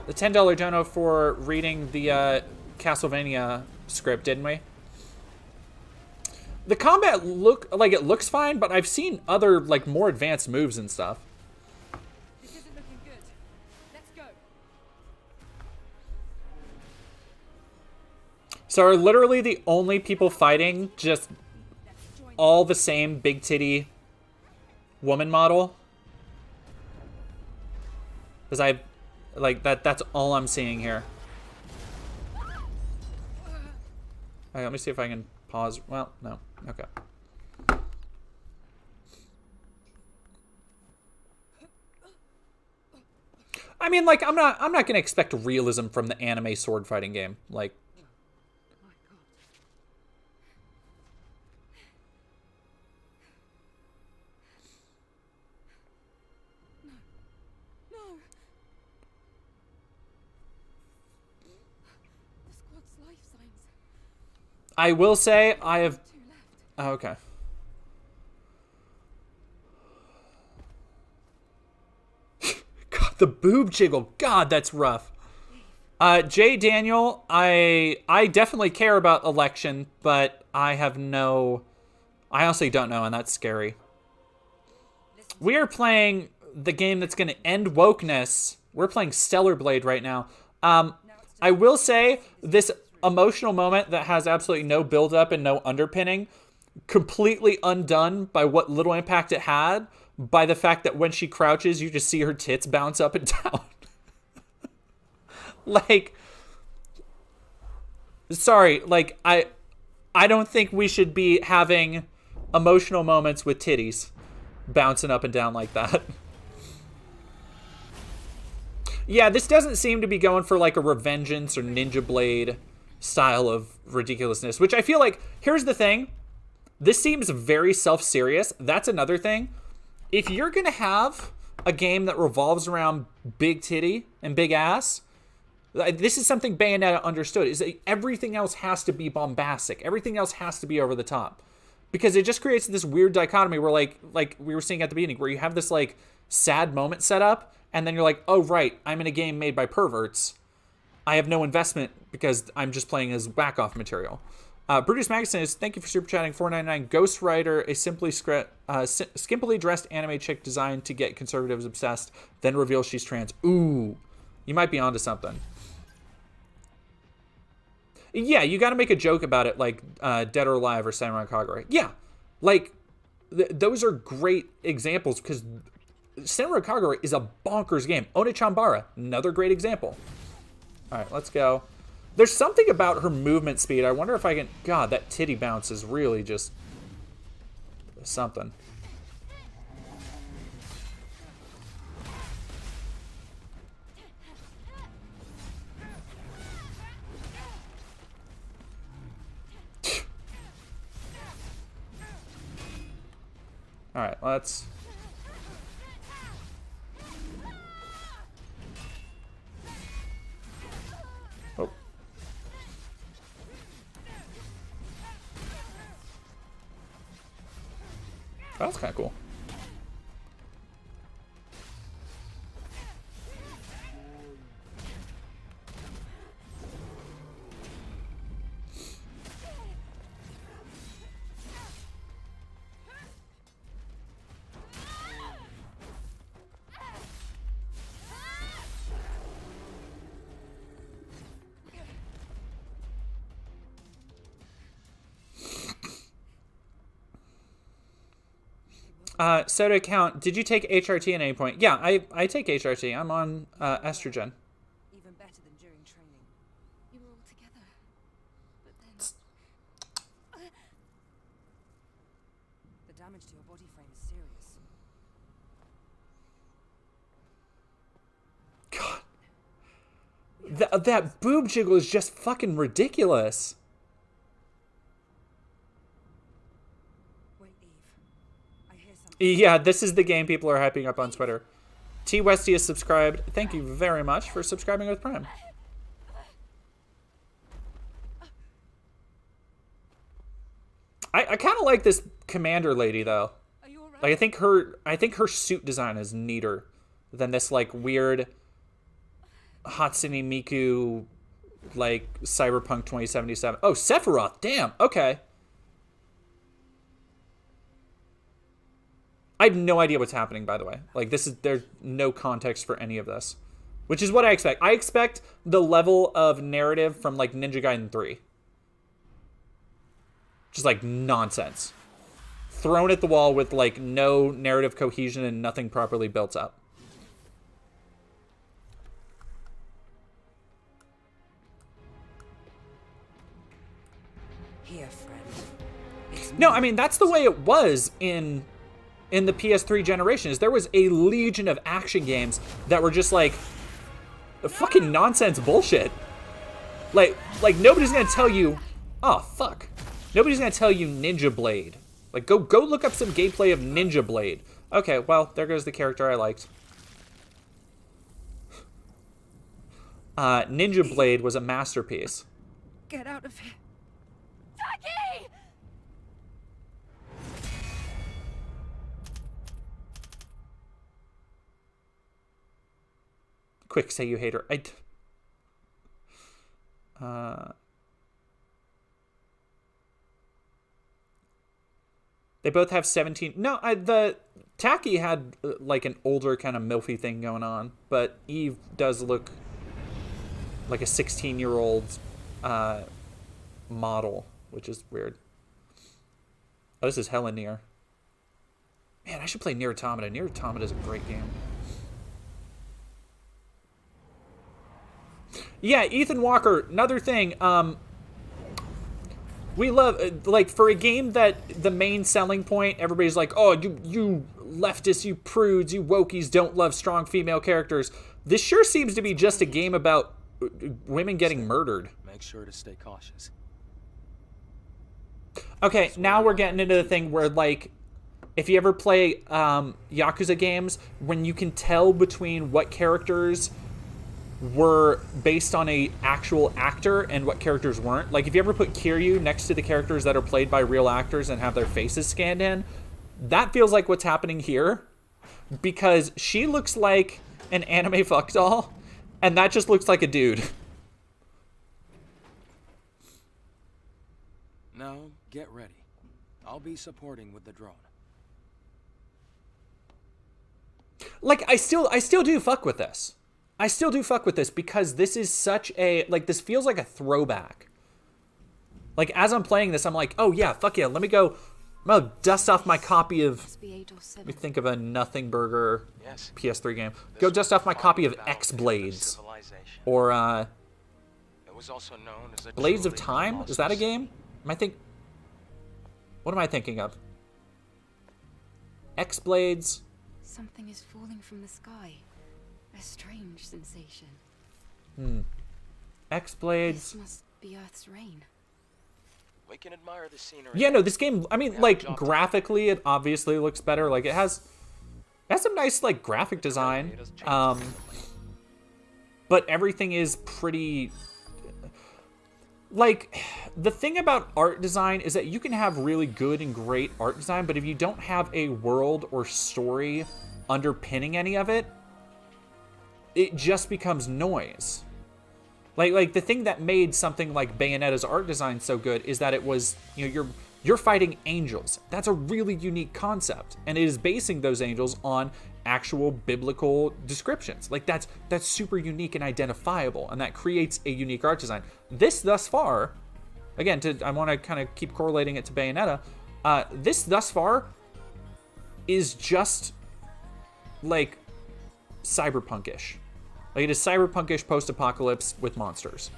$10 dono for reading the Castlevania script, didn't we? The combat it looks fine, but I've seen other like more advanced moves and stuff. This isn't looking good. Let's go. So are literally the only people fighting just all the same big titty woman model? Because I like that's all I'm seeing here. Okay, let me see if I can pause. Well, no. Okay. I mean, like, I'm not gonna expect realism from the anime sword fighting game. Like, No. The squad's life signs. I will say I have. Two left. Oh, okay. God, the boob jiggle. God, that's rough. Jay Daniel, I definitely care about election, but I honestly don't know, and that's scary. We are playing the game that's going to end wokeness. We're playing Stellar Blade right now. I will say this emotional moment that has absolutely no build-up and no underpinning, completely undone by what little impact it had, by the fact that when she crouches, you just see her tits bounce up and down. Like, sorry, like, I don't think we should be having emotional moments with titties bouncing up and down like that. Yeah, this doesn't seem to be going for like a Revengeance or Ninja Blade style of ridiculousness, which I feel like, here's the thing. This seems very self-serious. That's another thing. If you're going to have a game that revolves around big titty and big ass, this is something Bayonetta understood, is that everything else has to be bombastic. Everything else has to be over the top. Because it just creates this weird dichotomy where like we were seeing at the beginning, where you have this like sad moment set up, and then you're like, oh right, I'm in a game made by perverts. I have no investment because I'm just playing as whack-off material. Brutus Magnuson is, thank you for super chatting, $4.99. Ghost Rider, a skimpily dressed anime chick designed to get conservatives obsessed, then reveals she's trans. Ooh, you might be onto something. Yeah, you got to make a joke about it, like Dead or Alive or Samurai Kagura. Yeah, like those are great examples because Samurai Kagura is a bonkers game. Onechambara, another great example. All right, let's go. There's something about her movement speed. I wonder if I can... God, that titty bounce is really just something. All right, let's... Oh. That's kind of cool. Soda account, did you take HRT at any point? Yeah, I take HRT. I'm on estrogen. Even better than during training. You were all together. But then... The damage to your body frame is serious. God. That boob jiggle is just fucking ridiculous. Yeah, this is the game people are hyping up on Twitter. T Westy is subscribed. Thank you very much for subscribing with Prime. I kind of like this commander lady though. Like I think her suit design is neater than this like weird Hatsune Miku like Cyberpunk 2077. Oh, Sephiroth. Damn. Okay. I have no idea what's happening, by the way. Like, there's no context for any of this. Which is what I expect. I expect the level of narrative from, like, Ninja Gaiden 3. Just, like, nonsense. Thrown at the wall with, like, no narrative cohesion and nothing properly built up. Here, friend. No, I mean, that's the way it was in the PS3 generation. Is there was a legion of action games that were just, like, fucking nonsense bullshit. Like nobody's gonna tell you, oh, fuck. Nobody's gonna tell you Ninja Blade. Like, go look up some gameplay of Ninja Blade. Okay, well, there goes the character I liked. Ninja Blade was a masterpiece. Get out of here. Taki! Quick, say you hate her. They both have 17. No, the Taki had like an older kind of milfy thing going on, but Eve does look like a 16-year-old model, which is weird. Oh, this is hella Nier. Man, I should play Nier Automata. Nier Automata is a great game. Yeah, Ethan Walker, another thing, we love, like, for a game that the main selling point, everybody's like, oh, you leftists, you prudes, you wokies don't love strong female characters. This sure seems to be just a game about women getting murdered. Make sure to stay cautious. Okay, now we're getting into the thing where, like, if you ever play Yakuza games, when you can tell between what characters were based on a actual actor and what characters weren't. Like, if you ever put Kiryu next to the characters that are played by real actors and have their faces scanned in, that feels like what's happening here, because she looks like an anime fuck doll, and that just looks like a dude. Now, get ready. I'll be supporting with the drone. Like, I still do fuck with this. I still do fuck with this because this is such a, like, this feels like a throwback. Like, as I'm playing this, I'm like, oh yeah, fuck yeah, I'm gonna dust off my copy of, let me think of a Nothing Burger PS3 game. Go dust off my copy of X Blades. Or, It was also known as Blades of Time? Is that a game? What am I thinking of? X Blades. Something is falling from the sky. A strange sensation. X Blades. This must be Earth's rain. We can admire the scenery. Yeah, no, this game, I mean, like, graphically, it obviously looks better. Like, it has some nice, like, graphic design. But everything is pretty, like, the thing about art design is that you can have really good and great art design, but if you don't have a world or story underpinning any of it, it just becomes noise. Like the thing that made something like Bayonetta's art design so good is that it was, you know, you're fighting angels. That's a really unique concept, and it is basing those angels on actual biblical descriptions. Like, that's super unique and identifiable, and that creates a unique art design. This thus far, again, I want to kind of keep correlating it to Bayonetta. This thus far is just like cyberpunkish. Like, it is cyberpunkish post-apocalypse with monsters.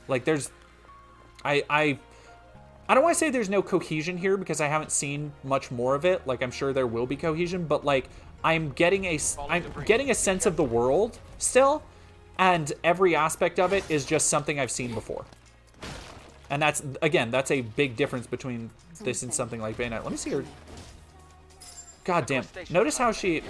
Like, there's, I don't want to say there's no cohesion here because I haven't seen much more of it. Like, I'm sure there will be cohesion, but like, I'm getting a sense of the world still, and every aspect of it is just something I've seen before. And that's a big difference between this and something like Bayonetta. Let me see her. God damn. Notice how she...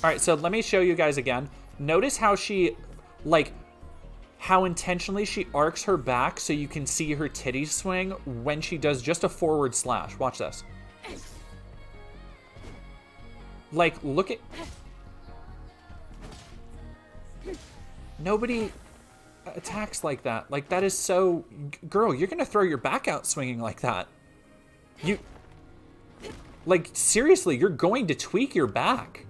Alright, so let me show you guys again. Notice how she, like, how intentionally she arcs her back so you can see her titties swing when she does just a forward slash. Watch this. Like, look at... Nobody attacks like that. Like, that is so... Girl, you're gonna throw your back out swinging like that. You... Like, seriously, you're going to tweak your back.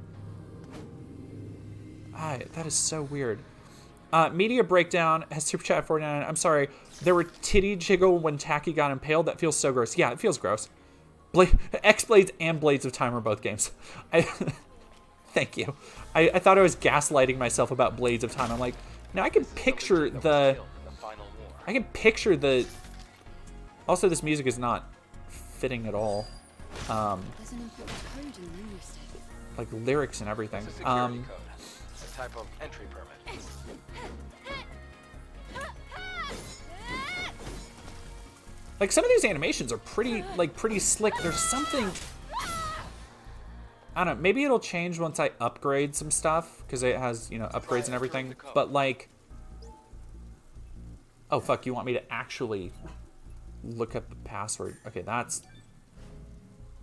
That is so weird. Media breakdown has super chat 49. I'm sorry. There were titty jiggle when Tacky got impaled. That feels so gross. Yeah, it feels gross. X-Blades and Blades of Time are both games. Thank you. I thought I was gaslighting myself about Blades of Time. I'm like, now I can picture the... I can picture the... Also, this music is not fitting at all. There's an important code in the menu state. Like lyrics and everything. It's a security code. A type of entry permit. Like, some of these animations are pretty slick. There's something... I don't know. Maybe it'll change once I upgrade some stuff, because it has, you know, upgrades and everything. But, like... Oh, fuck. You want me to actually look up the password? Okay, that's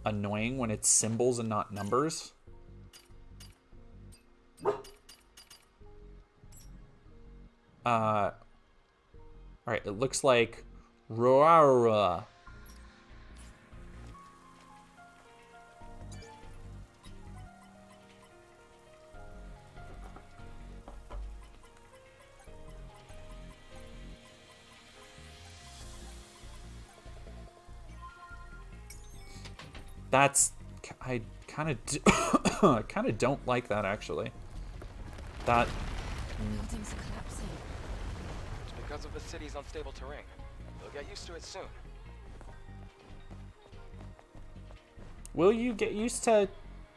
annoying when it's symbols and not numbers. Alright, it looks like... Roara. That's... I kind of kind of don't like that, actually. That... Buildings are collapsing. It's because of the city's unstable terrain. We'll get used to it soon. Will you get used to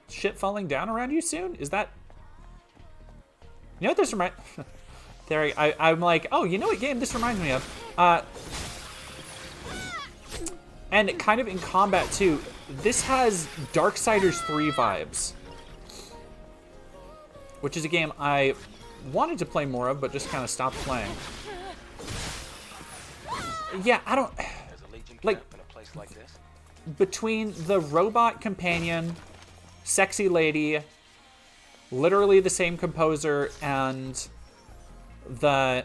shit falling down around you soon? Is that... You know what this reminds... There, I'm like, oh, you know what game this reminds me of? And kind of in combat, too. This has Darksiders 3 vibes. Which is a game I wanted to play more of, but just kind of stopped playing. Yeah, I don't... Like, in a place like this. Between the robot companion, sexy lady, literally the same composer, and the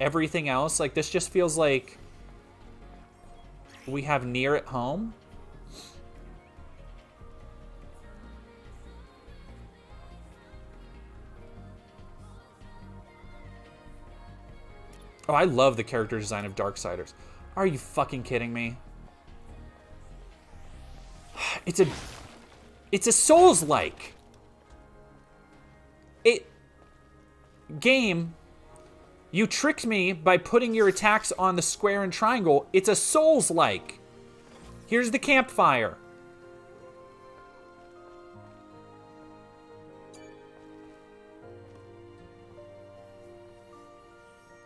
everything else, like, this just feels like we have Nier at home. Oh, I love the character design of Darksiders. Are you fucking kidding me? It's a Souls-like. Game, you tricked me by putting your attacks on the square and triangle. It's a Souls-like. Here's the campfire.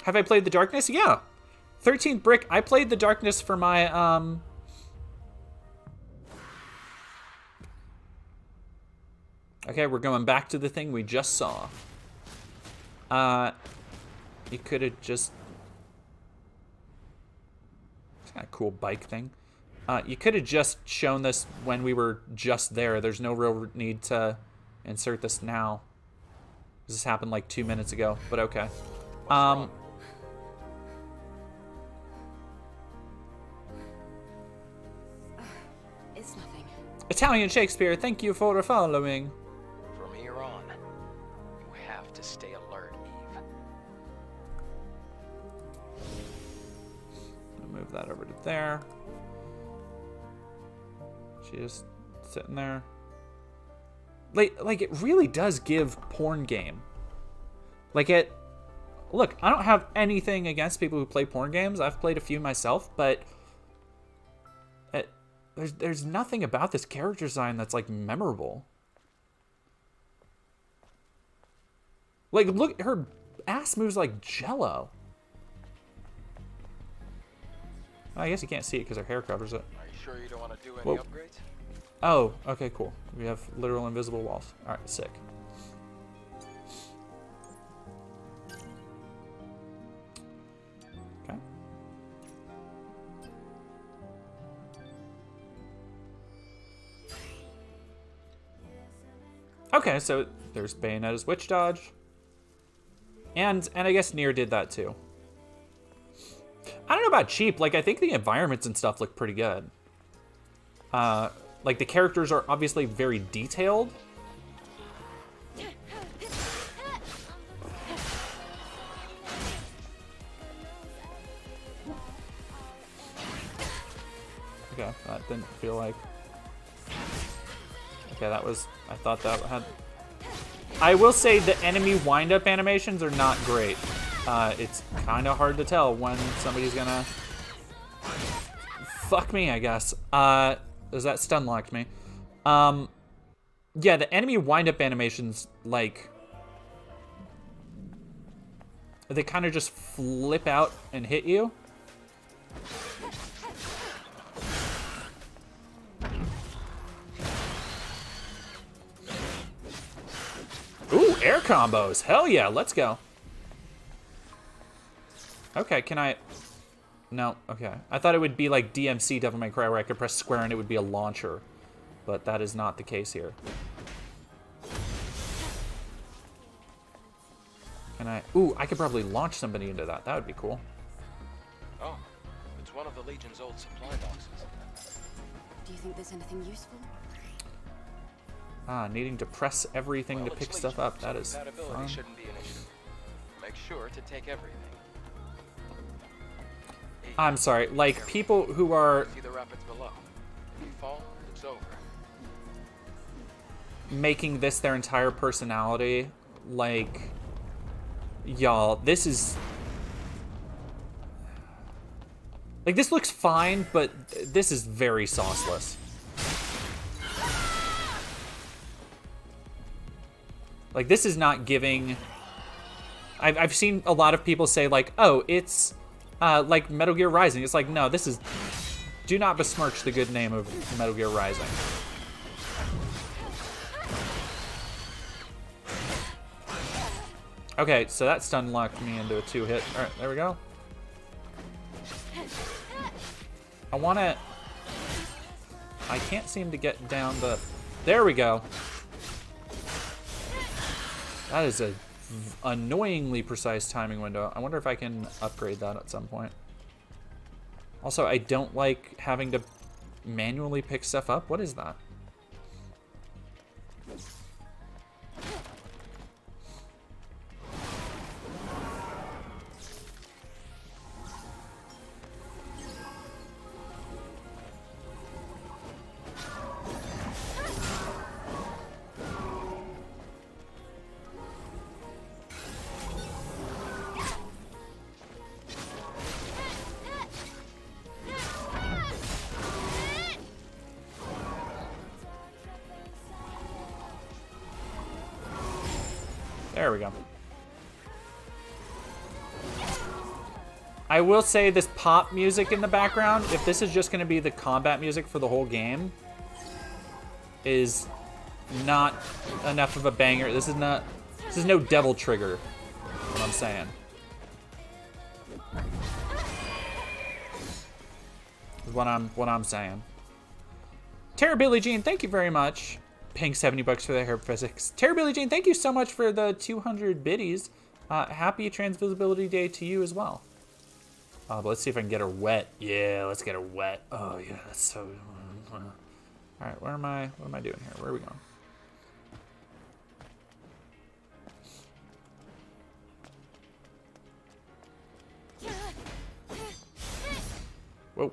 Have I played the Darkness? Yeah. 13th Brick. I played the Darkness for my, Okay, we're going back to the thing we just saw. You could have just... It's kind of a cool bike thing. You could have just shown this when we were just there. There's no real need to insert this now. This happened like 2 minutes ago, but okay. It's nothing. Italian Shakespeare, thank you for following. From here on, you have to stay alert, Eve. I'll move that over to there. She's just sitting there. Like it really does give porn game. Like it... Look, I don't have anything against people who play porn games. I've played a few myself, but... There's nothing about this character design that's, like, memorable. Like, look, her ass moves like Jell-O. I guess you can't see it because her hair covers it. Are you sure you don't want to do any upgrades? Oh, okay, cool. We have literal invisible walls. Alright, sick. Okay. Okay, so there's Bayonetta's Witch Dodge. And I guess Nier did that too. I don't know about cheap. Like, I think the environments and stuff look pretty good. Like, the characters are obviously very detailed. Okay, that didn't feel like... Okay, that was... I thought that had... I will say the enemy wind-up animations are not great. It's kind of hard to tell when somebody's gonna... Fuck me, I guess. Does that stun locked me? Yeah, the enemy wind-up animations, like... They kind of just flip out and hit you. Ooh, air combos. Hell yeah, let's go. Okay, can I... No, okay. I thought it would be like DMC Devil May Cry where I could press square and it would be a launcher. But that is not the case here. Can I... Ooh, I could probably launch somebody into that. That would be cool. Oh, it's one of the Legion's old supply boxes. Do you think there's anything useful? Ah, needing to press everything to pick stuff up. That is compatibility fun. shouldn't be an issue. Make sure to take everything. I'm sorry, like people who are See the rapids below. If you fall, it's over. making this their entire personality, like, y'all, this is... Like, this looks fine, but this is very sauceless. Like, this is not giving... I've seen a lot of people say, like, oh, it's, like, Metal Gear Rising. It's like, no, this is... Do not besmirch the good name of Metal Gear Rising. Okay, so that stun locked me into a 2-hit. Alright, there we go. I wanna... I can't seem to get down the... There we go. That is a annoyingly precise timing window. I wonder if I can upgrade that at some point. Also, I don't like having to manually pick stuff up. What is that? There we go. I will say this pop music in the background, if this is just going to be the combat music for the whole game, is not enough of a banger. This is no Devil Trigger, what I'm saying. Is what I'm saying. Tara Billie Jean, thank you very much. Paying $70 for the hair physics. Tara Billie Jean, thank you so much for the 200 biddies. Happy Transvisibility Day to you as well. But let's see if I can get her wet. Yeah, let's get her wet. Oh yeah, that's so. All right, what am I doing here? Where are we going? Whoa.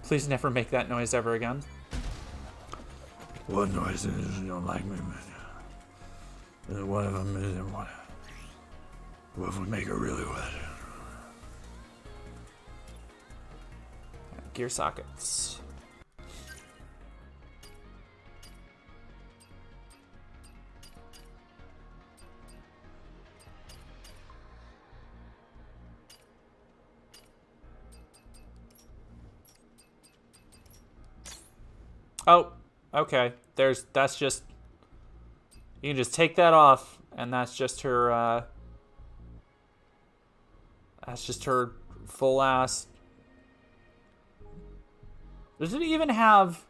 Please never make that noise ever again. What noise is it? You don't like me, man. What if I miss it? What if we make it really wet? Gear sockets. Oh, okay. That's just, you can just take that off, and that's just her, full ass. Does it even have,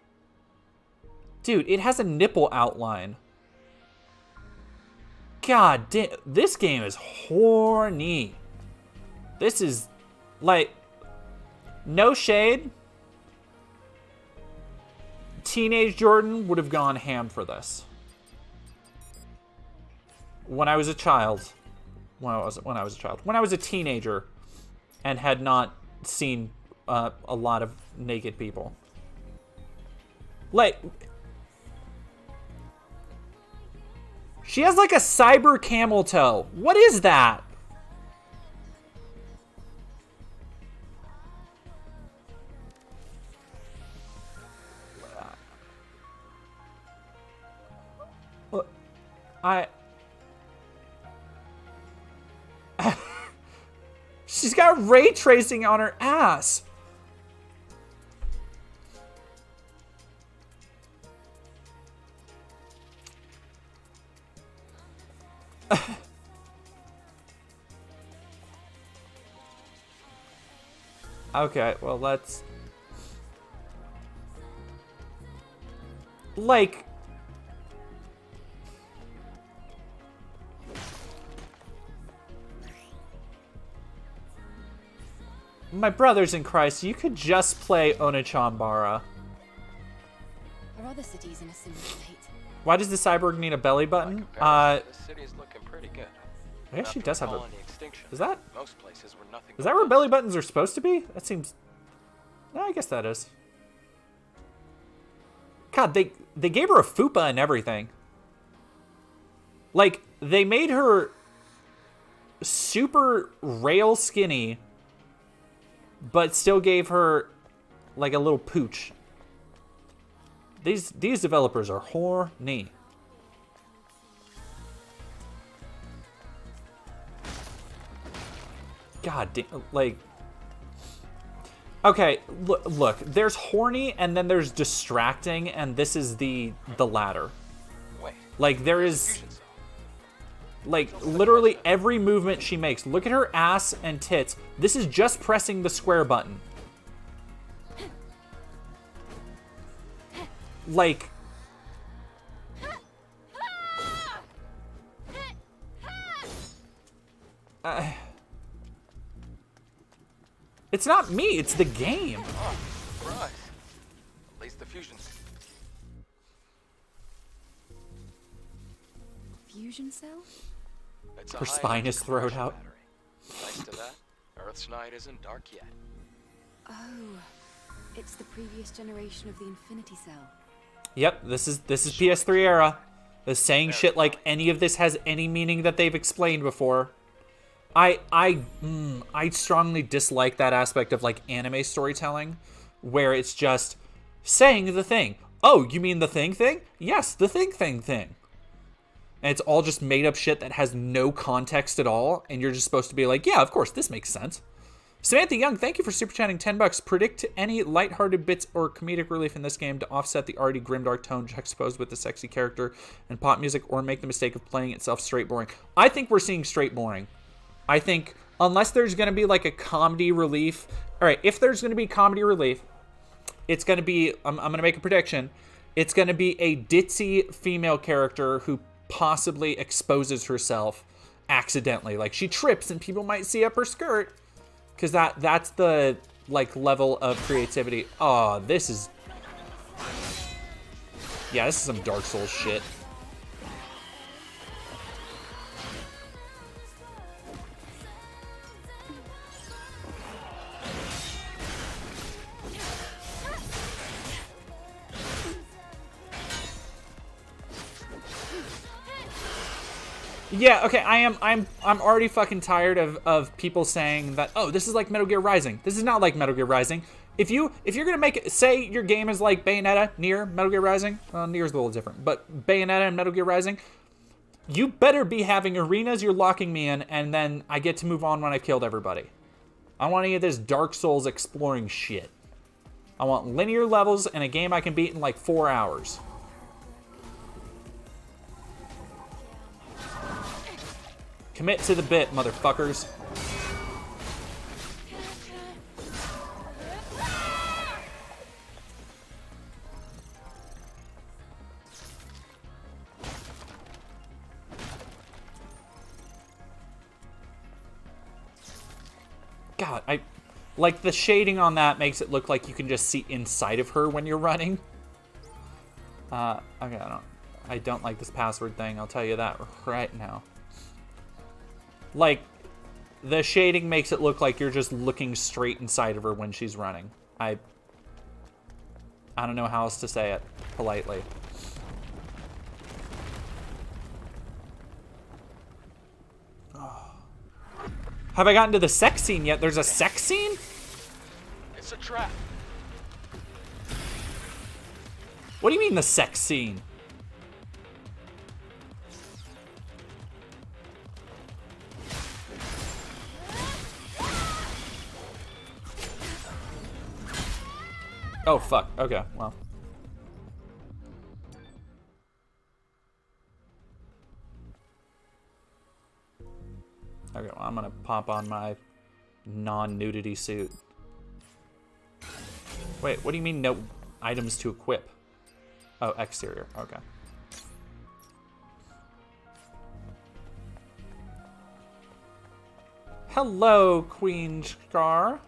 Dude, it has a nipple outline. God damn, this game is horny. This is, like, no shade. Teenage Jordan would have gone ham for this. When I was a child. When I was a teenager and had not seen a lot of naked people. Like, she has like a cyber camel toe. What is that? She's got ray tracing on her ass. Okay, well, let's... Like... My brothers in Christ, you could just play Onechambara. Are other cities in a similar state? Why does the cyborg need a belly button? The city's looking pretty good. I guess she does have a... Is that... Most places were nothing. Is that where belly buttons are supposed to be? That seems... No, I guess that is. God, they gave her a fupa and everything. Like, they made her super rail skinny, but still gave her like a little pooch. These developers are horny. God damn, like... Okay, look, there's horny and then there's distracting, and this is the latter. Wait. Like, there is... Like, literally every movement she makes. Look at her ass and tits. This is just pressing the square button. Like... It's not me, it's the game. Oh, right. At least the fusion. Fusion cell? It's a Her spine is throwed out. battery. Thanks to that, Earth's night isn't dark yet. Oh, it's the previous generation of the Infinity Cell. Yep, this is PS3 era. The saying shit like any of this has any meaning that they've explained before. I strongly dislike that aspect of like anime storytelling, where it's just saying the thing. Oh, you mean the thing? Yes, the thing. And it's all just made up shit that has no context at all, and you're just supposed to be like, yeah, of course, this makes sense. Samantha Young, thank you for super chatting $10. Predict any lighthearted bits or comedic relief in this game to offset the already grimdark tone juxtaposed with the sexy character and pop music, or make the mistake of playing itself straight boring. I think we're seeing straight boring. I think unless there's going to be like a comedy relief. All right, if there's going to be comedy relief, it's going to be, I'm going to make a prediction. It's going to be a ditzy female character who possibly exposes herself accidentally. Like she trips and people might see up her skirt. Because that's the like level of creativity. Oh, this is... Yeah, this is some Dark Souls shit. Yeah, okay, I'm already fucking tired of people saying that, oh, this is like Metal Gear Rising. This is not like Metal Gear Rising. If you're gonna make it, say your game is like Bayonetta, Nier, Metal Gear Rising. Well, Nier's a little different, but Bayonetta and Metal Gear Rising, you better be having arenas you're locking me in, and then I get to move on when I killed everybody. I want any of this Dark Souls exploring shit. I want linear levels and a game I can beat in like 4 hours. Commit to the bit, motherfuckers. God, like the shading on that makes it look like you can just see inside of her when you're running. Okay, I don't like this password thing. I'll tell you that right now. Like, the shading makes it look like you're just looking straight inside of her when she's running. I don't know how else to say it politely. Oh. Have I gotten to the sex scene yet? There's a sex scene? It's a trap. What do you mean the sex scene? Oh, fuck. Okay, well. Okay, well, I'm gonna pop on my non-nudity suit. Wait, what do you mean no items to equip? Oh, exterior. Okay. Hello, Queen Scar.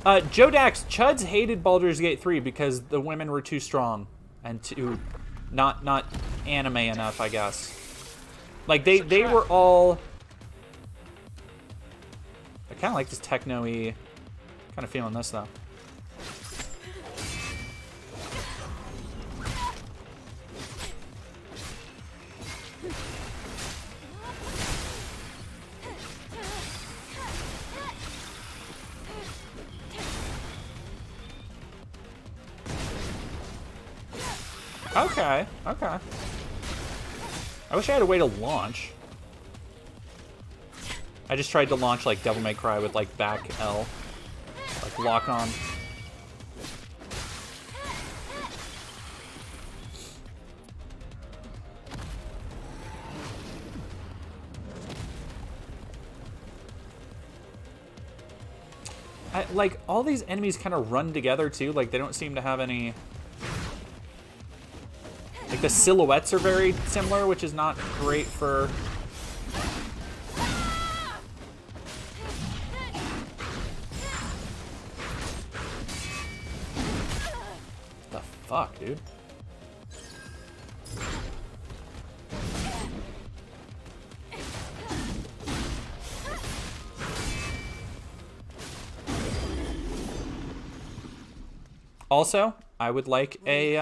Jodax, Chuds hated Baldur's Gate 3 because the women were too strong and too not anime enough, I guess. Like they were all. I kind of like this techno-y kind of feeling this though. Okay, okay. I wish I had a way to launch. I just tried to launch like Devil May Cry with like back L. Like lock on. Like all these enemies kind of run together too. Like they don't seem to have any. Like, the silhouettes are very similar, which is not great for... The fuck, dude? Also, I would like a,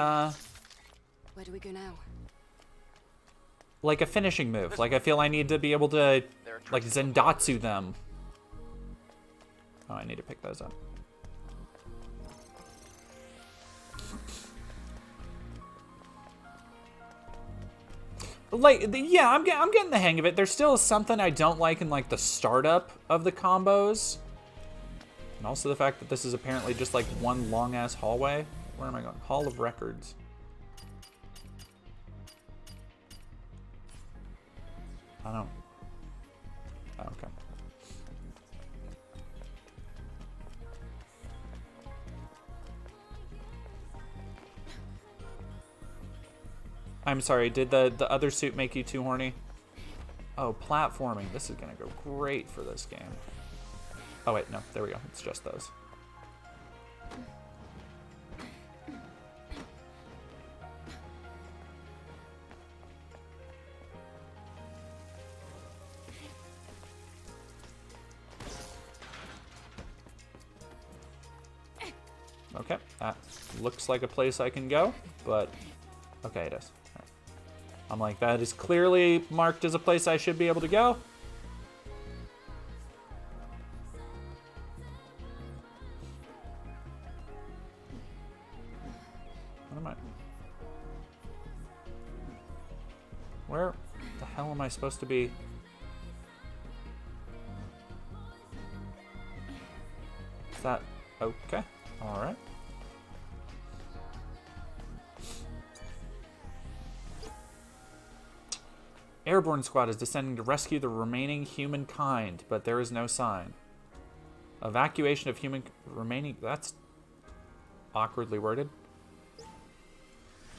Where do we go now? like a finishing move. Like I feel I need to be able to like Zendatsu them. Oh, I need to pick those up. Like yeah, I'm getting the hang of it. There's still something I don't like in like the startup of the combos. And also the fact that this is apparently just like one long ass hallway. Where am I going? Hall of Records. I don't. Oh, okay. I'm sorry, did the other suit make you too horny? Oh, platforming. This is gonna go great for this game. Oh wait, no, there we go. It's just those. Okay, that looks like a place I can go, but okay, it is. Right. I'm like, that is clearly marked as a place I should be able to go. What am I? Where the hell am I supposed to be? Is that okay? All right. Airborne Squad is descending to rescue the remaining humankind, but there is no sign. Evacuation of remaining... That's awkwardly worded.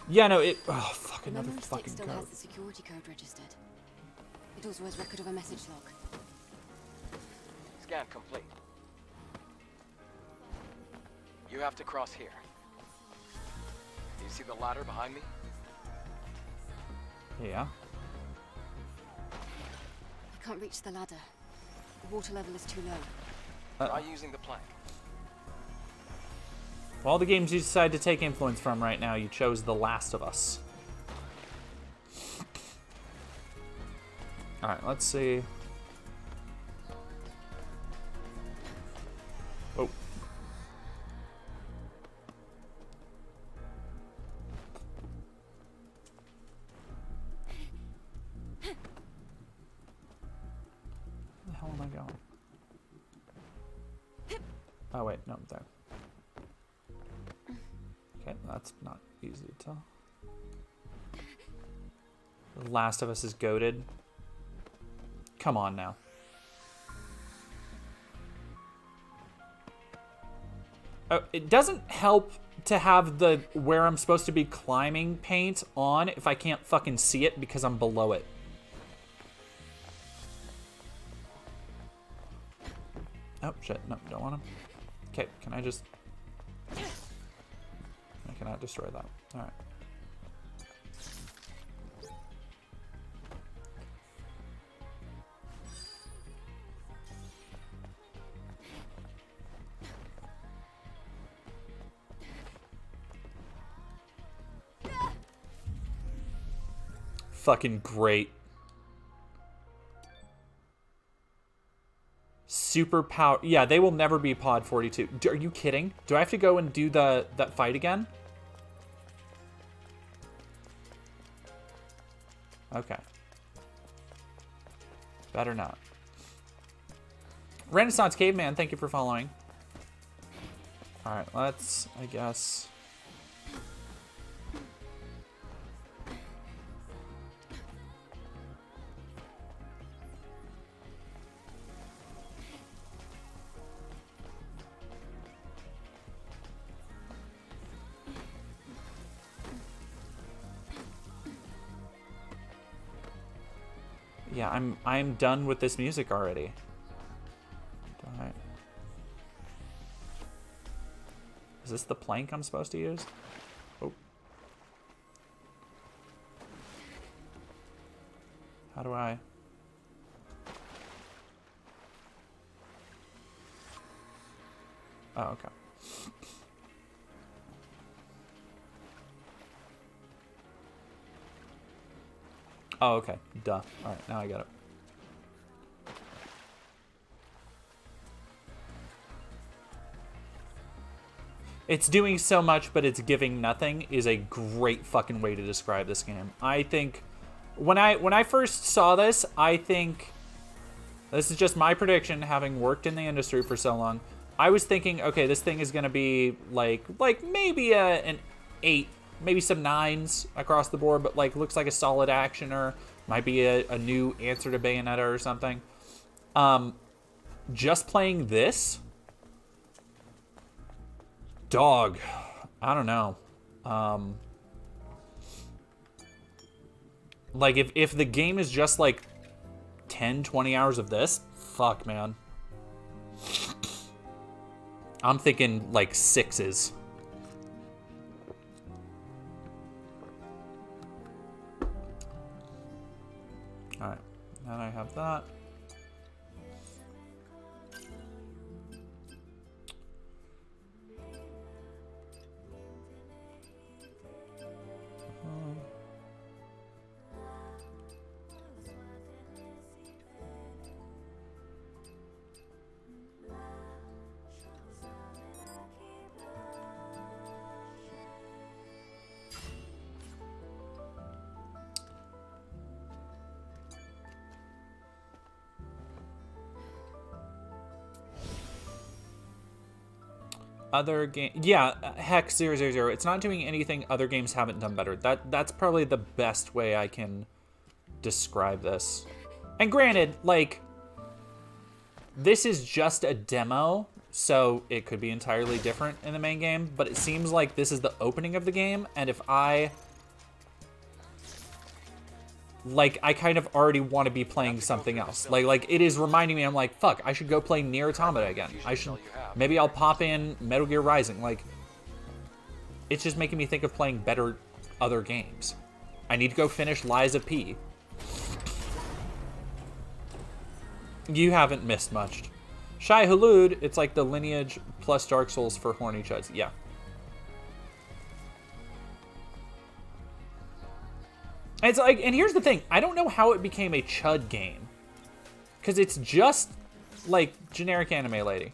Yeah, no, it... Oh, fuck, another fucking still code. has the security code registered. It also has record of a message log. Scan complete. You have to cross here. You see the ladder behind me? Yeah. I can't reach the ladder. The water level is too low. Try using the plank. Of all the games you decide to take influence from right now, you chose The Last of Us. Alright, let's see. Oh. Where the hell am I going? Oh wait, no, I'm there. Okay, that's not easy to tell. The Last of Us is goated. Come on now. Oh, it doesn't help to have the where I'm supposed to be climbing paint on if I can't fucking see it because I'm below it. Oh, shit. No, don't want to. Okay, can I just... I cannot destroy that. Alright. Fucking great. Super power. Yeah, they will never be Pod 42. Are you kidding? Do I have to go and do that fight again? Okay. Better not. Renaissance Caveman, thank you for following. Alright, let's, I guess... Yeah, I'm done with this music already. Alright. Is this the plank I'm supposed to use? Oh. How do I... Oh, okay. Oh, okay. Duh. Alright, now I get it. It's doing so much, but it's giving nothing is a great fucking way to describe this game. I think... When I first saw this, I think... This is just my prediction, having worked in the industry for so long. I was thinking, okay, this thing is going to be like maybe an 8, maybe some 9s across the board, but like looks like a solid actioner. Might be a new answer to Bayonetta or something. Just playing this, dog, I don't know. Like if the game is just like 10, 20 hours of this, fuck, man. I'm thinking like 6s. Alright, now I have that. Other game, yeah, Hex 000. It's not doing anything other games haven't done better. That's probably the best way I can describe this. And granted, like, this is just a demo, so it could be entirely different in the main game, but it seems like this is the opening of the game, and if I like I kind of already want to be playing something else. Like it is reminding me, I'm like, fuck, I should go play Nier Automata again. Maybe I'll pop in Metal Gear Rising. Like, it's just making me think of playing better other games. I need to go finish Lies of P. You haven't missed much. Shai Hulud, it's like the Lineage plus Dark Souls for horny chuds. Yeah. And it's like, and here's the thing, I don't know how it became a chud game. Because it's just like generic anime lady.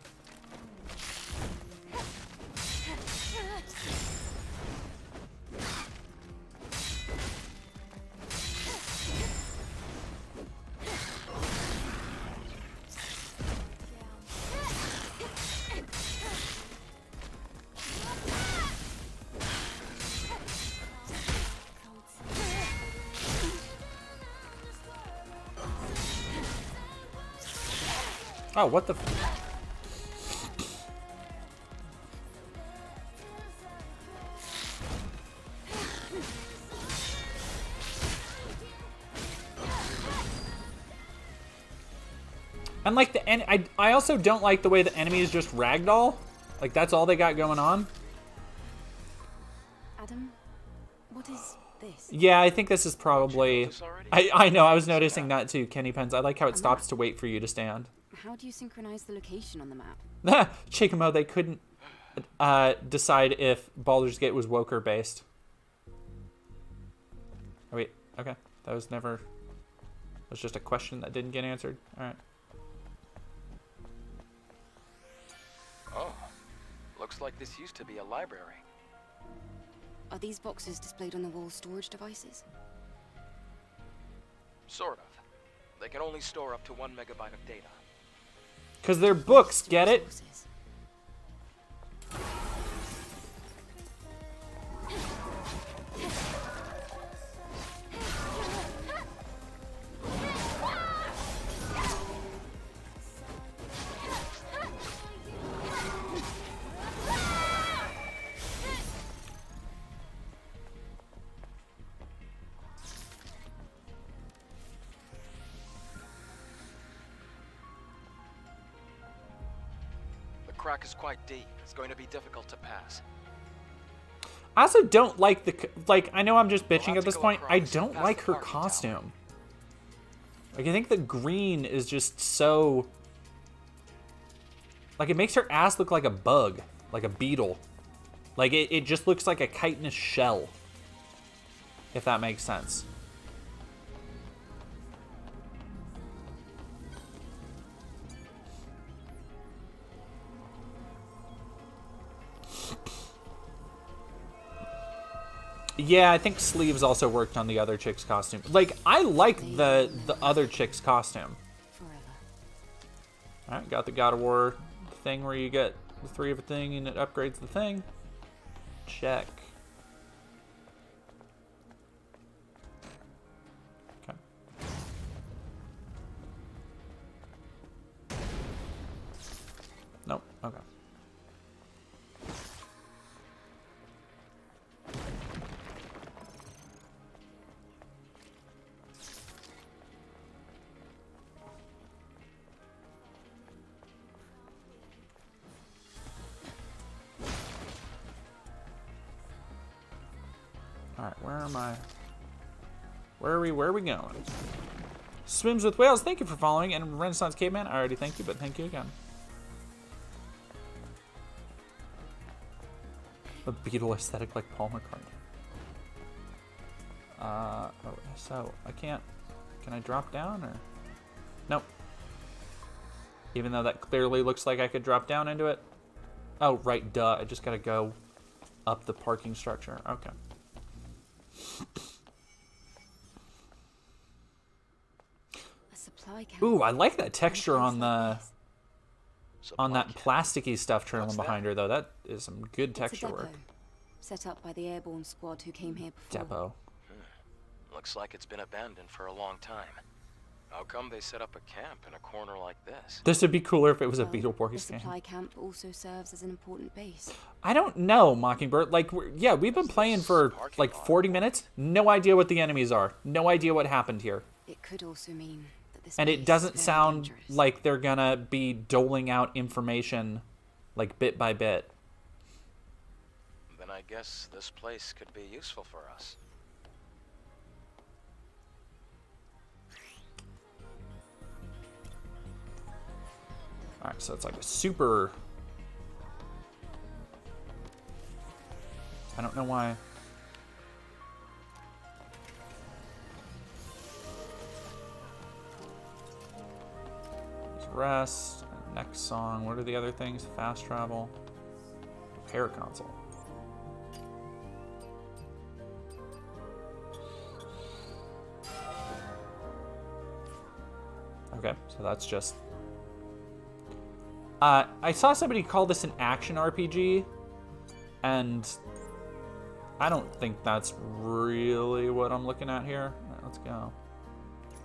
Oh, what the And like I also don't like the way the enemy is just ragdoll. Like that's all they got going on. Adam, what is this? Yeah, I think this is probably I know, I was noticing that too, Kenny Pens. I like how it stops to wait for you to stand. How do you synchronize the location on the map? Chikamo, they couldn't decide if Baldur's Gate was Woker based. Oh, wait, okay. That was just a question that didn't get answered. Alright. Oh, looks like this used to be a library. Are these boxes displayed on the wall storage devices? Sort of. They can only store up to 1 megabyte of data. Because they're books, get it? Sources. The crack is quite deep. It's going to be difficult to pass. I also don't like I know I'm just bitching at this point. I don't like her costume. Like, I think the green is just so... Like, it makes her ass look like a bug. Like a beetle. Like, it just looks like a chitinous shell. If that makes sense. Yeah, I think sleeves also worked on the other chick's costume. Like, I like the other chick's costume. Alright, got the God of War thing where you get the 3 of a thing and it upgrades the thing. Check. Okay. Nope, okay. Alright, where am I? Where are we going? Swims with Whales, thank you for following. And Renaissance Caveman, I already thank you, but thank you again. A beetle aesthetic like Paul McCartney. Oh, so I can't. Can I drop down or? Nope. Even though that clearly looks like I could drop down into it. Oh, right, duh. I just gotta go up the parking structure. Okay. Ooh, I like that texture on that plasticky stuff trailing behind her, though. That is some good texture work. Set up by the airborne squad who came here before. Depot. Looks like it's been abandoned for a long time. How come they set up a camp in a corner like this? This would be cooler if it was a Well, Beetleborgs the game. supply camp also serves as an important base. I don't know, Mockingbird. Like, yeah, we've been playing for like 40 minutes. No idea what the enemies are. No idea what happened here. It could also mean that this And place it is doesn't very sound dangerous. like they're gonna be doling out information like bit by bit. Then I guess this place could be useful for us. Alright, so it's like a super... I don't know why. There's rest, next song. What are the other things? Fast travel. Repair console. Okay, so that's just... I saw somebody call this an action RPG, and I don't think that's really what I'm looking at here. All right, let's go.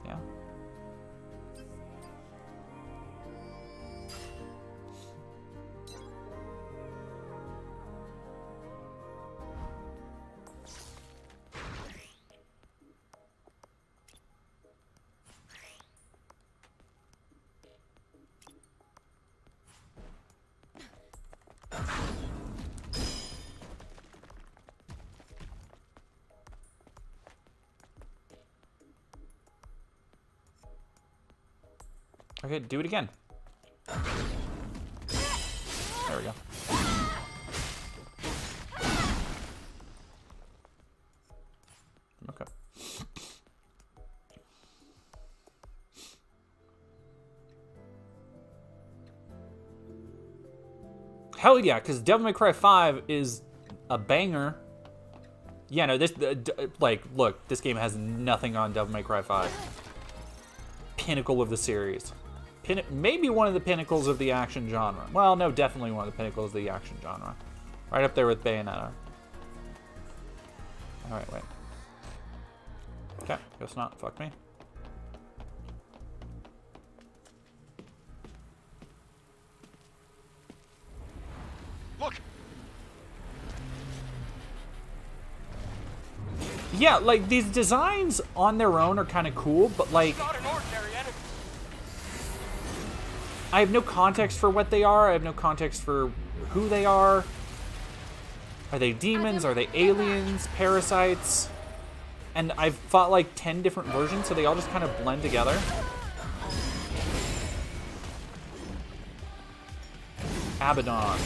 Yeah. Okay, do it again. There we go. Okay. Hell yeah, because Devil May Cry 5 is a banger. Yeah, no, this, like, look, this game has nothing on Devil May Cry 5. Pinnacle of the series. Maybe one of the pinnacles of the action genre. Well, no, definitely one of the pinnacles of the action genre. Right up there with Bayonetta. Alright, wait. Okay, guess not. Fuck me. Look! Yeah, like, these designs on their own are kind of cool, but, like... Not an ordinary enemy! I have no context for what they are. I have no context for who they are. Are they demons? Are they aliens? Parasites? And I've fought like 10 different versions, so they all just kind of blend together. Abaddon.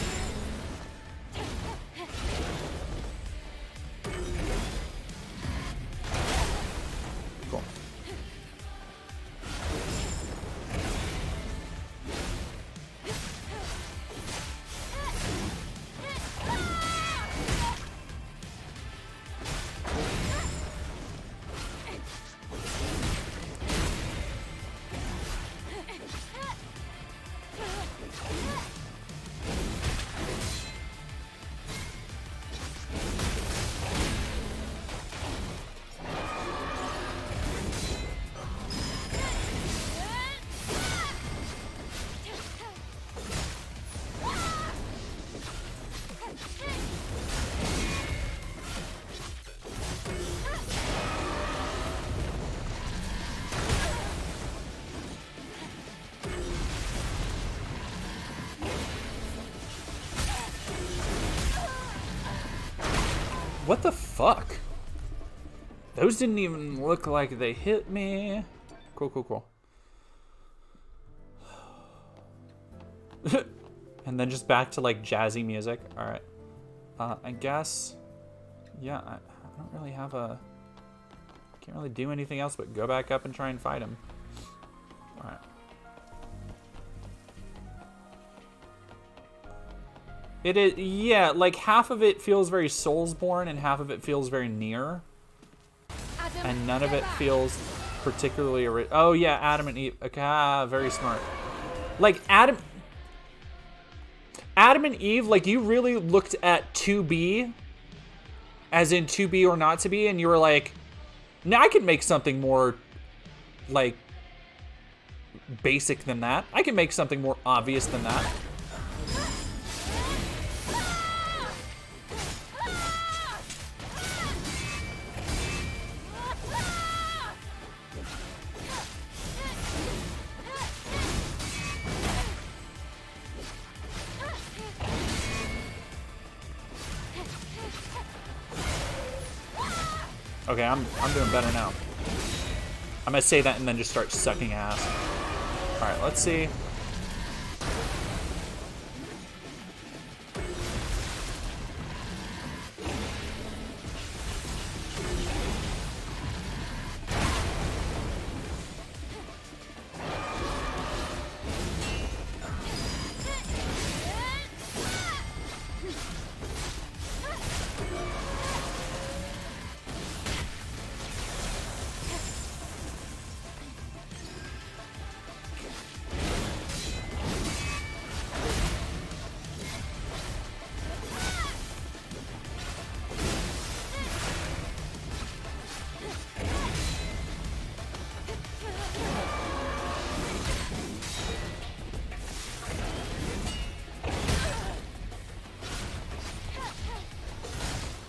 Cool. What the fuck? Those didn't even look like they hit me. Cool, cool, cool. And then just back to like jazzy music. All right. I guess. Yeah, I don't really have a. Can't really do anything else but go back up and try and fight him. All right. It is, yeah, like half of it feels very Soulsborne and half of it feels very Nier. And none of it feels particularly oh yeah, Adam and Eve. Okay, very smart. Like Adam and Eve, like you really looked at 2B as in to be or not to be, and you were like, now I can make something more like basic than that. I can make something more obvious than that. Okay, I'm doing better now. I'm gonna say that and then just start sucking ass. Alright, let's see.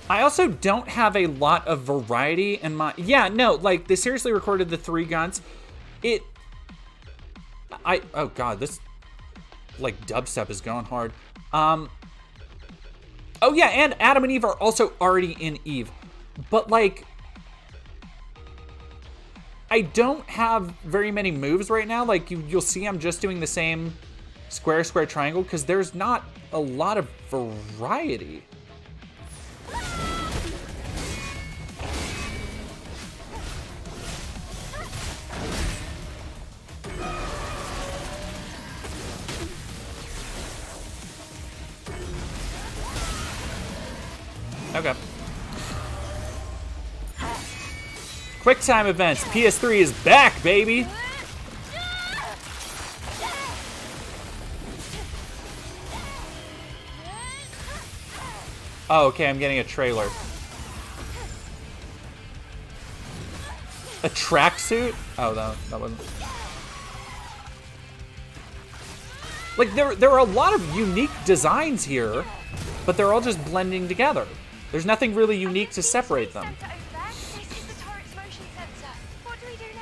I also don't have a lot of variety in my... Yeah, no, like, they seriously recorded the 3 guns. Oh, God, this, like, dubstep is going hard. Oh, yeah, and Adam and Eve are also already in Eve. But, like, I don't have very many moves right now. Like, you'll see I'm just doing the same square, square, triangle, because there's not a lot of variety. Okay. QuickTime events. PS3 is back, baby. Oh, okay, I'm getting a trailer. A tracksuit? Oh, that wasn't... Like, there are a lot of unique designs here, but they're all just blending together. There's nothing really unique to separate them. What do we do now?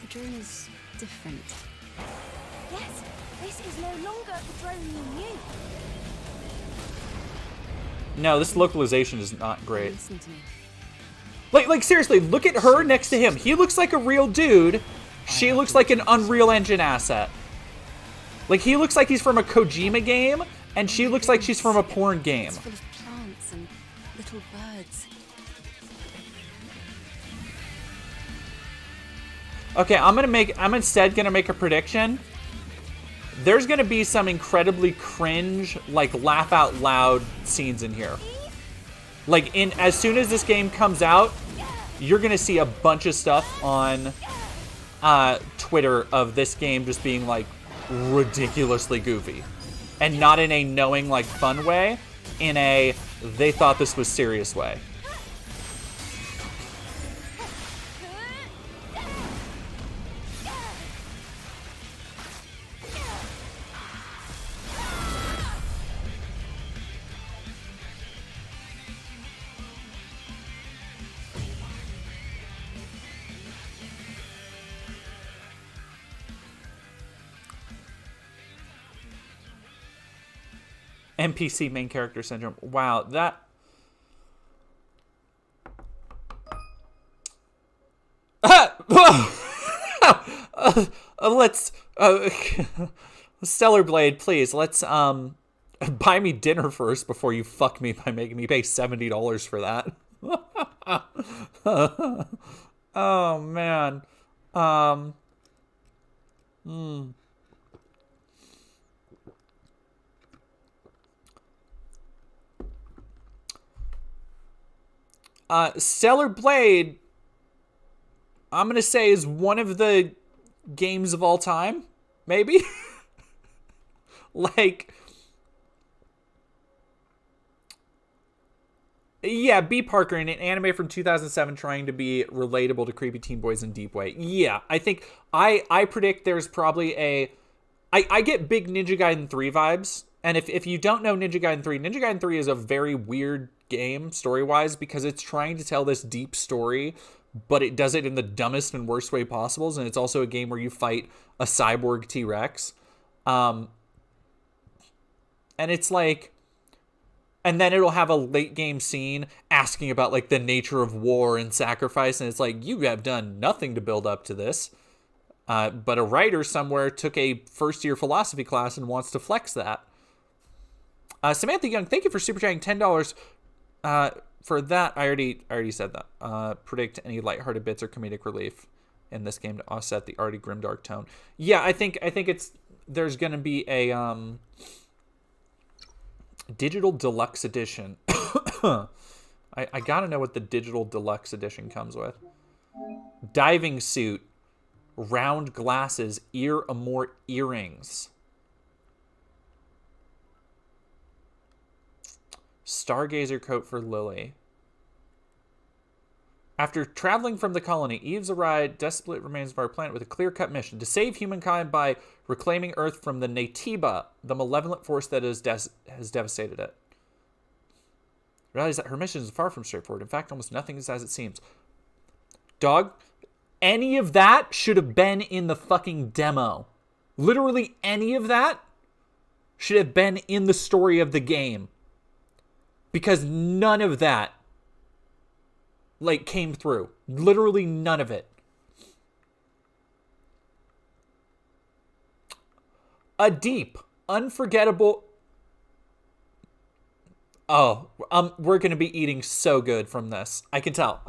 The drone is different. Yes, this is no longer the drone you knew. No, this localization is not great. Listen to me. Like seriously, look at her next to him. He looks like a real dude. She looks like an Unreal Engine asset. Like, he looks like he's from a Kojima game, and she looks like she's from a porn game. It's full of plants and little birds. Okay, I'm instead gonna make a prediction. There's gonna be some incredibly cringe, like, laugh out loud scenes in here. Like, as soon as this game comes out, you're gonna see a bunch of stuff on Twitter of this game just being, like, ridiculously goofy. And not in a knowing, like, fun way, in a they thought this was serious way. NPC main character syndrome. Wow, that... Let's... Stellar Blade, please, let's, buy me dinner first before you fuck me by making me pay $70 for that. Oh, man. Stellar Blade, I'm gonna say, is one of the games of all time, maybe? Like, Yeah, B. Parker in an anime from 2007 trying to be relatable to creepy teen boys in deep way. Yeah, I think I predict there's probably I get big Ninja Gaiden 3 vibes. And if you don't know Ninja Gaiden 3 is a very weird game story-wise because it's trying to tell this deep story, but it does it in the dumbest and worst way possible. And it's also a game where you fight a cyborg T-Rex. And it's like, and then it'll have a late game scene asking about like the nature of war and sacrifice. And it's like, you have done nothing to build up to this. But a writer somewhere took a first-year philosophy class and wants to flex that. Samantha Young, thank you for super chatting $10 for that. I already said that. Predict any lighthearted bits or comedic relief in this game to offset the already grimdark tone. Yeah, I think there's gonna be a digital deluxe edition. I gotta know what the digital deluxe edition comes with. Diving suit, round glasses, ear amort earrings. Stargazer coat for Lily. After traveling from the colony, Eve's arrived desolate remains of our planet with a clear-cut mission to save humankind by reclaiming Earth from the Natiba, the malevolent force that has devastated it. Realize that her mission is far from straightforward. In fact, almost nothing is as it seems. Dog, any of that should have been in the fucking demo. Literally any of that should have been in the story of the game. Because none of that, like, came through. Literally none of it. A deep, unforgettable... Oh, we're going to be eating so good from this. I can tell.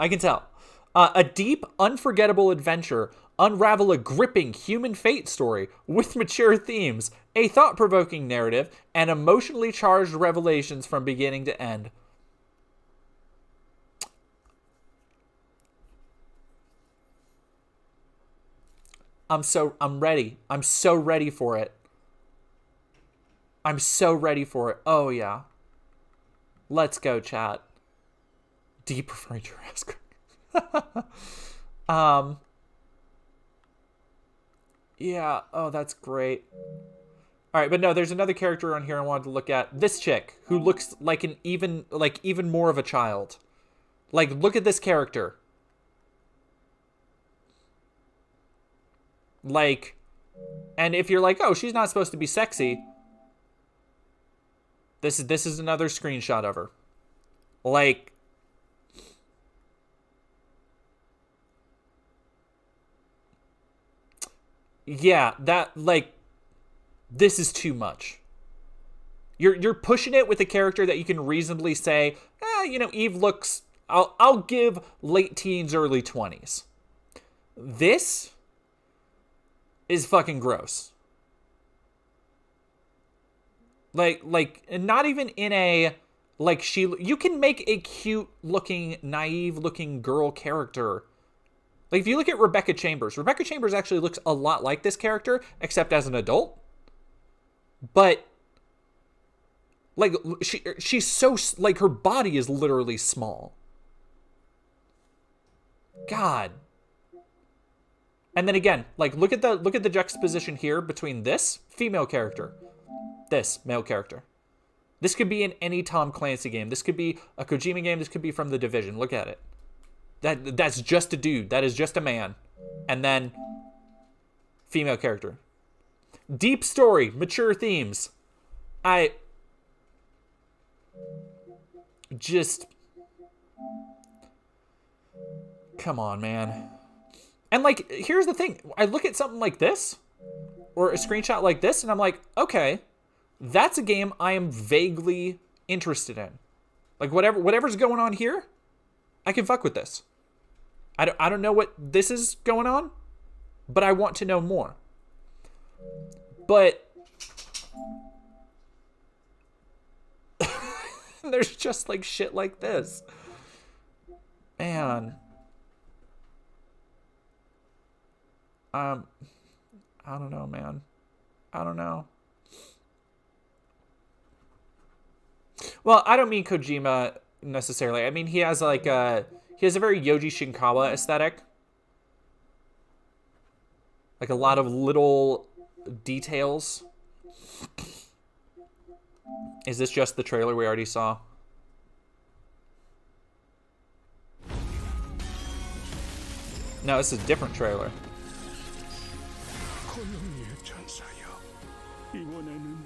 A deep, unforgettable adventure. Unravel a gripping human fate story with mature themes, a thought-provoking narrative, and emotionally charged revelations from beginning to end. I'm ready. I'm so ready for it. I'm so ready for it. Oh, yeah. Let's go, chat. Deep refrigerator. Yeah, oh, that's great. All right, but no, there's another character on here I wanted to look at. This chick, who looks like an even more of a child. Like, look at this character. Like, and if you're like, oh, she's not supposed to be sexy, this is another screenshot of her. Like, yeah, that, like, this is too much. You're pushing it with a character that you can reasonably say, Eve looks, I'll give late teens, early 20s. This is fucking gross. Like, and not even in a, like, you can make a cute looking, naive looking girl character. Like, if you look at Rebecca Chambers actually looks a lot like this character, except as an adult. But, like, she's so, like, her body is literally small. God. And then again, like, look at the juxtaposition here between this female character, this male character. This could be in any Tom Clancy game. This could be a Kojima game. This could be from The Division. Look at it. That's just a dude. That is just a man. And then female character. Deep story, mature themes. Come on, man. And, like, here's the thing. I look at something like this, or a screenshot like this, and I'm like, okay, that's a game I am vaguely interested in. Like, whatever's going on here, I can fuck with this. I don't know what this is going on, but I want to know more. But there's just, like, shit like this. Man. I don't know, man. I don't know. Well, I don't mean Kojima necessarily. I mean, he has like he has a very Yoji Shinkawa aesthetic. Like a lot of little details. Is this just the trailer we already saw? No, this is a different trailer. 고용의 천사여, 이번에는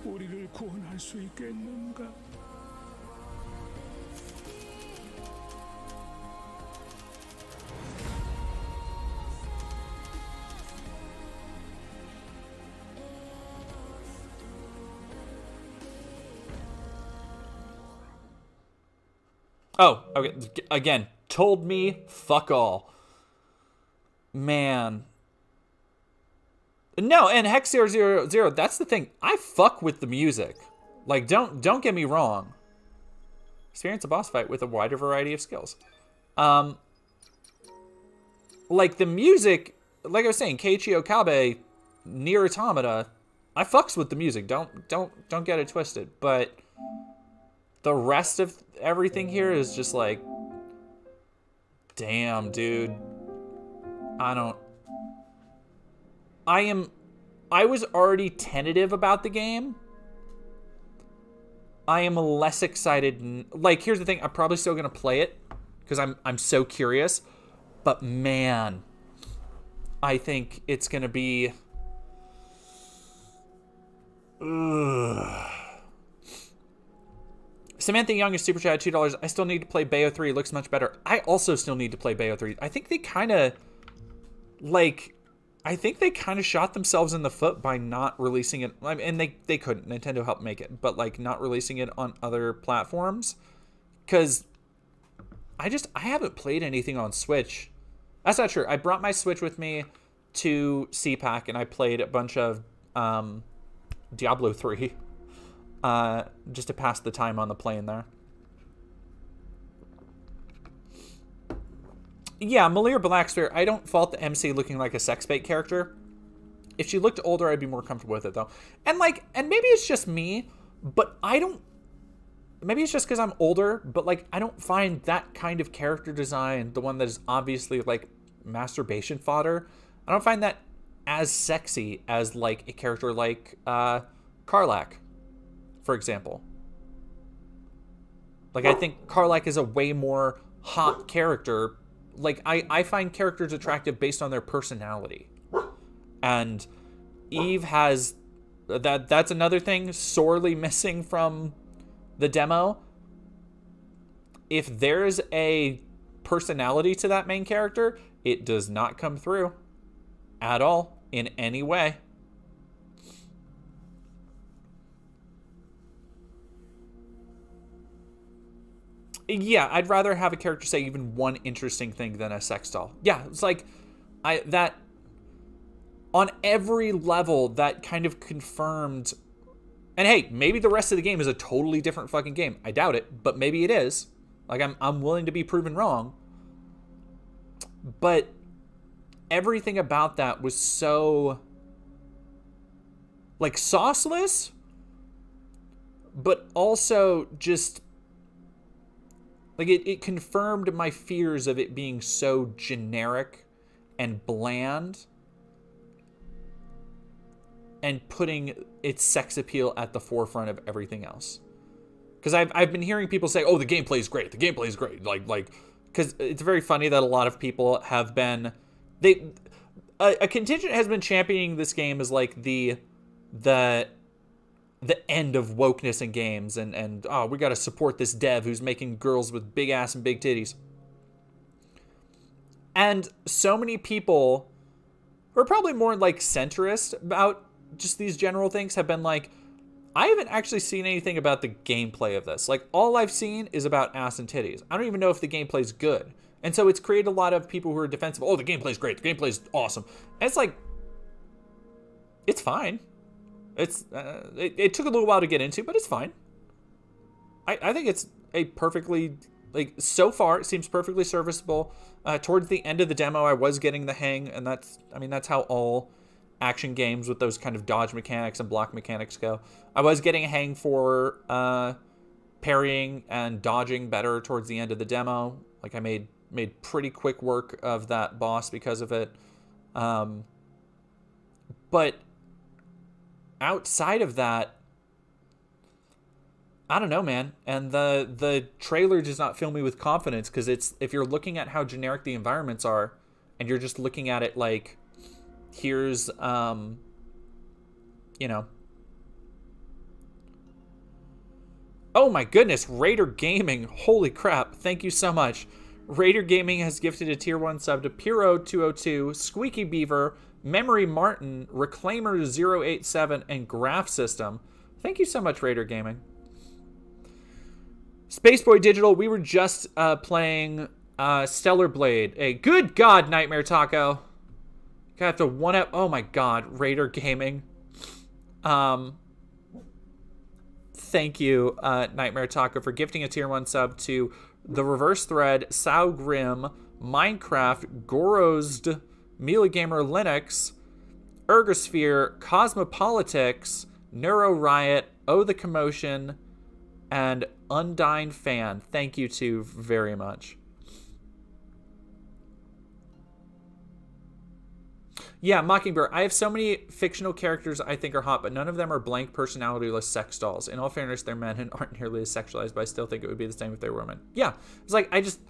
우리를 구원할 수 있겠는가? Oh, okay. Again, told me fuck all. Man. No, and Hex 000, that's the thing. I fuck with the music. Like, don't get me wrong. Experience a boss fight with a wider variety of skills. Like, the music, like I was saying, Keiichi Okabe, Nier Automata, I fucks with the music. Don't get it twisted. But the rest of everything here is just like, damn, dude. I was already tentative about the game. I am less excited. Like, here's the thing. I'm probably still going to play it because I'm so curious. But man, I think it's going to be... Ugh. Samantha Young is super chat $2. I still need to play Bayo 3. It looks much better. I also still need to play Bayo 3. I think they kind of... Like, I think they kind of shot themselves in the foot by not releasing it. I mean, and they couldn't. Nintendo helped make it. But, like, not releasing it on other platforms. Because I haven't played anything on Switch. That's not true. I brought my Switch with me to CPAC, and I played a bunch of Diablo 3. Just to pass the time on the plane there. Yeah, Malir Blackspear, I don't fault the MC looking like a sex bait character. If she looked older, I'd be more comfortable with it, though. And maybe it's just me, but maybe it's just because I'm older, but, like, I don't find that kind of character design, the one that is obviously, like, masturbation fodder, I don't find that as sexy as, like, a character like, Karlach, for example. Like, I think Karlach is a way more hot character. Like, I find characters attractive based on their personality. And Eve has... That's another thing sorely missing from the demo. If there's a personality to that main character, it does not come through at all in any way. Yeah, I'd rather have a character say even one interesting thing than a sex doll. Yeah, it's like that on every level that kind of confirmed. And hey, maybe the rest of the game is a totally different fucking game. I doubt it, but maybe it is. Like, I'm willing to be proven wrong. But everything about that was so, like, sauceless, but also just, like, it confirmed my fears of it being so generic and bland and putting its sex appeal at the forefront of everything else. Because I've been hearing people say, oh, the gameplay is great. The gameplay is great. Like, because it's very funny that a lot of people have been, a contingent has been championing this game as, like, the end of wokeness in games, and oh, we got to support this dev who's making girls with big ass and big titties. And so many people who are probably more, like, centrist about just these general things have been like, I haven't actually seen anything about the gameplay of this. Like, all I've seen is about ass and titties. I don't even know if the gameplay's good. And so it's created a lot of people who are defensive. Oh, the gameplay's great. The gameplay's awesome. And it's like, it's fine. It's it took a little while to get into, but it's fine. I think it's a perfectly, like, so far it seems perfectly serviceable. Towards the end of the demo, I was getting the hang, and that's how all action games with those kind of dodge mechanics and block mechanics go. I was getting a hang for parrying and dodging better towards the end of the demo. Like, I made pretty quick work of that boss because of it. But outside of that, I don't know, man. And the trailer does not fill me with confidence, because if you're looking at how generic the environments are, and you're just looking at it like, here's, you know. Oh my goodness, Raider Gaming. Holy crap. Thank you so much. Raider Gaming has gifted a tier 1 sub to Piro202, Squeaky Beaver, Memory Martin, Reclaimer087, and Graph System. Thank you so much, Raider Gaming. Spaceboy Digital, we were just playing Stellar Blade. A good God, Nightmare Taco. Gonna have to one up. Oh my God, Raider Gaming. Thank you, Nightmare Taco, for gifting a tier 1 sub to The Reverse Thread, Sao Grim, Minecraft, Gorozd, Mila Gamer Linux, Ergosphere, Cosmopolitics, Neuro Riot, Oh the Commotion, and Undyne Fan. Thank you two very much. Yeah, Mockingbird. I have so many fictional characters I think are hot, but none of them are blank personality-less sex dolls. In all fairness, they're men and aren't nearly as sexualized, but I still think it would be the same if they were women. Yeah, it's like, I just...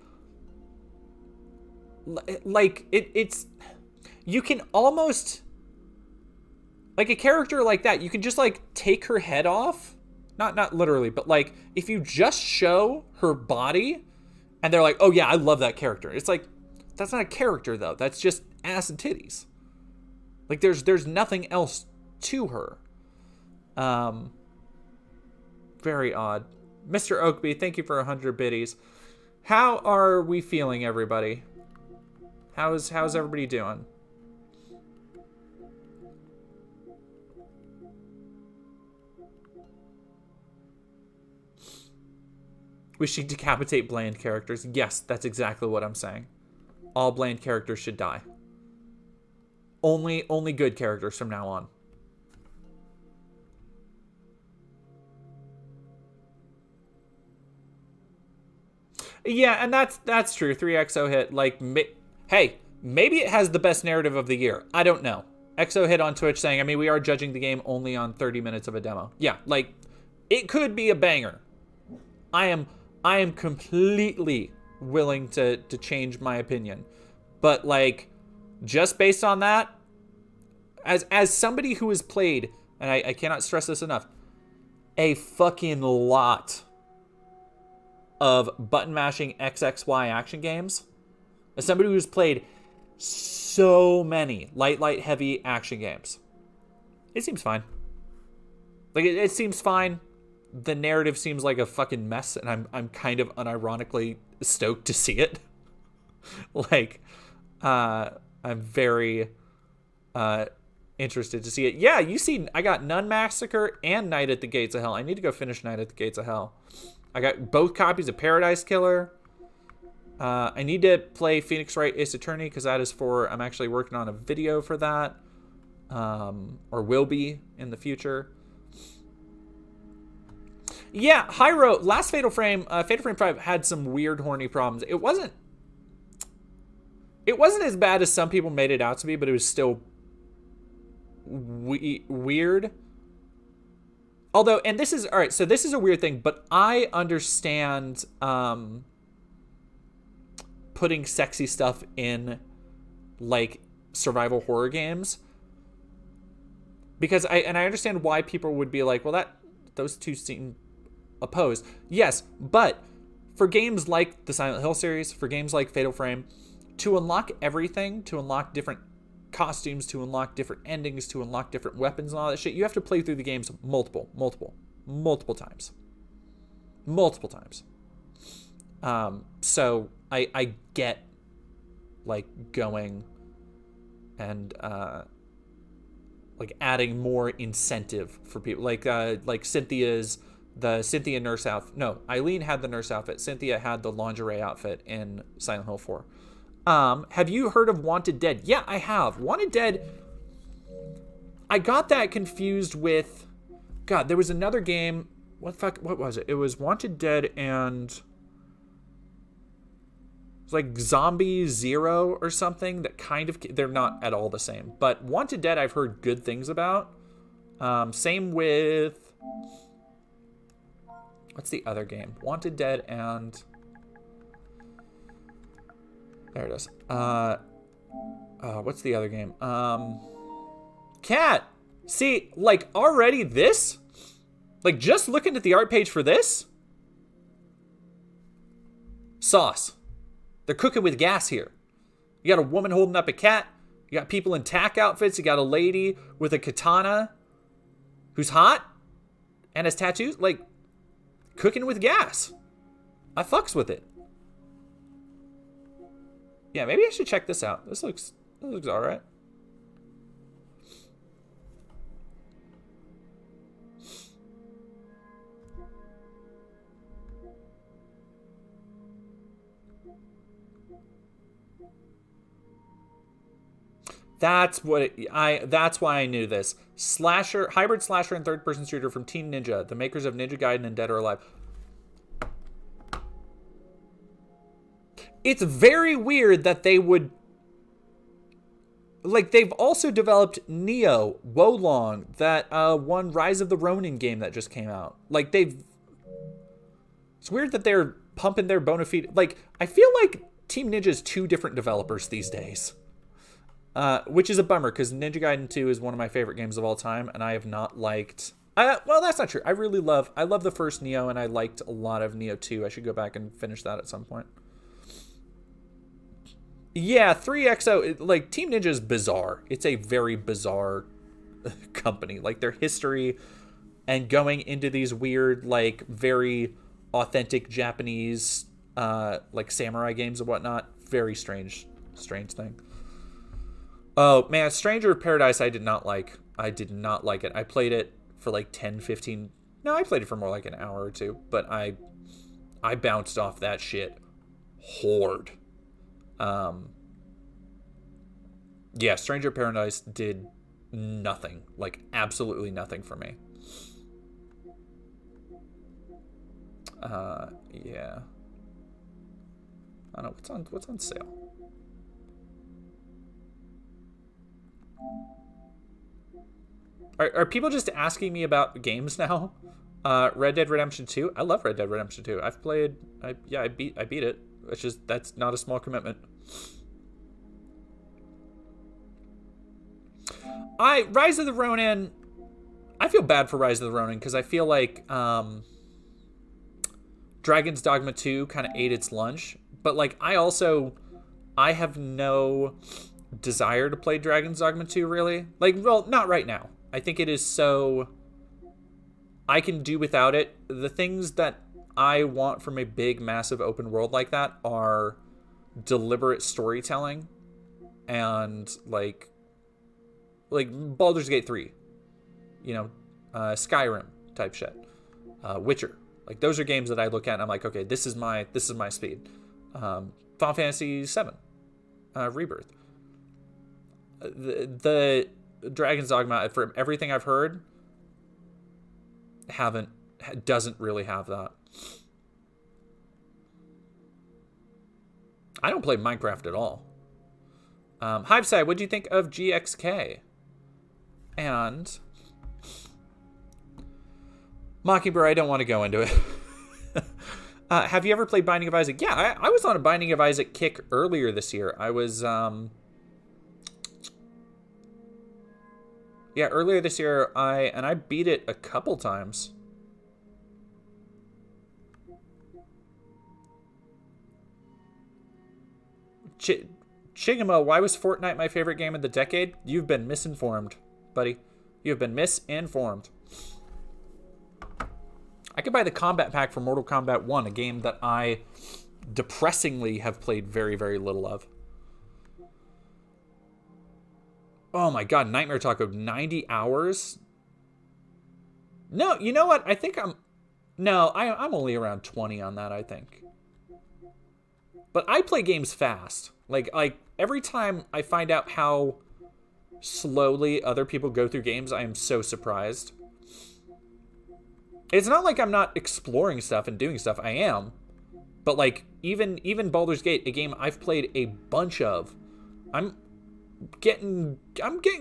Like, it's... You can almost... Like, a character like that, you can just, like, take her head off. Not literally, but, like, if you just show her body, and they're like, oh yeah, I love that character. It's like, that's not a character, though. That's just ass and titties. Like, there's nothing else to her. Very odd. Mr. Oakby, thank you for 100 biddies. How are we feeling, everybody? How's everybody doing? We should decapitate bland characters. Yes, that's exactly what I'm saying. All bland characters should die. Only good characters from now on. Yeah, and that's true. 3XO hit, like, hey, maybe it has the best narrative of the year. I don't know. XO hit on Twitch saying, I mean, we are judging the game only on 30 minutes of a demo. Yeah, like, it could be a banger. I am completely willing to change my opinion. But, like, just based on that, as somebody who has played, and I cannot stress this enough, a fucking lot of button mashing XXY action games, as somebody who's played so many light, heavy action games, it seems fine. Like, it seems fine. The narrative seems like a fucking mess, and I'm kind of unironically stoked to see it. Like, I'm very interested to see it. Yeah, you see, I got Nun Massacre and Night at the Gates of Hell. I need to go finish Night at the Gates of Hell. I got both copies of Paradise Killer. I need to play Phoenix Wright Ace Attorney, because that is I'm actually working on a video for that. Or will be in the future. Yeah, Hyro, last Fatal Frame 5 had some weird horny problems. It wasn't as bad as some people made it out to be, but it was still weird. Although, and this is, alright, so this is a weird thing, but I understand putting sexy stuff in, like, survival horror games. Because I understand why people would be like, well, those two seem opposed. Yes, but for games like the Silent Hill series, for games like Fatal Frame, to unlock everything, to unlock different costumes, to unlock different endings, to unlock different weapons and all that shit, you have to play through the games multiple times. Multiple times. So I get, like, going and like adding more incentive for people, like Cynthia's, the Cynthia nurse outfit. No, Eileen had the nurse outfit. Cynthia had the lingerie outfit in Silent Hill 4. Have you heard of Wanted Dead? Yeah, I have. Wanted Dead, I got that confused with, God, there was another game what was it? It was Wanted Dead and it's like Zombie Zero or something that kind of, they're not at all the same. But Wanted Dead I've heard good things about. Same with, what's the other game? Wanted Dead and, there it is. What's the other game? Cat. See, like already this, like just looking at the art page for this, sauce. They're cooking with gas here. You got a woman holding up a cat. You got people in tack outfits. You got a lady with a katana who's hot and has tattoos. Like, cooking with gas. I fucks with it. Yeah, maybe I should check this out. This looks all right. That's why I knew this. Hybrid slasher and third-person shooter from Team Ninja, the makers of Ninja Gaiden and Dead or Alive. It's very weird that they would, like, they've also developed Neo, Wolong, that one Rise of the Ronin game that just came out. Like, it's weird that they're pumping their bona fide, like, I feel like Team Ninja is two different developers these days. Which is a bummer, because Ninja Gaiden 2 is one of my favorite games of all time, and I have not liked... well, that's not true. I love the first Neo, and I liked a lot of Neo 2. I should go back and finish that at some point. Yeah, 3XO, like, Team Ninja is bizarre. It's a very bizarre company. Like, their history and going into these weird, like, very authentic Japanese, like, samurai games and whatnot. Very strange thing. Oh, man, Stranger of Paradise I did not like. I did not like it. I played it for like 10, 15... No, I played it for more like an hour or two. But I bounced off that shit hard. Yeah, Stranger of Paradise did nothing. Like, absolutely nothing for me. Yeah. I don't know, what's on sale? Are people just asking me about games now? Red Dead Redemption 2. I love Red Dead Redemption 2. I've played. I beat it. It's just that's not a small commitment. Rise of the Ronin. I feel bad for Rise of the Ronin because I feel like Dragon's Dogma 2 kind of ate its lunch. But like I have no desire to play Dragon's Dogma 2 really. Like, well, not right now. I think it is so... I can do without it. The things that I want from a big, massive open world like that are deliberate storytelling and, like Baldur's Gate 3. You know, Skyrim type shit. Witcher. Like, those are games that I look at and I'm like, okay, this is my speed. Final Fantasy 7. Rebirth. The Dragon's Dogma, from everything I've heard, doesn't really have that. I don't play Minecraft at all. Hiveside, what do you think of GXK? And Mockingbird, I don't want to go into it. Have you ever played Binding of Isaac? Yeah, I was on a Binding of Isaac kick earlier this year. I was... Yeah, earlier this year, I beat it a couple times. Chigamo, why was Fortnite my favorite game of the decade? You've been misinformed, buddy. You have been misinformed. I could buy the combat pack for Mortal Kombat 1, a game that I depressingly have played very, very little of. Oh my god, Nightmare Taco, 90 hours? No, you know what? I think I'm only around 20 on that, I think. But I play games fast. Like every time I find out how slowly other people go through games, I am so surprised. It's not like I'm not exploring stuff and doing stuff. I am. But like even Baldur's Gate, a game I've played a bunch of, I'm getting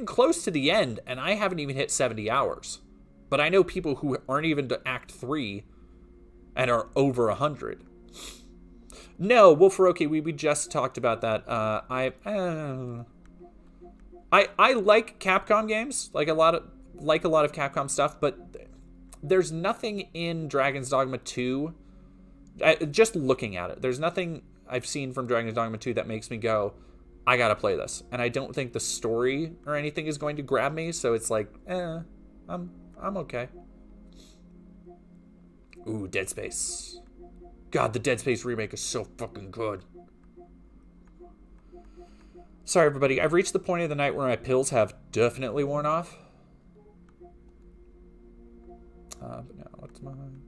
close to the end and I haven't even hit 70 hours. But I know people who aren't even to Act 3 and are over 100. No, Wolferoki, we just talked about that. I like Capcom games, like a lot of Capcom stuff, but there's nothing in Dragon's Dogma 2. Just looking at it, there's nothing I've seen from Dragon's Dogma 2 that makes me go, I gotta play this. And I don't think the story or anything is going to grab me, so it's like, I'm okay. Ooh, Dead Space. God, the Dead Space remake is so fucking good. Sorry, everybody. I've reached the point of the night where my pills have definitely worn off. But now, what's mine?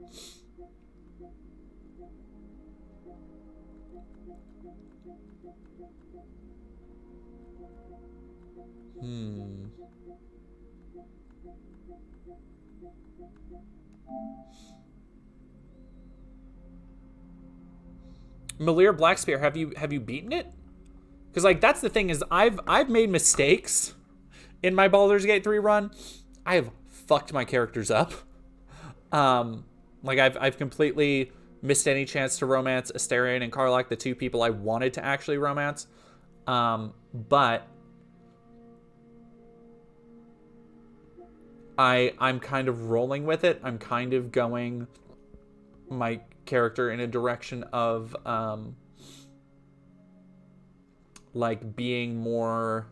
Malir Blackspear, have you beaten it? Because like that's the thing is I've made mistakes in my Baldur's Gate 3 run. I have fucked my characters up. Like I've completely missed any chance to romance Astarion and Karlach, the two people I wanted to actually romance. But I'm kind of rolling with it. I'm kind of going my character in a direction of like being more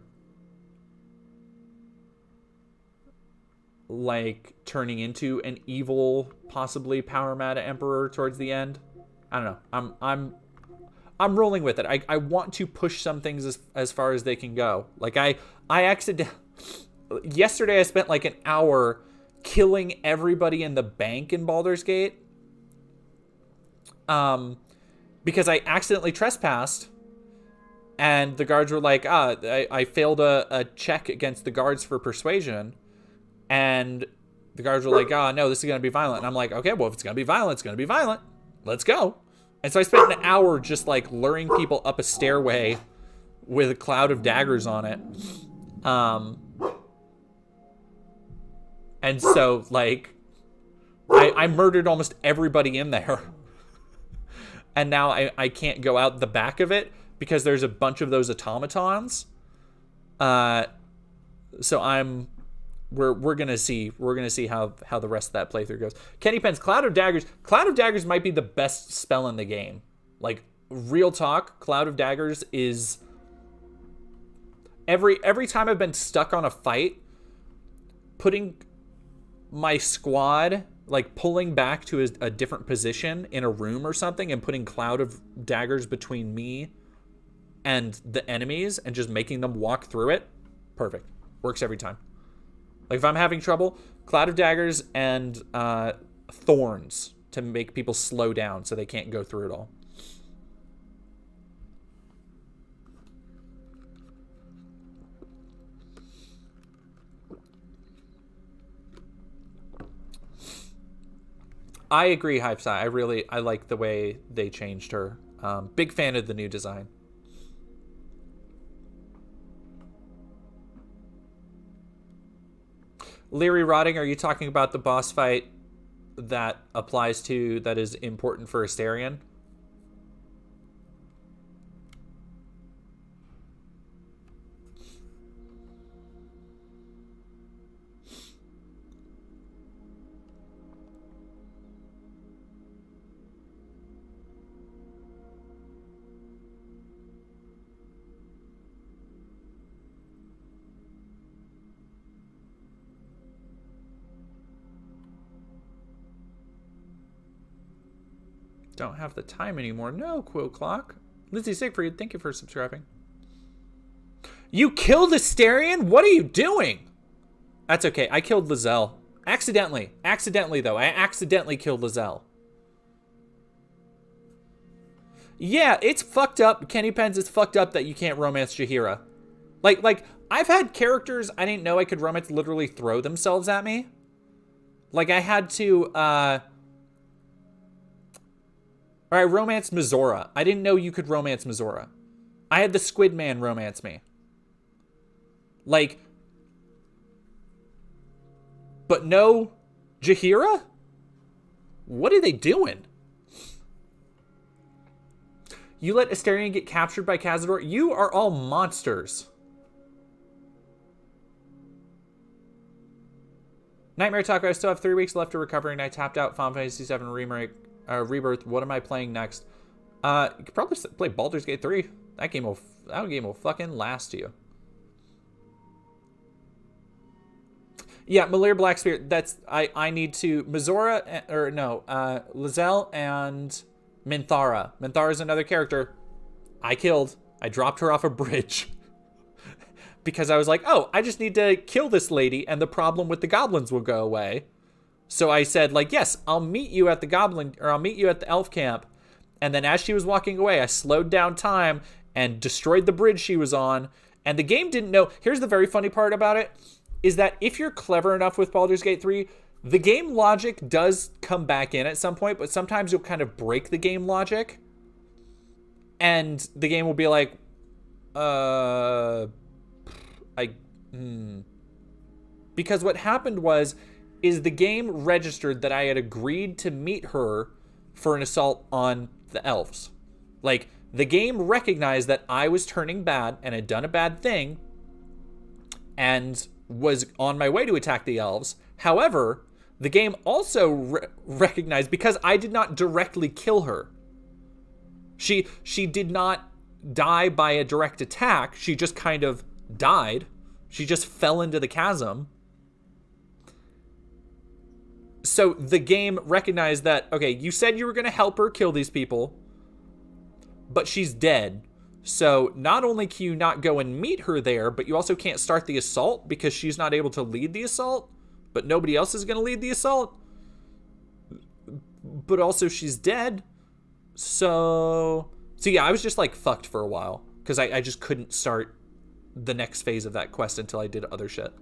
like turning into an evil, possibly power mad emperor towards the end. I don't know. I'm rolling with it. I want to push some things as far as they can go. Like I accidentally yesterday I spent like an hour killing everybody in the bank in Baldur's Gate. Because I accidentally trespassed and the guards were like, I failed a check against the guards for persuasion. And the guards were like, no, this is going to be violent. And I'm like, okay, well, if it's going to be violent, it's going to be violent. Let's go. And so I spent an hour just like luring people up a stairway with a cloud of daggers on it. And so like, I murdered almost everybody in there. And now I can't go out the back of it because there's a bunch of those automatons. So we're gonna see how the rest of that playthrough goes. Kenny Penn's Cloud of Daggers might be the best spell in the game. Like real talk, Cloud of Daggers is every time I've been stuck on a fight, putting my squad, like pulling back to a different position in a room or something and putting Cloud of Daggers between me and the enemies and just making them walk through it. Perfect. Works every time. Like if I'm having trouble, Cloud of Daggers and Thorns to make people slow down so they can't go through it all. I agree, Hypesci. I like the way they changed her. Big fan of the new design. Leary Rotting, are you talking about the boss fight that is important for Astarion? Don't have the time anymore. No, Quill Clock. Lizzie Siegfried, thank you for subscribing. You killed Astarion? What are you doing? That's okay. I killed Lizelle. Accidentally. Accidentally, though. I accidentally killed Lizelle. Yeah, it's fucked up. Kenny Pens, it's fucked up that you can't romance Jaheira. Like, I've had characters I didn't know I could romance literally throw themselves at me. Like, I had to, or I romanced Mizora. I didn't know you could romance Mizora. I had the Squid Man romance me. Like, but no Jaheira? What are they doing? You let Asterion get captured by Cazador? You are all monsters. Nightmare Taco, I still have 3 weeks left to recover, and I tapped out Final Fantasy VII Rebirth. What am I playing next? You could probably play Baldur's Gate 3. That game will fucking last you. Yeah, Malir Blackspear. That's I need to Mizora or no, Lizelle and Minthara. Minthara's another character I killed. I dropped her off a bridge because I was like, oh, I just need to kill this lady and the problem with the goblins will go away. So I said, like, yes, I'll meet you at the I'll meet you at the elf camp. And then as she was walking away, I slowed down time and destroyed the bridge she was on. And the game didn't know. Here's the very funny part about it, is that if you're clever enough with Baldur's Gate 3, the game logic does come back in at some point, but sometimes you'll kind of break the game logic. And the game will be like, Because what happened is the game registered that I had agreed to meet her for an assault on the elves. Like, the game recognized that I was turning bad and had done a bad thing and was on my way to attack the elves. However, the game also recognized, because I did not directly kill her. She did not die by a direct attack. She just kind of died. She just fell into the chasm. So the game recognized that, okay, you said you were going to help her kill these people, but she's dead. So not only can you not go and meet her there, but you also can't start the assault because she's not able to lead the assault, but nobody else is going to lead the assault. But also she's dead. So yeah, I was just like fucked for a while because I just couldn't start the next phase of that quest until I did other shit.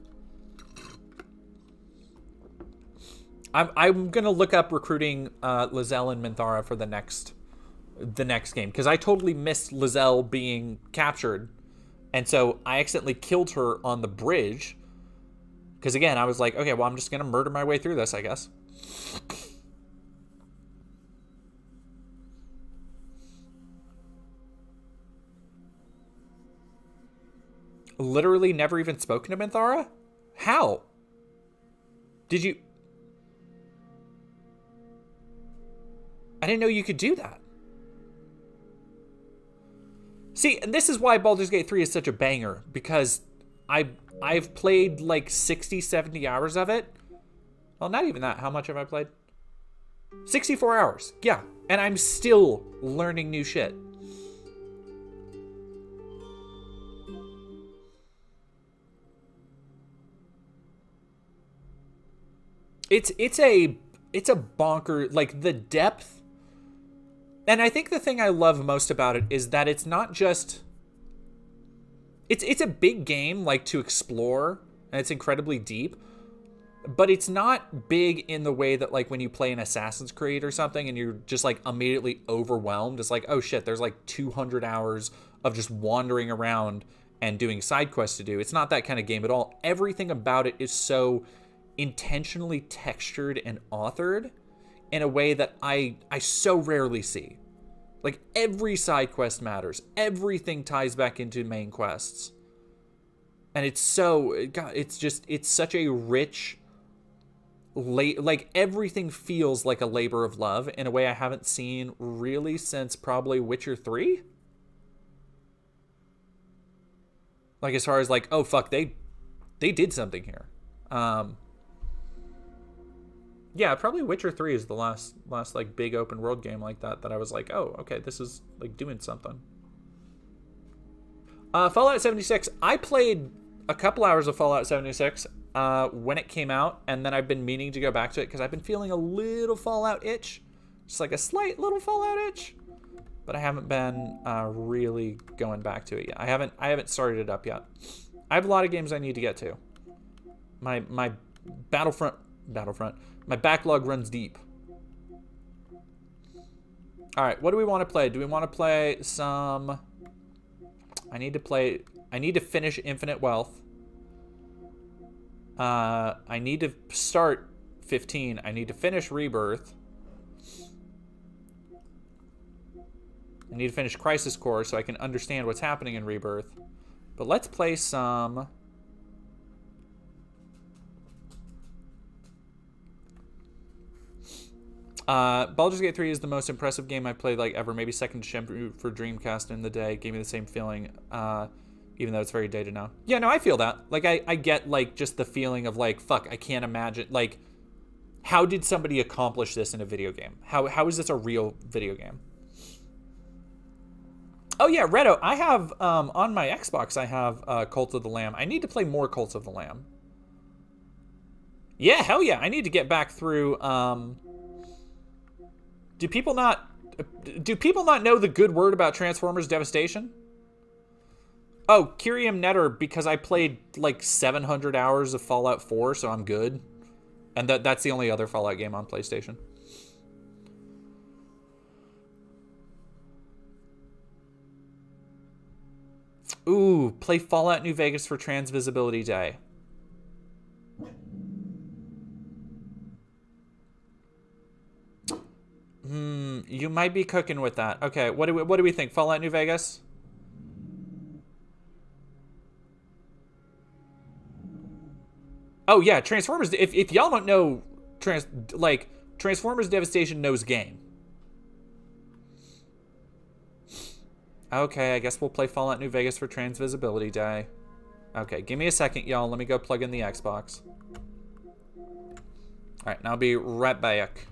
I'm going to look up recruiting Lizelle and Minthara for the next game, because I totally missed Lizelle being captured, and so I accidentally killed her on the bridge, because again I was like, okay, well, I'm just gonna murder my way through this, I guess. Literally never even spoken to Minthara? How did you? I didn't know you could do that. See, and this is why Baldur's Gate 3 is such a banger, because I've played like 60, 70 hours of it. Well, not even that. How much have I played? 64 hours. Yeah. And I'm still learning new shit. It's a bonker, like the depth. And I think the thing I love most about it is that it's not just... It's a big game, like, to explore, and it's incredibly deep, but it's not big in the way that, like, when you play an Assassin's Creed or something and you're just, like, immediately overwhelmed. It's like, oh shit, there's, like, 200 hours of just wandering around and doing side quests to do. It's not that kind of game at all. Everything about it is so intentionally textured and authored in a way that I so rarely see. Like, every side quest matters. Everything ties back into main quests. And it's so... God, it's such a rich... like, everything feels like a labor of love in a way I haven't seen really since probably Witcher 3. Like, as far as, like, oh, fuck, they did something here. Yeah, probably Witcher 3 is the last like big open world game like that I was like, oh, okay, this is like doing something. Fallout 76. I played a couple hours of Fallout 76 when it came out, and then I've been meaning to go back to it because I've been feeling a little Fallout itch, just like a slight little Fallout itch, but I haven't been really going back to it yet. I haven't started it up yet. I have a lot of games I need to get to. My Battlefront Battlefront. My backlog runs deep. All right, what do we want to play? Do we want to play some... I need to finish Infinite Wealth. I need to start 15. I need to finish Rebirth. I need to finish Crisis Core so I can understand what's happening in Rebirth. But let's play some... Baldur's Gate 3 is the most impressive game I've played like ever. Maybe second to Shenmue for Dreamcast in the day. Gave me the same feeling, even though it's very dated now. Yeah, no, I feel that. Like, I get, like, just the feeling of, like, fuck, I can't imagine, like, how did somebody accomplish this in a video game? How is this a real video game? Oh, yeah, Redo, I have, on my Xbox, I have Cult of the Lamb. I need to play more Cult of the Lamb. Yeah, hell yeah, I need to get back through, Do people not know the good word about Transformers Devastation? Oh, Kyriam Netter, because I played like 700 hours of Fallout 4, so I'm good. And that's the only other Fallout game on PlayStation. Ooh, play Fallout New Vegas for Transvisibility Day. You might be cooking with that. Okay, what do we think? Fallout New Vegas? Oh yeah, Transformers. If y'all don't know, Transformers Devastation knows game. Okay, I guess we'll play Fallout New Vegas for Transvisibility Day. Okay, give me a second, y'all. Let me go plug in the Xbox. All right, and I'll be right back.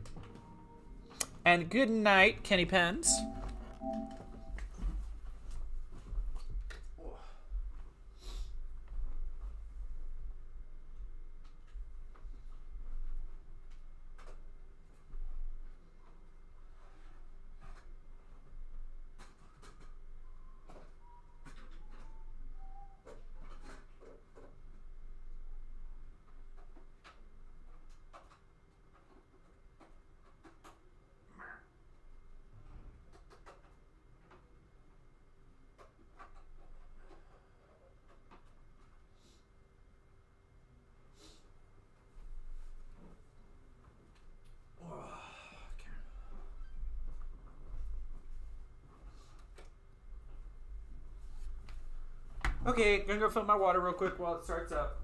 And good night, Kenny Pens. Okay, gonna go fill my water real quick while it starts up.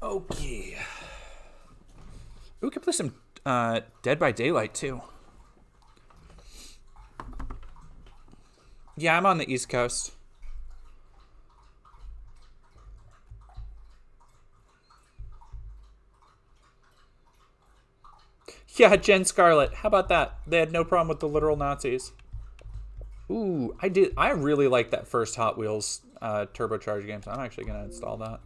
Okay. We could play some Dead by Daylight too. Yeah, I'm on the East Coast. Yeah, Jen Scarlett. How about that? They had no problem with the literal Nazis. Ooh, I really like that first Hot Wheels turbocharged game, so I'm actually gonna install that.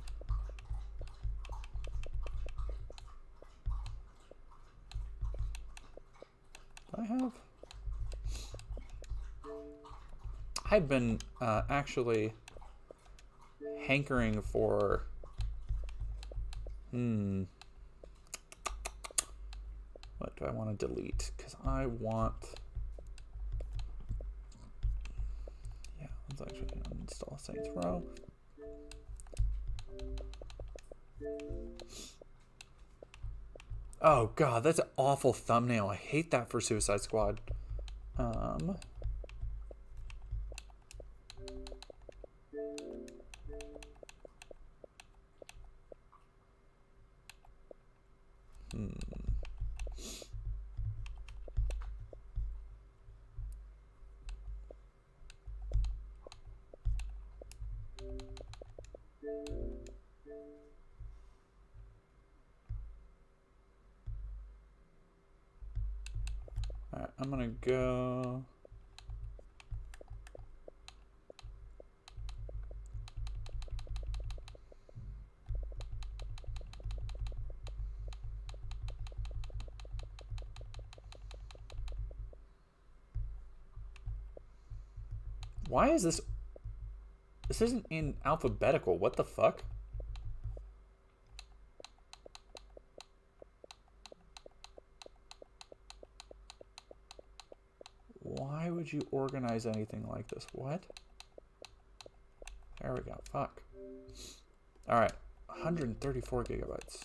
I've been actually hankering for what do I want to delete? Because I want, yeah, let's actually uninstall Saints Row. Oh god, that's an awful thumbnail. I hate that for Suicide Squad. I'm gonna go. Why is this? This isn't in alphabetical. What the fuck? Why would you organize anything like this? What? There we go. Fuck. All right. 134 gigabytes.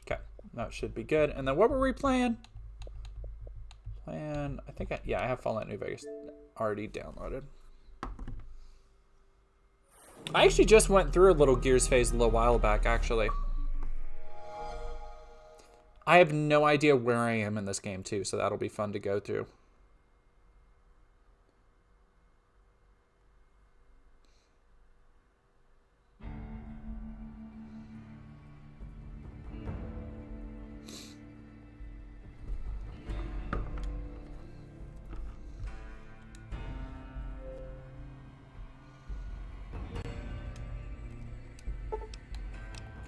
Okay. That should be good. And then what were we playing? I think I have Fallout New Vegas already downloaded. I actually just went through a little Gears phase a little while back, actually. I have no idea where I am in this game, too, so that'll be fun to go through.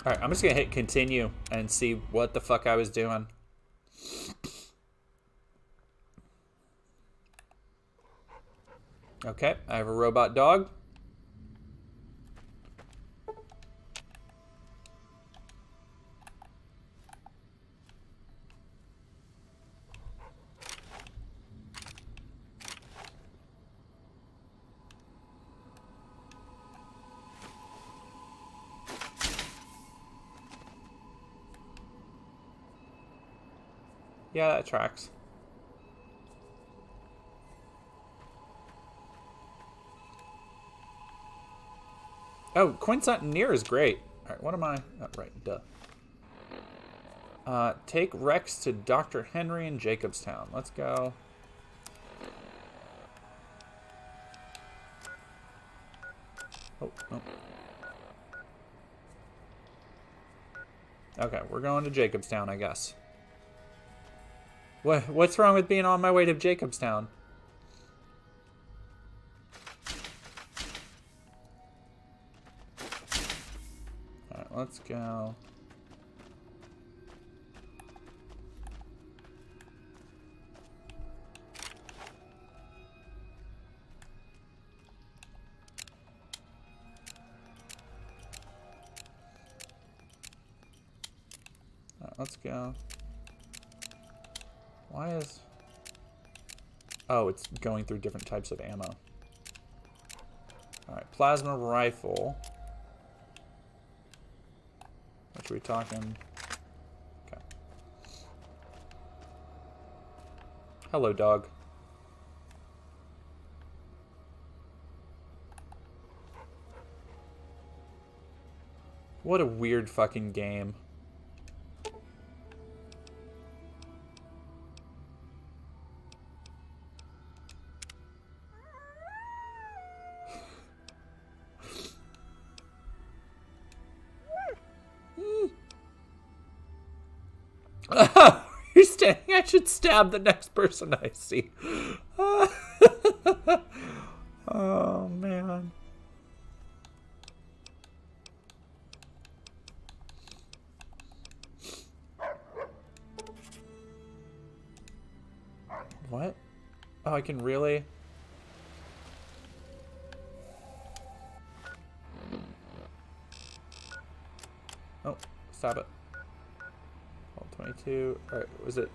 Alright, I'm just gonna hit continue and see what the fuck I was doing. Okay, I have a robot dog. Yeah, that tracks. Oh, Quint's not near is great. Alright, what am I? Oh, right, duh. Take Rex to Dr. Henry in Jacobstown. Let's go. Oh, no. Okay, we're going to Jacobstown, I guess. What's wrong with being on my way to Jacobstown? Alright, let's go. Alright, let's go. Why is... Oh, it's going through different types of ammo. Alright, plasma rifle. What are we talking? Okay. Hello, dog. What a weird fucking game. You're standing. I should stab the next person I see. Oh, man. What? Oh, I can really... Oh, stop it. 22. Alright, was it?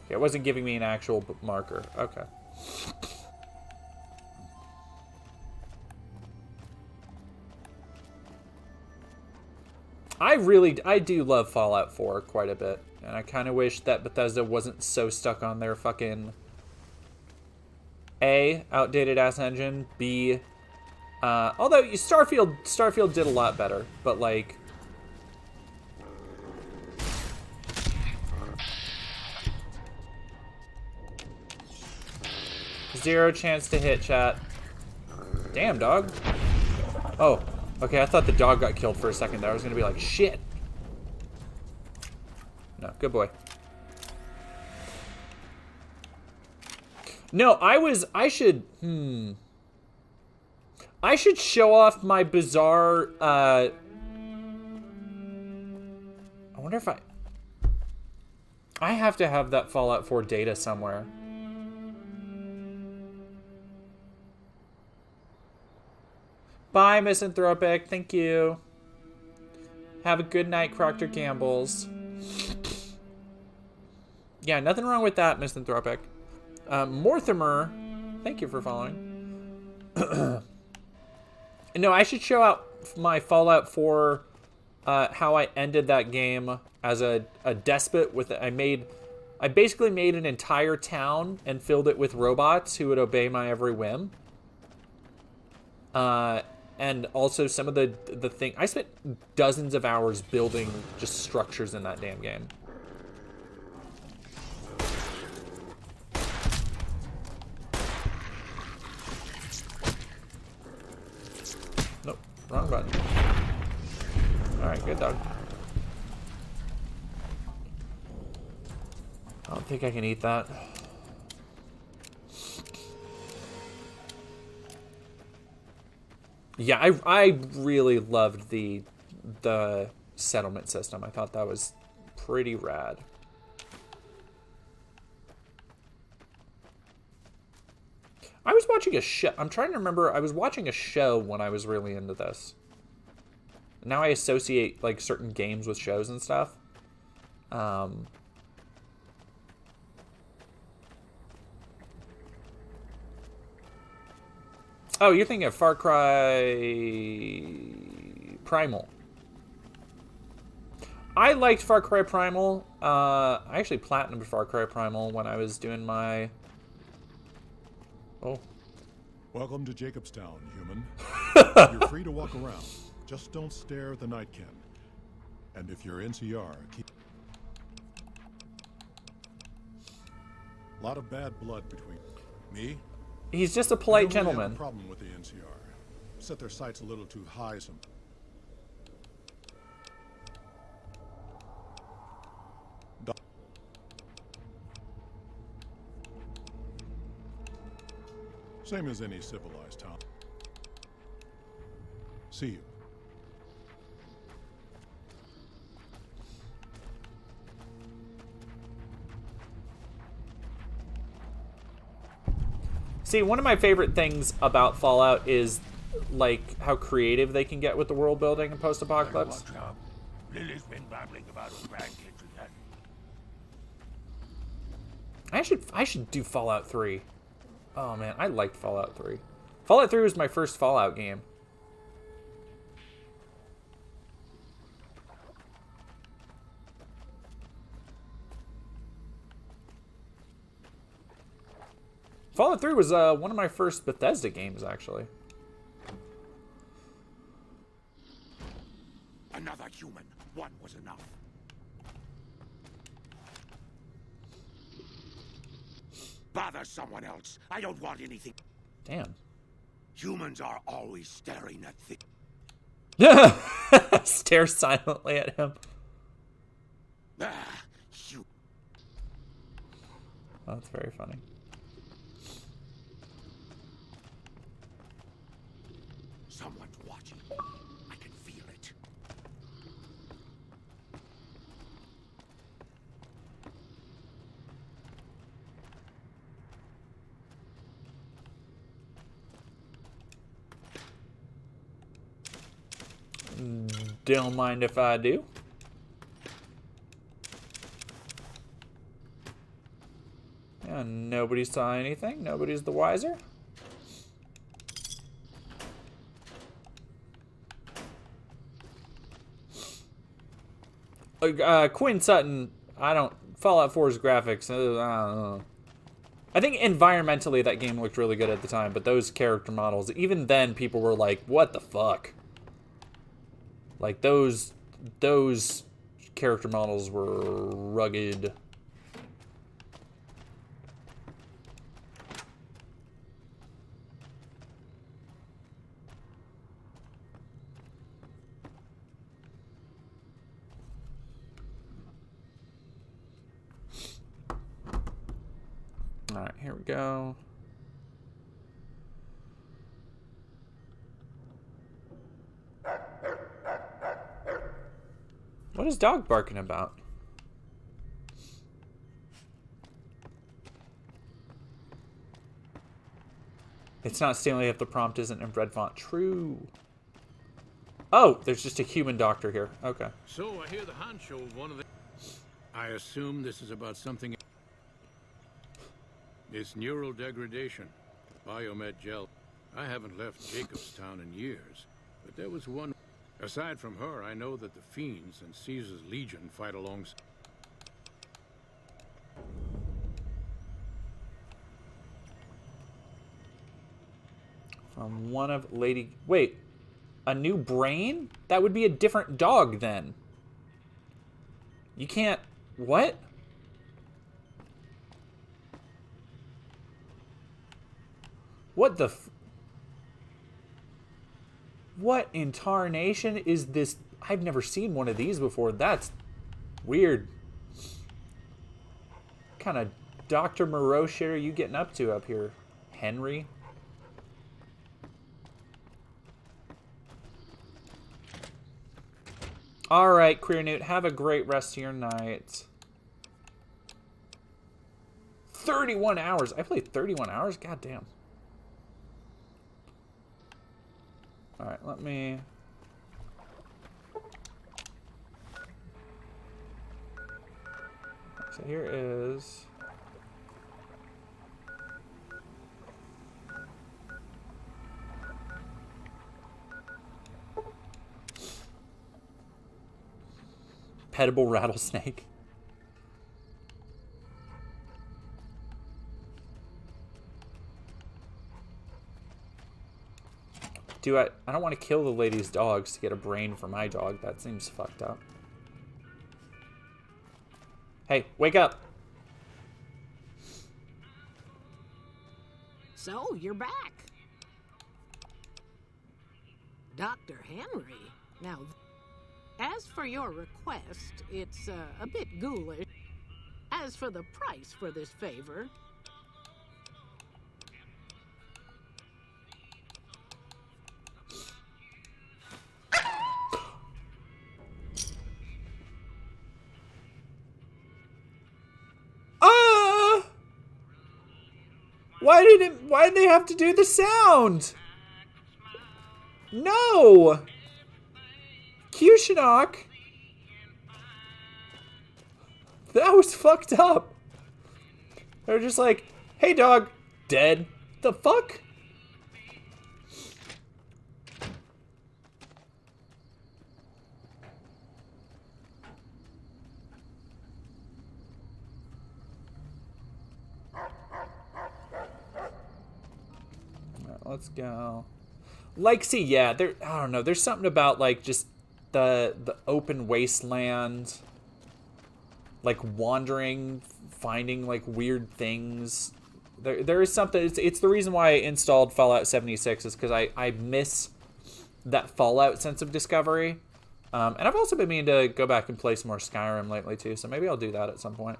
Okay, it wasn't giving me an actual marker. Okay. I do love Fallout 4 quite a bit. And I kind of wish that Bethesda wasn't so stuck on their fucking A, outdated ass engine, B, although Starfield did a lot better, but like, 0 chance to hit, chat. Damn, dog. Oh, okay, I thought the dog got killed for a second there. I was gonna be like, shit. No, good boy. No, I should show off my bizarre, I wonder if I have to have that Fallout 4 data somewhere. Bye, Misanthropic. Thank you. Have a good night, Procter Gambles. Yeah, nothing wrong with that, Misanthropic. Mortimer, thank you for following. No, I should show out my Fallout 4, how I ended that game as a despot with, I basically made an entire town and filled it with robots who would obey my every whim. And also some of the thing, I spent dozens of hours building just structures in that damn game. Nope, wrong button. Alright, good dog. I don't think I can eat that. Yeah, I really loved the settlement system. I thought that was pretty rad. I was watching a show. I'm trying to remember. I was watching a show when I was really into this. Now I associate like certain games with shows and stuff. Oh, you're thinking of Far Cry Primal. I liked Far Cry Primal. I actually platinumed Far Cry Primal when I was doing my... Oh. Welcome to Jacobstown, human. You're free to walk around. Just don't stare at the Nightkin. And if you're NCR, keep... A lot of bad blood between me. He's just a polite gentleman. I have a problem with the NCR. Set their sights a little too high some. Same as any civilized town. See you. See, one of my favorite things about Fallout is, like, how creative they can get with the world building in post-apocalypse. Lily's been babbling about her grandkids again. I should do Fallout 3. Oh man, I liked Fallout 3. Fallout 3 was my first Fallout game. Fallout 3 was one of my first Bethesda games, actually. Another human. One was enough. Bother someone else. I don't want anything. Damn. Humans are always staring at things. Stare silently at him. You. Oh, that's very funny. Someone's watching. I can feel it. Don't mind if I do. Yeah, nobody saw anything. Nobody's the wiser. Quinn Sutton, Fallout 4's graphics, I don't know. I think environmentally that game looked really good at the time, but those character models, even then people were like, what the fuck? Like those character models were rugged. Alright, here we go. What is dog barking about? It's not Stanley if the prompt isn't in red font. True. Oh, there's just a human doctor here. Okay. So I hear the honcho of one of the... I assume this is about something... It's neural degradation. Biomed gel. I haven't left Jacobstown in years, but there was one... Aside from her, I know that the Fiends and Caesar's Legion fight alongside... From one of Lady... Wait. A new brain? That would be a different dog then. You can't... What? What the... What in tarnation is this? I've never seen one of these before. That's weird. What kind of Dr. Moreau shit are you getting up to up here, Henry? Alright, Queer Newt, have a great rest of your night. 31 hours. I played 31 hours? God damn. Alright, let me... So here is... Petable rattlesnake. I don't want to kill the lady's dogs to get a brain for my dog. That seems fucked up. Hey, wake up. So, you're back. Dr. Henry. Now, as for your request, it's a bit ghoulish. As for the price for this favor... Why did they have to do the sound? No! Q-Shinnok! That was fucked up. They're just like, hey dog, dead. The fuck? Let's go. Like, see, yeah, there. I don't know. There's something about like just the open wasteland, like wandering, finding like weird things. There is something. It's the reason why I installed Fallout 76 is because I miss that Fallout sense of discovery. And I've also been meaning to go back and play some more Skyrim lately too. So maybe I'll do that at some point.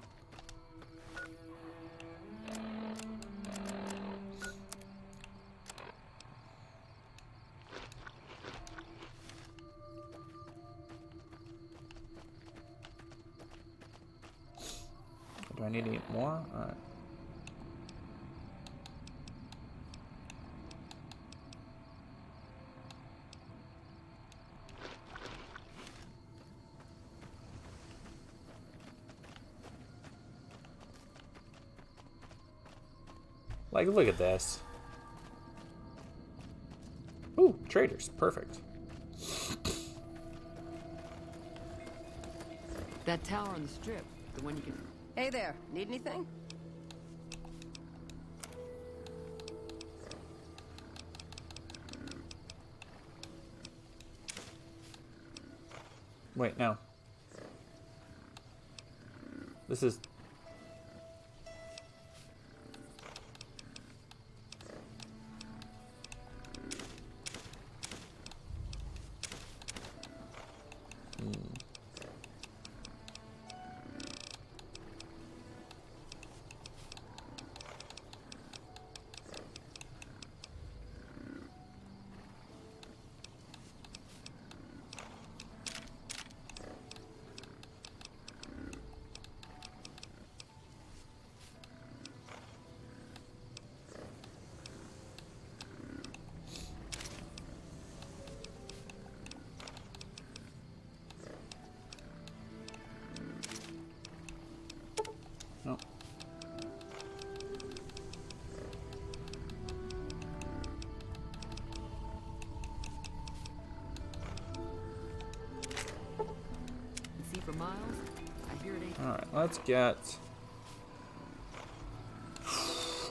Do I need to eat more? Alright. Like, look at this. Ooh, traders. Perfect. That tower on the strip, the one you can... Hey there, need anything? Wait, no. This is... miles. I hear it ain't. All right, let's get.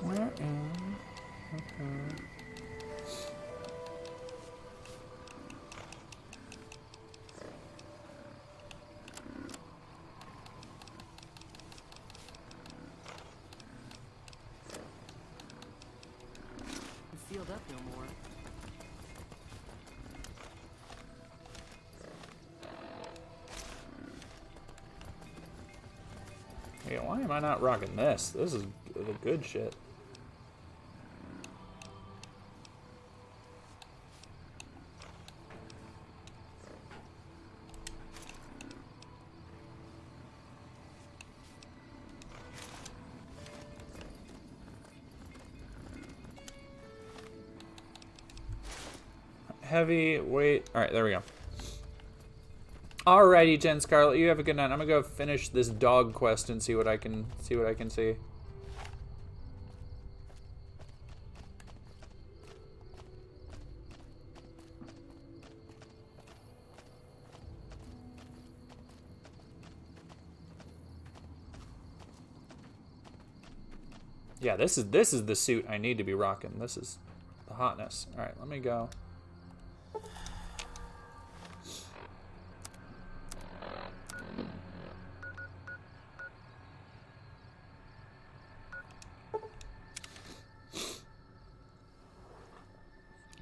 Where am? Okay. Sealed up no more. Yeah, why am I not rocking this? This is the good shit. Heavy weight. All right, there we go. Alrighty, Jen Scarlet, you have a good night. I'm gonna go finish this dog quest and see what I can see. Yeah, this is the suit I need to be rocking. This is the hotness. All right, let me go.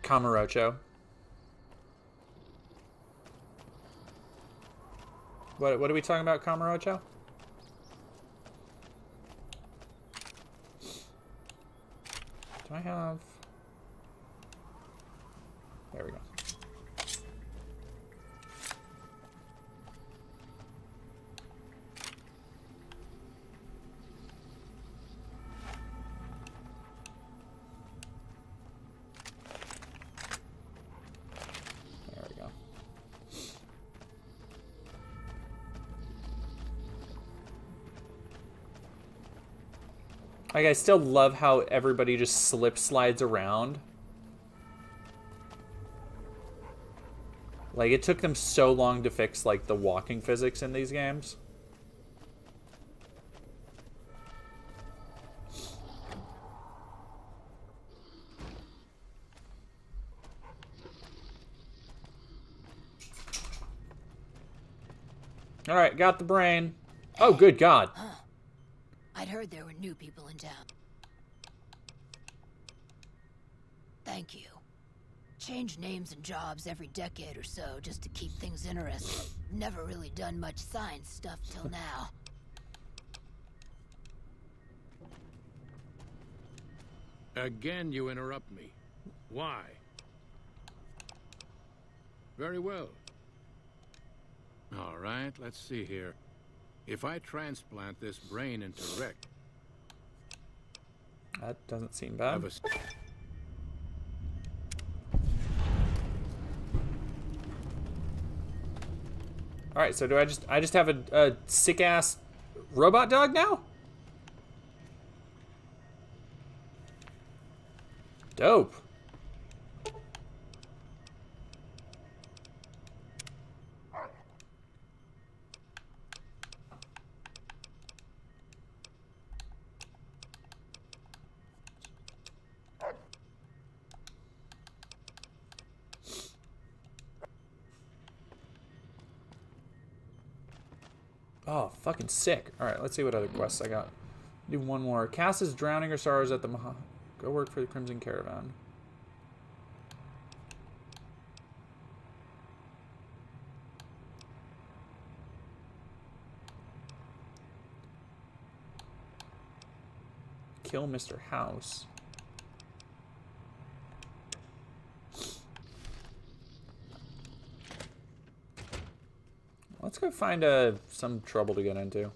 Camarocho. What are we talking about, Camarocho? Do I have... There we go. Like, I still love how everybody just slip slides around. Like, it took them so long to fix, like, the walking physics in these games. Alright, got the brain. Oh, good God. I'd heard there were new people in town. Thank you. Change names and jobs every decade or so just to keep things interesting. Never really done much science stuff till now. Again, you interrupt me. Why? Very well. All right, let's see here. If I transplant this brain into Rick... That doesn't seem bad. Alright, so do I just have a sick-ass robot dog now? Dope. Oh, fucking sick. Alright, let's see what other quests I got. Do one more. Cass is drowning her sorrows at the Go work for the Crimson Caravan. Kill Mr. House. Let's go find some trouble to get into.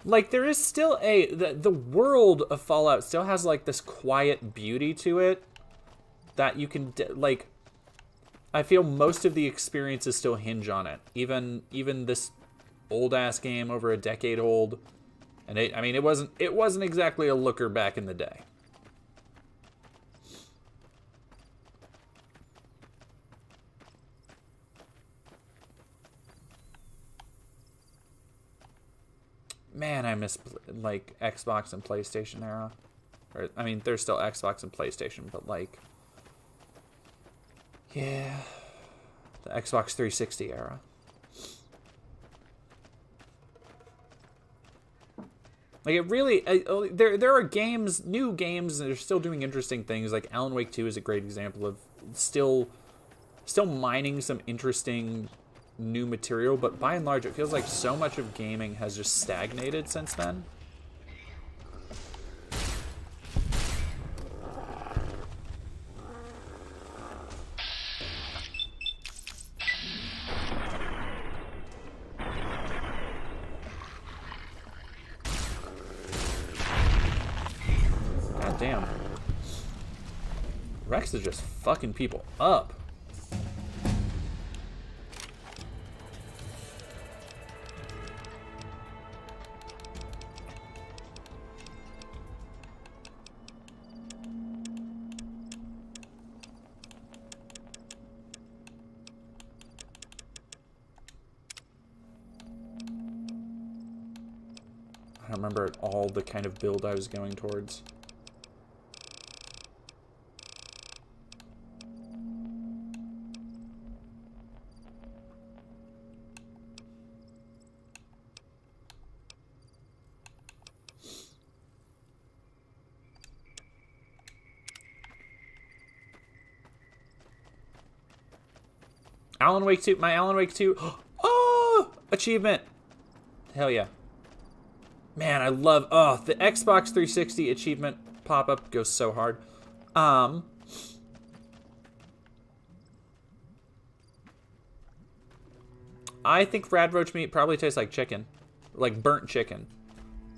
Like, there is still the world of Fallout still has, like, this quiet beauty to it that you can, like, I feel most of the experiences still hinge on it. Even this old-ass game, over a decade old, and I mean, it wasn't exactly a looker back in the day. Man, I miss, like, Xbox and PlayStation era. Or, I mean, there's still Xbox and PlayStation, but, like, yeah, the Xbox 360 era. Like, it really, there are games, new games, that are still doing interesting things. Like, Alan Wake 2 is a great example of still mining some interesting new material, but by and large, it feels like so much of gaming has just stagnated since then. God damn. Rex is just fucking people up. I don't remember at all the kind of build I was going towards. Alan Wake 2, my Alan Wake 2, oh, achievement. Hell yeah. Man, I love, the Xbox 360 achievement pop-up goes so hard. I think Rad Roach meat probably tastes like chicken. Like burnt chicken.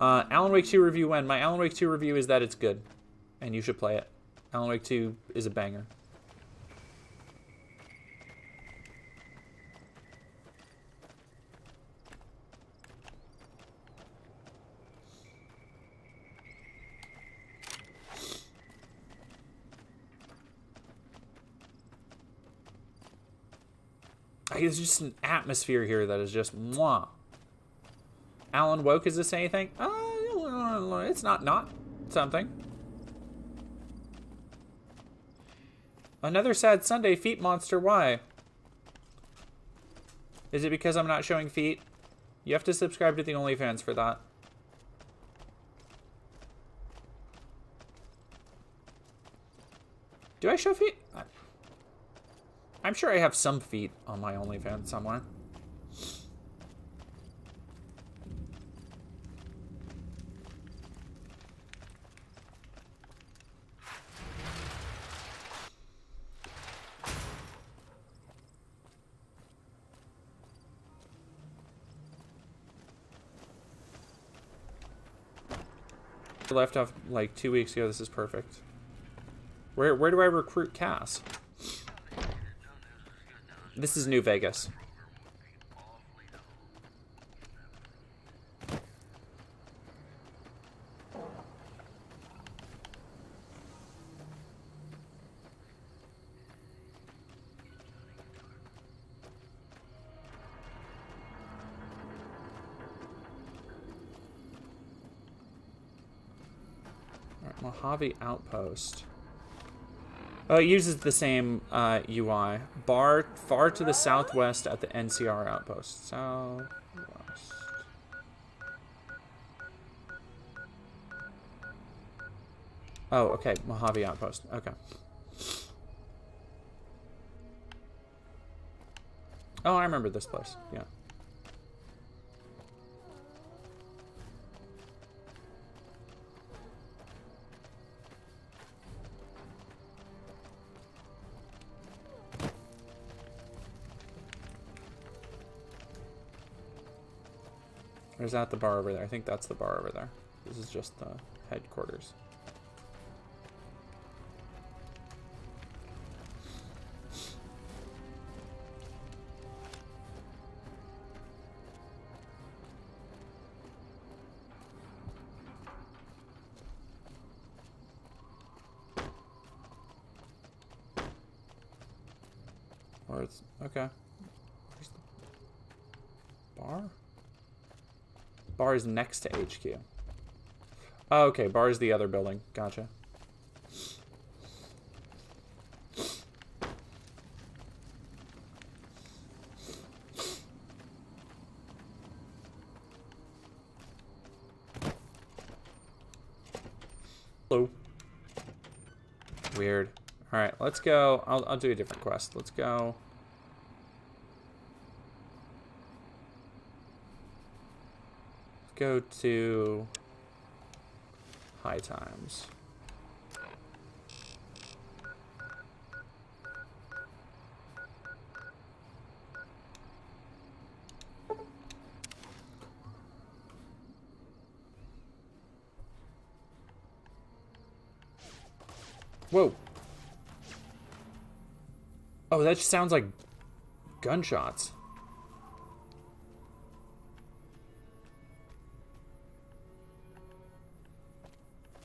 Alan Wake 2 review when? My Alan Wake 2 review is that it's good. And you should play it. Alan Wake 2 is a banger. There's just an atmosphere here that is just mwah. Alan Woke, is this anything? It's not something. Another sad Sunday, feet monster, why? Is it because I'm not showing feet? You have to subscribe to the OnlyFans for that. Do I show feet? I'm sure I have some feet on my OnlyFans somewhere. I left off like 2 weeks ago. This is perfect. Where do I recruit Cass? This is New Vegas. Alright, Mojave Outpost. Oh, it uses the same UI. Far to the southwest at the NCR outpost. Southwest. Oh, okay. Mojave Outpost. Okay. Oh, I remember this place. Yeah. Or is that the bar over there? I think that's the bar over there. This is just the headquarters. Or it's okay. Where's the bar? Bar is next to HQ. Oh, okay, bar is the other building. Gotcha. Hello. Weird. Alright, let's go. I'll do a different quest. Let's go. Let's go to High Times. Whoa. Oh, that just sounds like gunshots.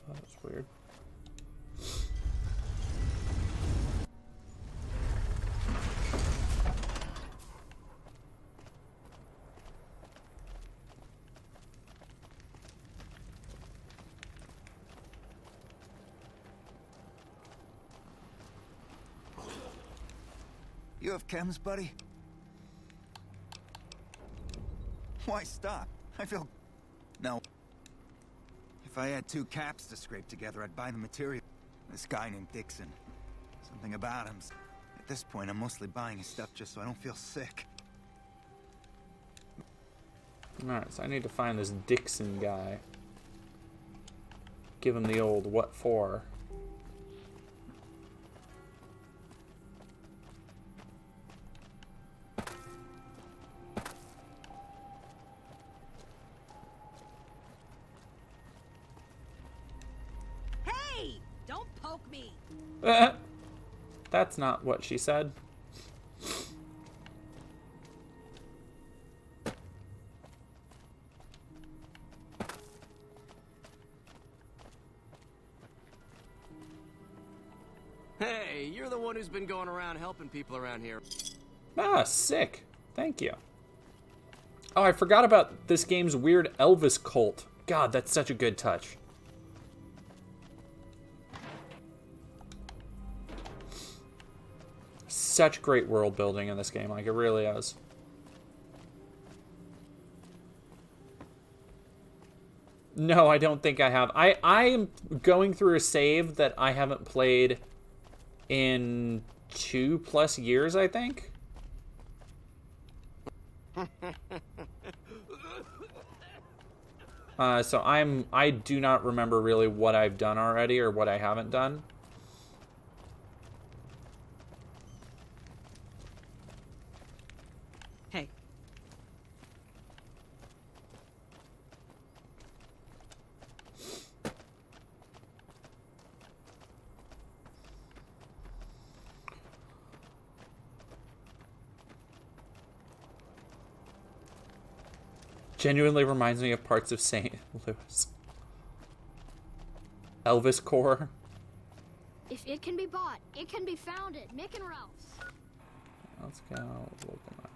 Oh, that's weird. You have chems, buddy? Why stop? I feel... No. If I had 2 caps to scrape together, I'd buy the material. This guy named Dixon. Something about him. At this point, I'm mostly buying his stuff just so I don't feel sick. Alright, so I need to find this Dixon guy. Give him the old what for. That's not what she said. Hey, you're the one who's been going around helping people around here. Ah, sick. Thank you. Oh, I forgot about this game's weird Elvis cult. God, that's such a good touch. Such great world building in this game, like it really is. No, I don't think I have. I am going through a save that I haven't played in 2+ years, I think. So I do not remember really what I've done already or what I haven't done. Hey. Genuinely reminds me of parts of St. Louis. Elvis core. If it can be bought, it can be found at Mick and Ralph's. Let's go local map.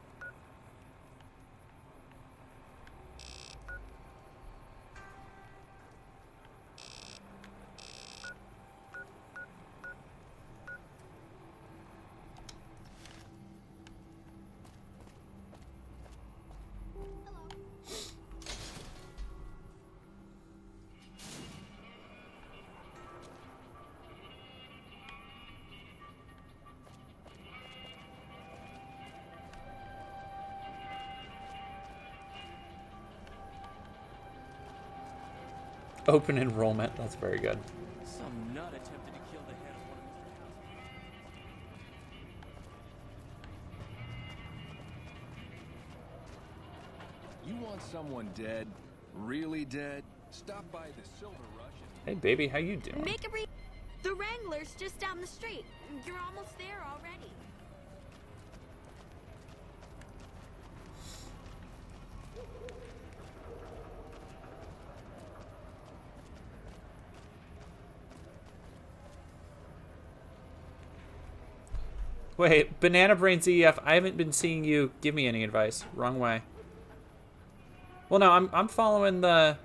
Open enrollment. That's very good. Some nut attempted to kill the head of one of Mr. House's. 'You're You want someone dead? Really dead? Stop by the Silver Rush and... Hey, baby, how you doing? Make a The Wrangler's just down the street. You're almost there already. Wait, Banana Brain ZF, I haven't been seeing you give me any advice. Wrong way. Well, no, I'm following the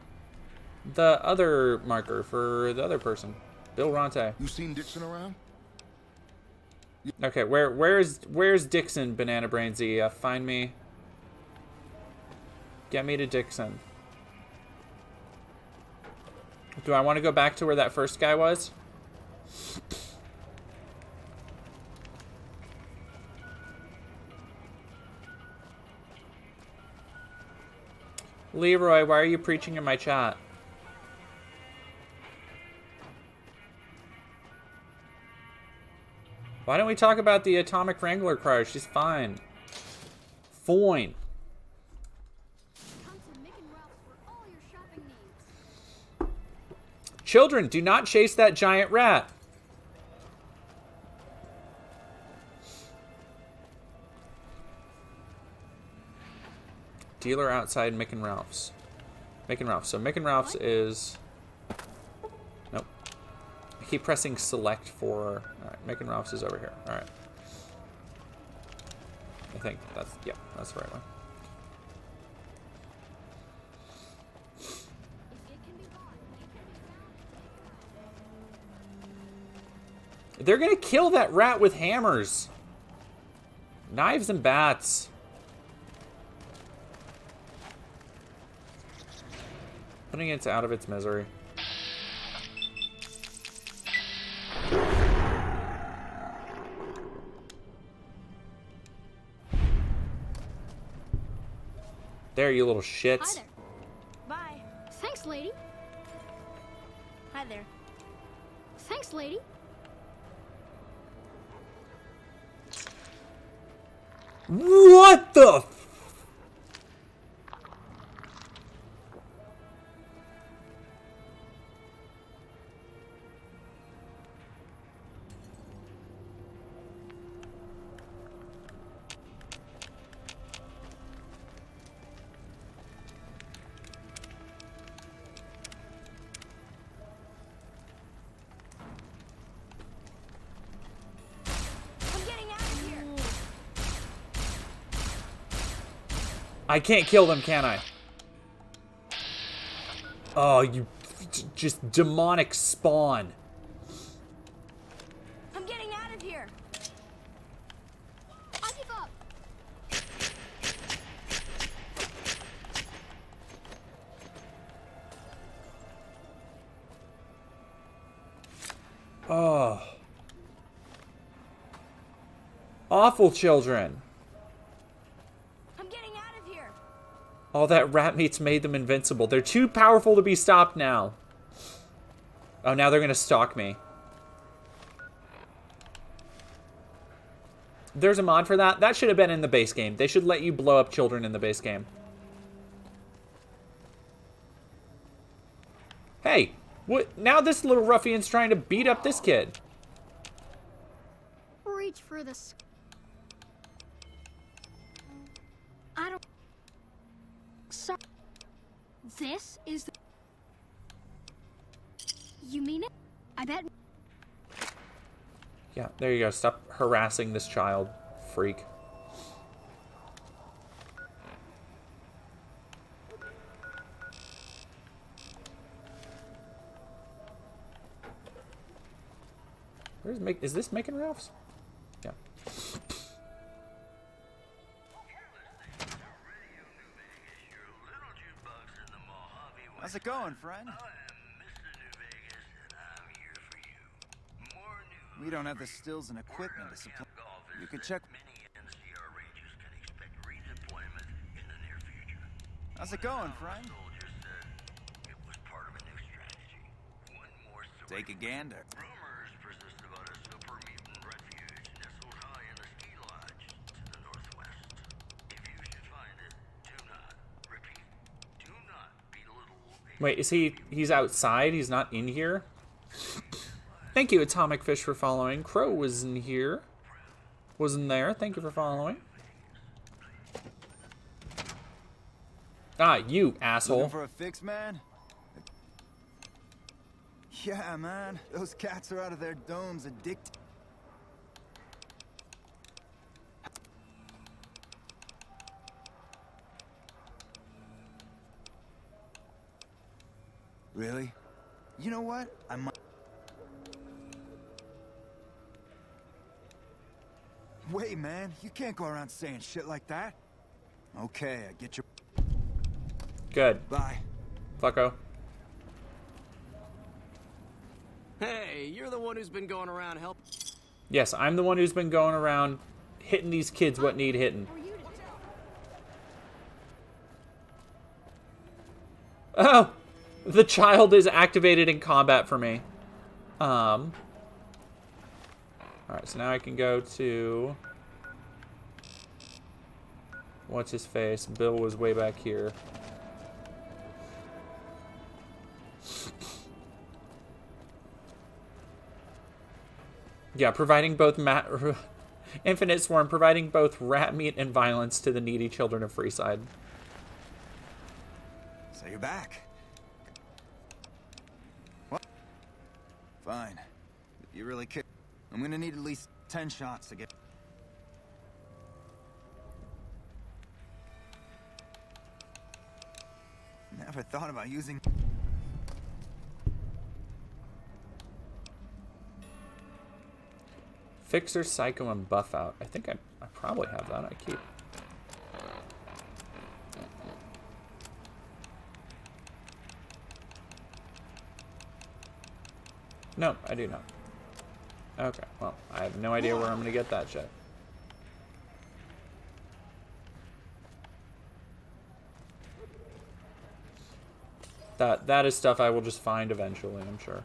other marker for the other person, Bill Ronte. You seen Dixon around? Okay, where's Dixon, Banana Brain ZF? Find me. Get me to Dixon. Do I want to go back to where that first guy was? Leroy, why are you preaching in my chat? Why don't we talk about the Atomic Wrangler car? She's fine. Fine. Children, do not chase that giant rat. Dealer outside Mick and Ralph's. Mick and Ralph's. So Mick and Ralph's is... Nope. I keep pressing select for... Alright, Mick and Ralph's is over here. Alright. I think that's... Yep, that's the right one. They're gonna kill that rat with hammers. Knives and bats. Putting it out of its misery. There, you little shits. Hi there. Bye. Thanks, lady. Hi there. Thanks, lady. What the f- I can't kill them, can I? Oh, you just demonic spawn. I'm getting out of here. I'll give up. Oh. Awful children. All that rat meat's made them invincible. They're too powerful to be stopped now. Oh, now they're gonna stalk me. There's a mod for that. That should have been in the base game. They should let you blow up children in the base game. Hey, what? Now this little ruffian's trying to beat up this kid. Reach for this. I don't. So, this is the... You mean it? I bet... Yeah, there you go. Stop harassing this child, freak. Where's Mick? Is this Mick and Ralph's? Yeah. How's it going, friend? We don't have the stills and equipment to supply. You could check. How's it going, friend? Take a gander. Rumors persist about a super mutant refuge nestled high in the ski lodge to the northwest. If you should find it, do not repeat Wait, is he's outside? He's not in here? Thank you, Atomic Fish, for following. Crow was in here. Wasn't there. Thank you for following. Ah, you asshole. Looking for a fix, man? Yeah, man. Those cats are out of their domes addicted. Really? You know what? I might... Wait, man. You can't go around saying shit like that. Okay, I get your... Good. Bye. Fucko. Hey, you're the one who's been going around helping. Yes, I'm the one who's been going around hitting these kids what need hitting. Oh! The child is activated in combat for me. Alright, so now I can go to... What's his face? Bill was way back here. Yeah, providing both Infinite Swarm, providing both rat meat and violence to the needy children of Freeside. So you're back. What? Fine. If you really care, I'm gonna need at least 10 shots to get... Never thought about using... Fixer, Psycho, and Buff Out. I think I probably have that. I keep... No, I do not. Okay, well, I have no idea where I'm going to get that shit. That is stuff I will just find eventually, I'm sure.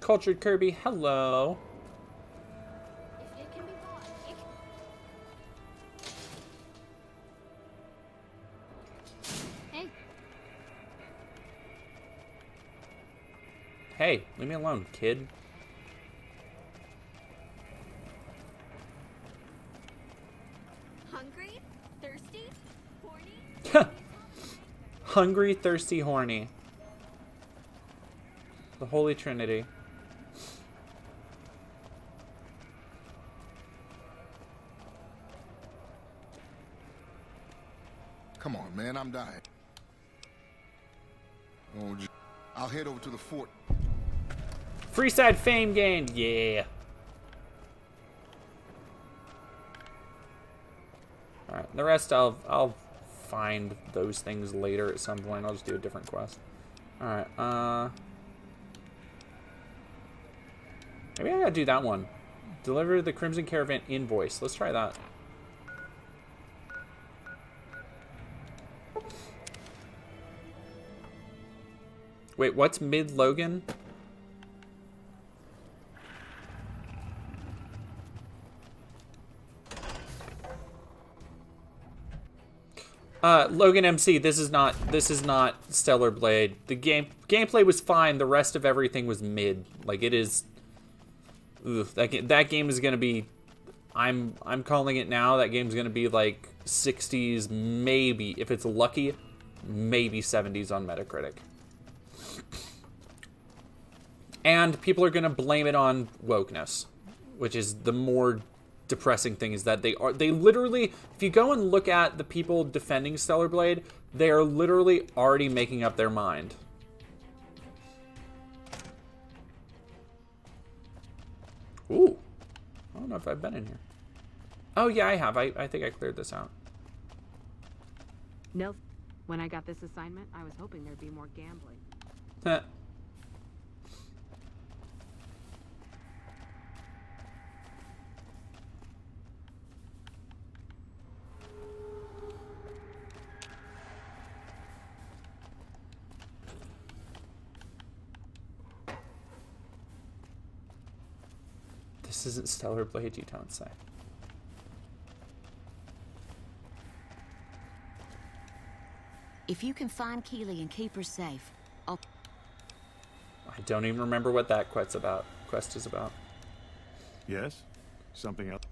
Cultured Kirby, hello. Hey. Hey, leave me alone, kid. Hungry? Thirsty? Horny? Hungry, thirsty, horny. The Holy Trinity. Come on, man, I'm dying. Oh, I'll head over to the fort. Freeside fame gained, yeah. Alright, the rest I'll find those things later at some point. I'll just do a different quest. Alright, maybe I gotta do that one. Deliver the Crimson Caravan invoice. Let's try that. Wait, what's mid-Logan? Logan MC, this is not Stellar Blade. The gameplay was fine. The rest of everything was mid. Like it is. Ugh, that game is gonna be. I'm calling it now. That game's gonna be like 60s, maybe if it's lucky, maybe 70s on Metacritic. And people are gonna blame it on wokeness, which is the more depressing thing. Is that they literally, if you go and look at the people defending Stellar Blade, they are literally already making up their mind. Ooh. I don't know if I've been in here. Oh, yeah, I have. I think I cleared this out. No. When I got this assignment, I was hoping there'd be more gambling. Heh. This isn't Stellar Blade, you don't say. If you can find Keeley and keep her safe, I'll... I don't even remember what that quest is about. Yes? Something else?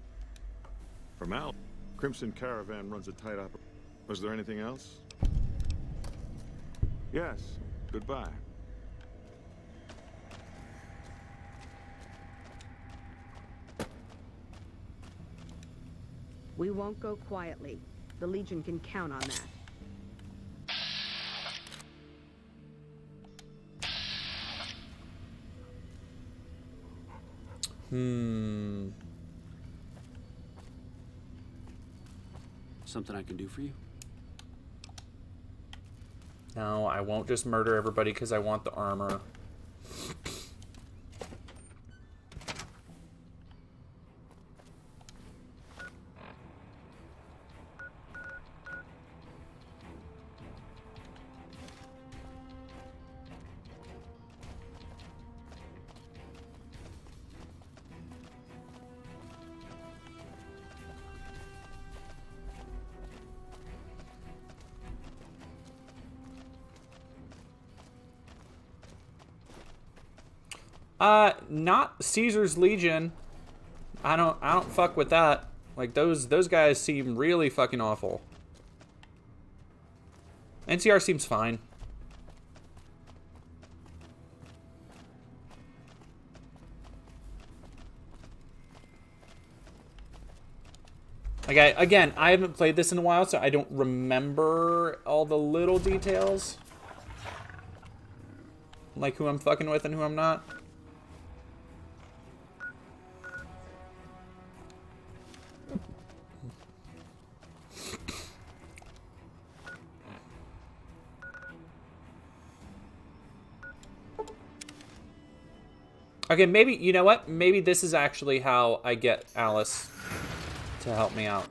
From Al, Crimson Caravan runs a tight operation. Was there anything else? Yes. Goodbye. We won't go quietly. The Legion can count on that. Something I can do for you? No, I won't just murder everybody because I want the armor. Not Caesar's Legion. I don't fuck with that. Like those guys seem really fucking awful. NCR seems fine. Like again, I haven't played this in a while, so I don't remember all the little details. Like who I'm fucking with and who I'm not. Okay, maybe, you know what? Maybe this is actually how I get Alice to help me out.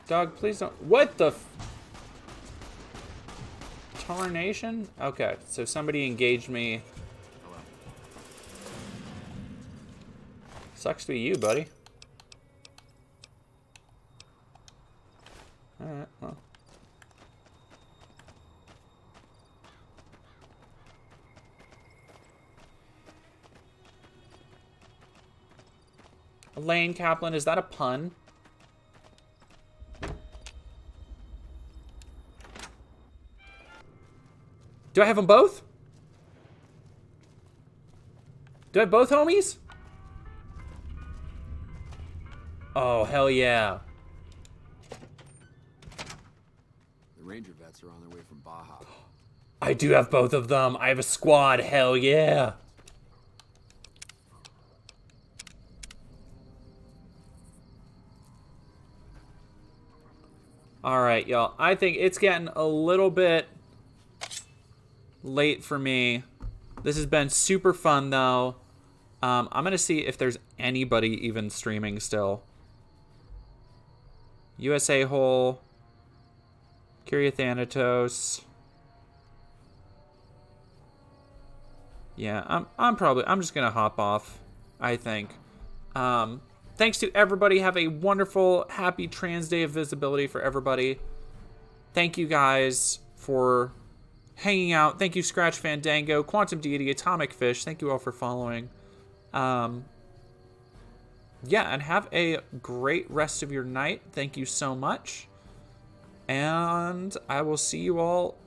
Dog, please don't. What the tarnation? Okay, so somebody engaged me. Sucks to be you, buddy. Alright, well. Elaine Kaplan, is that a pun? Do I have them both? Do I have both homies? Oh, hell yeah. The Ranger vets are on their way from Baja. I do have both of them. I have a squad. Hell yeah. All right, y'all. I think it's getting a little bit late for me. This has been super fun, though. I'm going to see if there's anybody even streaming still. USA Hole. Kyria Thanatos. Yeah, I'm just going to hop off, I think. Thanks to everybody. Have a wonderful, happy Trans Day of Visibility for everybody. Thank you guys for hanging out. Thank you, Scratch Fandango, Quantum Deity, Atomic Fish. Thank you all for following. Yeah, and have a great rest of your night. Thank you so much. And I will see you all